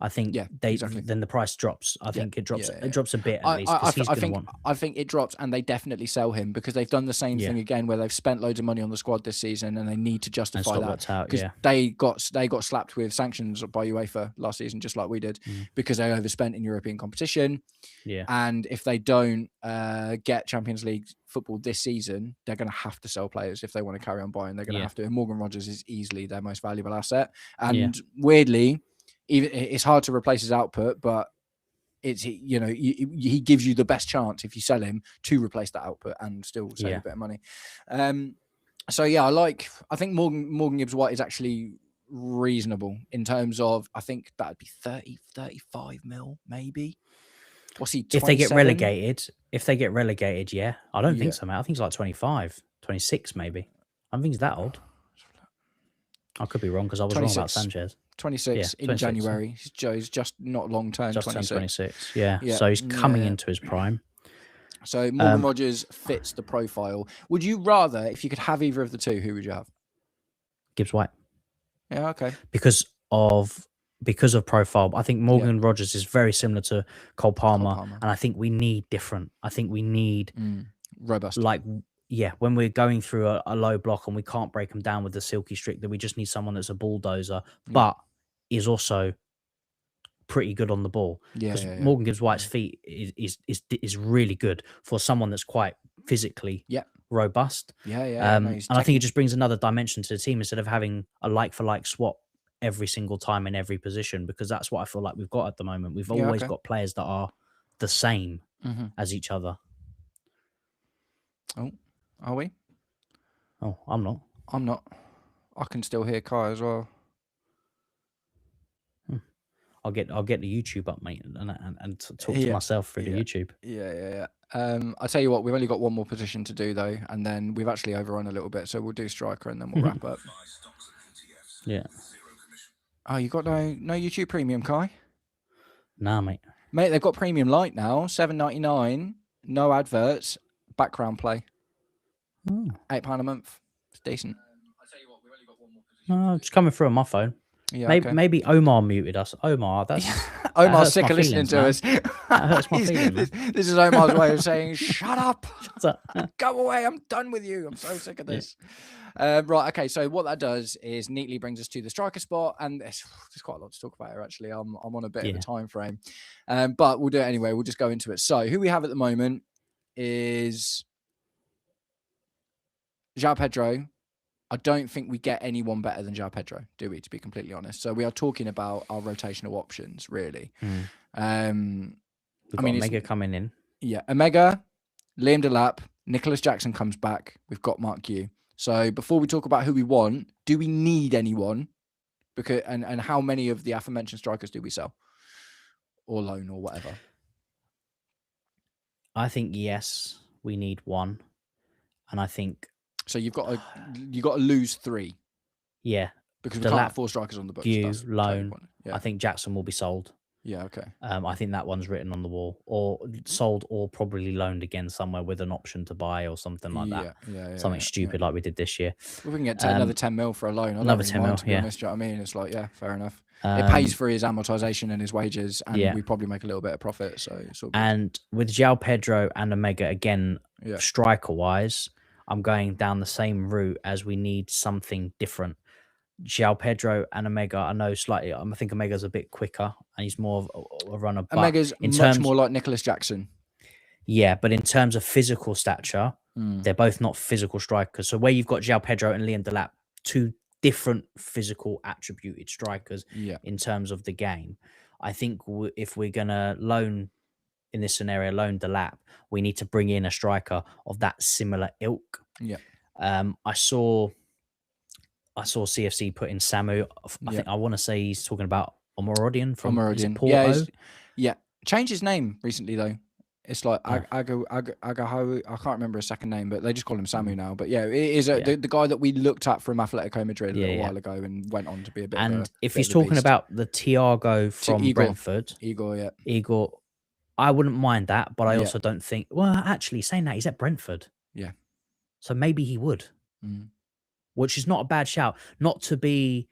I think then the price drops. I think it drops. It drops a bit at least. I think it drops, and they definitely sell him because they've done the same thing again, where they've spent loads of money on the squad this season, and they need to justify that because they got slapped with sanctions by UEFA last season, just like we did, because they overspent in European competition. Yeah, and if they don't get Champions League football this season, they're going to have to sell players if they want to carry on buying. They're going to have to. And Morgan Rogers is easily their most valuable asset, and weirdly, even it's hard to replace his output, but it's, you know, he gives you the best chance if you sell him to replace that output and still save a bit of money. So yeah, I think Morgan Gibbs-White is actually reasonable in terms of, I think that'd be 35 mil maybe. What's he, 27? If they get relegated, yeah. I don't think so, mate. I think it's like 25, 26 maybe. I don't think he's that old. I could be wrong because I was wrong about Sanchez. 26 in January. He's just not long term. Just 26. Yeah. So he's coming into his prime. So Morgan Rogers fits the profile. Would you rather, if you could have either of the two, who would you have? Gibbs-White. Yeah, okay. Because of profile. I think Morgan Rogers is very similar to Cole Palmer, and I think we need different. I think we need robust. Like, when we're going through a low block and we can't break them down with the silky streak, that we just need someone that's a bulldozer, but is also pretty good on the ball. Because Morgan Gibbs-White's feet is really good for someone that's quite physically robust. And I think it just brings another dimension to the team instead of having a like-for-like swap every single time in every position, because that's what I feel like we've got at the moment. We've always got players that are the same as each other. Oh, are we? Oh, I'm not. I can still hear Kai as well. I'll get the YouTube up, mate, and talk to myself through the YouTube. Yeah. I'll tell you what, we've only got one more position to do though, and then we've actually overrun a little bit, so we'll do striker and then we'll wrap up. Yeah. Oh, you got no YouTube Premium, Kai? Nah, mate. Mate, they've got Premium Light now, $7.99, no adverts, background play, £8 a month. It's decent. No, it's coming through on my phone. Yeah, maybe Omar muted us. Omar, Omar's sick of listening to us. That hurts my feelings. This is Omar's way of saying, "Shut up, Shut up. go away. I'm done with you. I'm so sick of this." Right, okay. So what that does is neatly brings us to the striker spot, and there's quite a lot to talk about here. Actually, I'm on a bit of a time frame, but we'll do it anyway. We'll just go into it. So who we have at the moment is João Pedro. I don't think we get anyone better than João Pedro, do we, to be completely honest? So we are talking about our rotational options, really. We've got Omega coming in. Yeah, Omega, Liam Delap, Nicholas Jackson comes back. We've got Mark Yu. So before we talk about who we want, do we need anyone? Because and how many of the aforementioned strikers do we sell? Or loan or whatever? I think, yes, we need one. And I think... So you've got to lose 3. Yeah. Because we can't have 4 strikers on the books. View, loan. Yeah. I think Jackson will be sold. Yeah, okay. I think that one's written on the wall. Or sold or probably loaned again somewhere with an option to buy or something like that. Something stupid like we did this year. Well, we can get another 10 mil for a loan. Another 10 mil, to be honest, you know what I mean? It's like, yeah, fair enough. It pays for his amortization and his wages, and we probably make a little bit of profit. So it's all good. And with João Pedro and Omega, again, striker-wise, I'm going down the same route as we need something different. João Pedro and Omega, I know slightly. I think Omega's a bit quicker and he's more of a runner. But Omega's much more like Nicholas Jackson. Yeah, but in terms of physical stature, they're both not physical strikers. So where you've got João Pedro and Liam Delap, 2 different physical attributed strikers in terms of the game, I think if we're going to loan, in this scenario, loan Delap, we need to bring in a striker of that similar ilk. Yeah. I saw CFC put in Samu. I want to say he's talking about Omorodian from Porto. Yeah. Changed his name recently though. It's like Agaho. I can't remember his second name, but they just call him Samu now. But yeah, it is the guy that we looked at from Atletico Madrid a little while ago and went on to be a bit. And if he's talking about the Thiago from Brentford, Igor, I wouldn't mind that, but I also don't think. Well, actually, saying that, he's at Brentford. Yeah. So maybe he would, which is not a bad shout. Not to be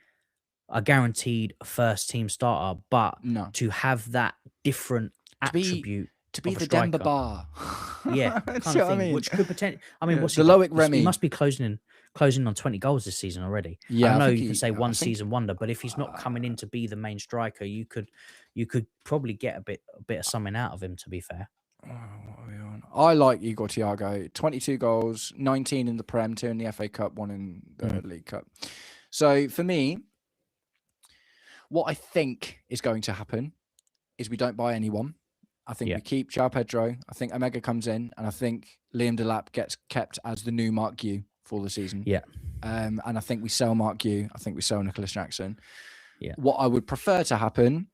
a guaranteed first team starter, but to have that different attribute. To be the Demba Ba. Yeah, kind of thing, which could potentially. I mean, what's the Loic Remy? He must be closing on 20 goals this season already. Yeah, I know you can say one season wonder, but if he's not coming in to be the main striker, you could probably get a bit of something out of him. To be fair, what are we on? I like Igor Thiago. 22 goals, 19 in the Prem, 2 in the FA Cup, 1 in the League Cup. So for me, what I think is going to happen is we don't buy anyone. I think we keep João Pedro. I think Omega comes in, and I think Liam Delap gets kept as the new Mark Yu for the season. Yeah. And I think we sell Mark Yu. I think we sell Nicholas Jackson. Yeah. What I would prefer to happen,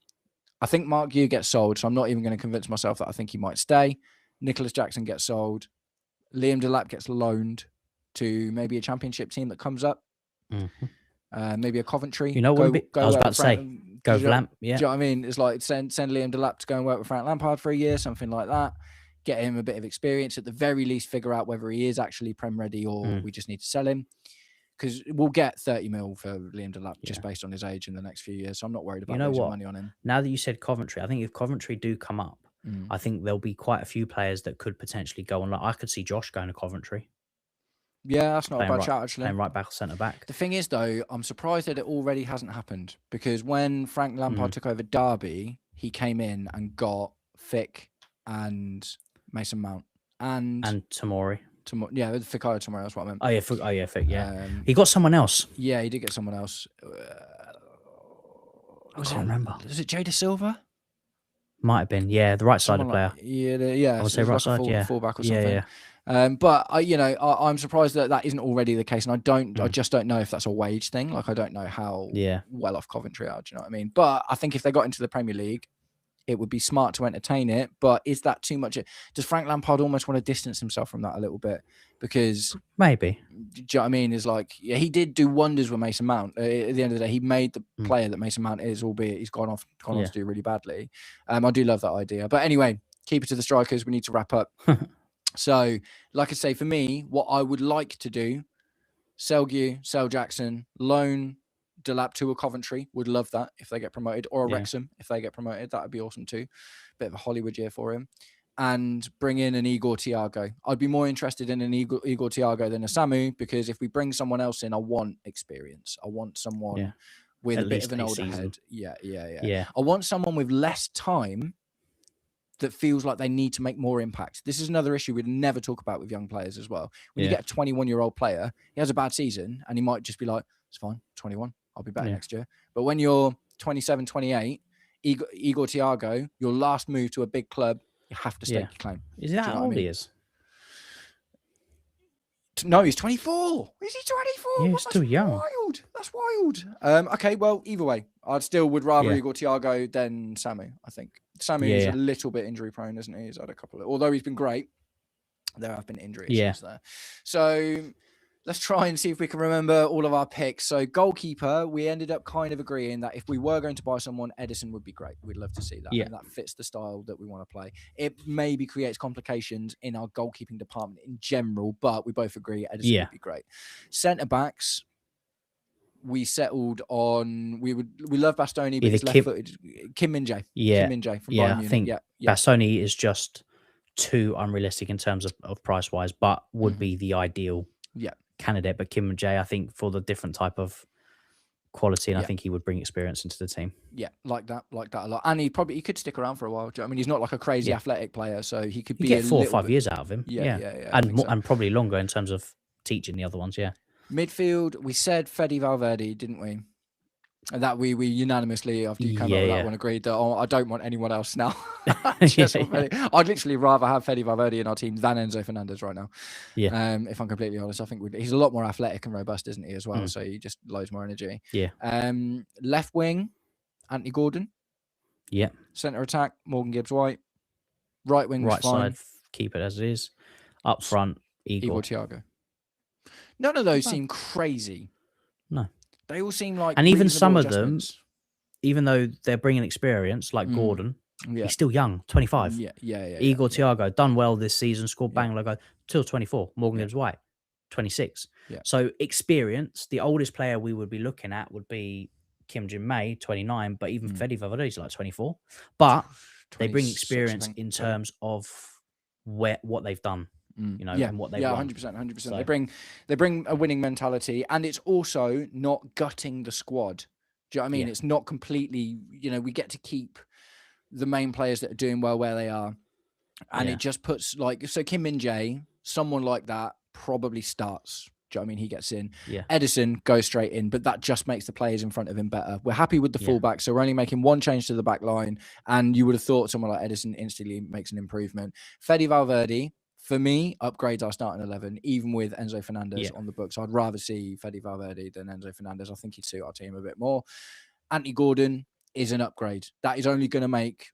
I think Mark Yu gets sold, so I'm not even going to convince myself that I think he might stay. Nicholas Jackson gets sold. Liam Delap gets loaned to maybe a championship team that comes up. Maybe a Coventry. You know what I was about to say? Go for Lamp. Yeah. Do you know what I mean? It's like send Liam Delap to go and work with Frank Lampard for a year, something like that. Get him a bit of experience. At the very least, figure out whether he is actually Prem ready or we just need to sell him. Because we'll get 30 mil for Liam Delap just based on his age in the next few years. So I'm not worried about losing money on him. Now that you said Coventry, I think if Coventry do come up, I think there'll be quite a few players that could potentially go on. Like I could see Josh going to Coventry. Yeah, that's not a bad shout, actually. Playing right back or centre back. The thing is, though, I'm surprised that it already hasn't happened. Because when Frank Lampard took over Derby, he came in and got Fick and Mason Mount. And Tomori. Yeah, Fikayo Tomori, that's what I meant. Oh, yeah, Fick, yeah. He got someone else. Yeah, he did get someone else. I can't remember. Was it Jay Da Silva? Might have been, yeah, the right-sided player. Yeah. I would say right side, fullback or something. Yeah. But I'm surprised that isn't already the case, and I just don't know if that's a wage thing. Like I don't know how well off Coventry are. Do you know what I mean? But I think if they got into the Premier League, It would be smart to entertain it, but is that too much? Does Frank Lampard almost want to distance himself from that a little bit? Because maybe, do you know what I mean? Is like, yeah, he did do wonders with Mason Mount. At the end of the day, he made the player that Mason Mount is, albeit he's gone on to do really badly. I do love that idea. But anyway, keep it to the strikers. We need to wrap up. So, like I say, for me, what I would like to do, sell Jackson, loan Delap to a Coventry. Would love that if they get promoted, or a Wrexham if they get promoted. That would be awesome too. Bit of a Hollywood year for him. And bring in an Igor Thiago. I'd be more interested in an Igor Thiago than a Samu, because if we bring someone else in, I want experience. I want someone with a bit of an older head. Yeah. I want someone with less time that feels like they need to make more impact. This is another issue we'd never talk about with young players as well. When you get a 21-year-old player, he has a bad season and he might just be like, it's fine, 21, I'll be better next year. But when you're 27, 28, Igor Thiago, your last move to a big club, you have to stake your claim. Is that how old he is? No, he's 24. Is he 24? Yeah, he's still young. Wild. That's wild. Okay, well, either way, I still would rather Igor Thiago than Samu, I think. Samu is a little bit injury prone, isn't he? He's had a couple of, although he's been great, there have been injury issues there. So let's try and see if we can remember all of our picks. So goalkeeper, we ended up kind of agreeing that if we were going to buy someone, Edison would be great. We'd love to see that. And that fits the style that we want to play. It maybe creates complications in our goalkeeping department in general, but we both agree Edison would be great. Centre backs, we settled on, we love Bastoni, but he's left-footed. Kim Min-jae. Kim Min-jae from Bayern Munich. I think Bastoni is just too unrealistic in terms of price-wise, but would be the ideal candidate. But Kim Min-jae, I think, for the different type of quality, and I think he would bring experience into the team. Yeah, like that a lot. And he could stick around for a while. Do you know what I mean? He's not like a crazy athletic player, so he could get 4 or 5 years out of him. And probably longer in terms of teaching the other ones. Midfield, we said Fede Valverde, didn't we? And that we unanimously, after you came up with that one, agreed that I don't want anyone else now. I'd literally rather have Fede Valverde in our team than Enzo Fernandez right now. If I'm completely honest, I think he's a lot more athletic and robust, isn't he, as well? So he just loads more energy. Left wing, Anthony Gordon. Centre attack, Morgan Gibbs-White. Right wing, right side, keep it as it is. Up front, Igor Thiago. None of those seem crazy. No. They all seem like, and even some of them, even though they're bringing experience, like Gordon, he's still young, 25. Igor Thiago, done well this season, scored bang logo, till 24. Morgan Gibbs-White, 26. So experience, the oldest player we would be looking at would be Kim Jin-May, 29, but even Fede Valverde is like 24. But they bring experience in terms of what they've done. You know, and what they want. 100%. So they bring a winning mentality, and it's also not gutting the squad. Do you know what I mean? It's not completely, we get to keep the main players that are doing well where they are. And it just puts so Kim Min-jae, someone like that probably starts. Do you know what I mean? He gets in. Edison goes straight in, but that just makes the players in front of him better. We're happy with the fullback, so we're only making one change to the back line, and you would have thought someone like Edison instantly makes an improvement. Fede Valverde, for me, upgrades our starting 11, even with Enzo Fernandez on the books. I'd rather see Fede Valverde than Enzo Fernandez. I think he'd suit our team a bit more. Anthony Gordon is an upgrade. That is only going to make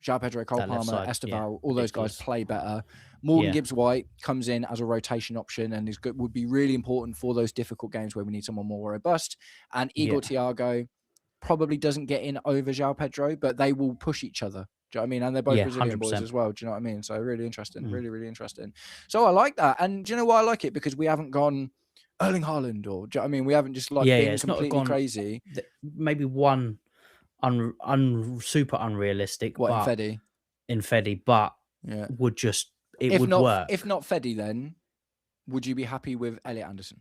João Pedro, Cole Palmer, Esteval, all those guys play better. Morgan Gibbs-White comes in as a rotation option and would be really important for those difficult games where we need someone more robust. And Igor Thiago probably doesn't get in over João Pedro, but they will push each other. Do you know what I mean? And they're both Brazilian 100%. Boys as well. Do you know what I mean? So really interesting. Really, really interesting. So I like that. And do you know why I like it? Because we haven't gone Erling Haaland, or do you know what I mean? We haven't just been completely crazy. Maybe one super unrealistic. What, in Fede, but would just, would work. If not Fede, then would you be happy with Elliot Anderson?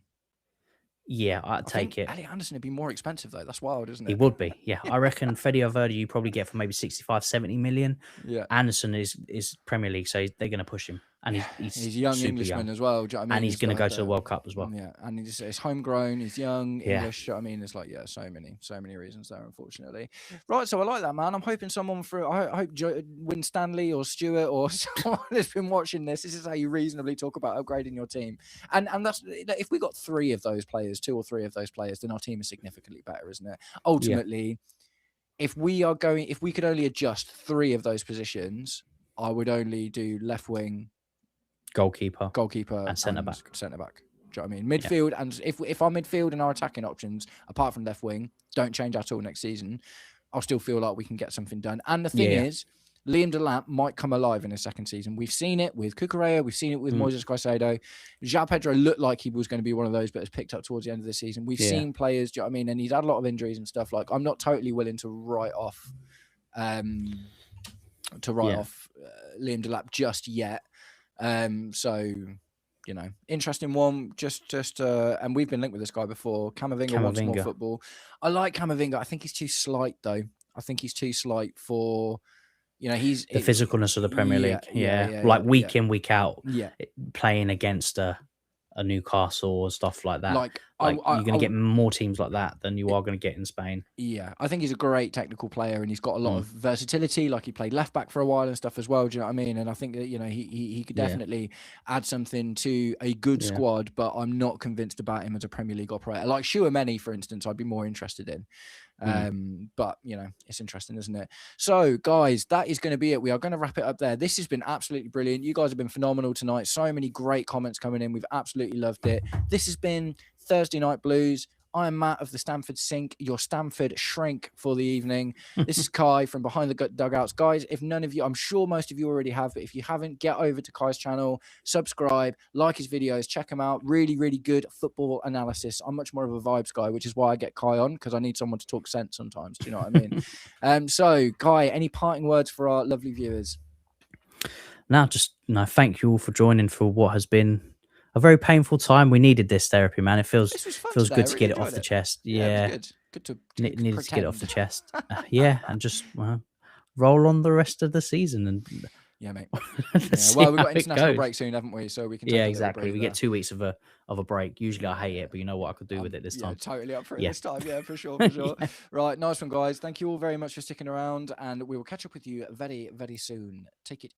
Yeah, I'd take it. Elliot Anderson would be more expensive, though. That's wild, isn't it? He would be, yeah. I reckon Fede Valverde you probably get for maybe 65, 70 million. Yeah. Anderson is Premier League, so they're going to push him. And he's a young Englishman as well. Do you know what I mean? And he's going to go to the World Cup as well. Yeah, and he's homegrown. He's young, English. Do you know what I mean? It's like, so many reasons there, unfortunately. Right, so I like that, man. I'm hoping someone I hope Win Stanley or Stuart or someone has been watching this. This is how you reasonably talk about upgrading your team. And that's, if we got 3 of those players, 2 or 3 of those players, then our team is significantly better, isn't it? Ultimately, if we could only adjust 3 of those positions, I would only do left wing, goalkeeper, and centre back. Centre back. Do you know what I mean? Midfield, and if our midfield and our attacking options, apart from left wing, don't change at all next season, I'll still feel like we can get something done. And the thing is, Liam Delap might come alive in his second season. We've seen it with Cucurella. We've seen it with Moises Caicedo. João Pedro looked like he was going to be one of those, but has picked up towards the end of the season. We've seen players, do you know what I mean? And he's had a lot of injuries and stuff. Like, I'm not totally willing to write off Liam Delap just yet. So, you know, interesting one. And we've been linked with this guy before. Camavinga wants more football. I like Camavinga. I think he's too slight, though. I think he's too slight for, you know, he's the physicalness of the Premier League. Like week in, week out, playing against a Newcastle or stuff like that. Like you're going to get more teams like that than you are going to get in Spain. Yeah, I think he's a great technical player, and he's got a lot of versatility. Like, he played left back for a while and stuff as well. Do you know what I mean? And I think that, you know, he could definitely add something to a good squad. But I'm not convinced about him as a Premier League operator. Like Tchouaméni, for instance, I'd be more interested in. But, you know, it's interesting, isn't it? So, guys, that is going to be it. We are going to wrap it up there. This has been absolutely brilliant. You guys have been phenomenal tonight. So many great comments coming in. We've absolutely loved it. This has been Thursday Night Blues. I am Matt of the Stamford Sink, your Stamford shrink for the evening. This is Kai from Behind the Dugouts. Guys, if none of you, I'm sure most of you already have, but if you haven't, get over to Kai's channel, subscribe, like his videos, check him out. Really, really good football analysis. I'm much more of a vibes guy, which is why I get Kai on, because I need someone to talk sense sometimes. Do you know what I mean? So, Kai, any parting words for our lovely viewers? No, thank you all for joining for what has been a very painful time. We needed this therapy, man. It feels good to get it off the chest. Yeah, it was good to needed to get it off the chest. And just roll on the rest of the season. And mate. Well, we've got international break soon, haven't we? So we can take exactly. We get 2 weeks of a break. Usually I hate it, but you know what I could do with it this time. Totally up for it this time. Yeah, for sure. Right, nice one, guys. Thank you all very much for sticking around, and we will catch up with you very, very soon. Take it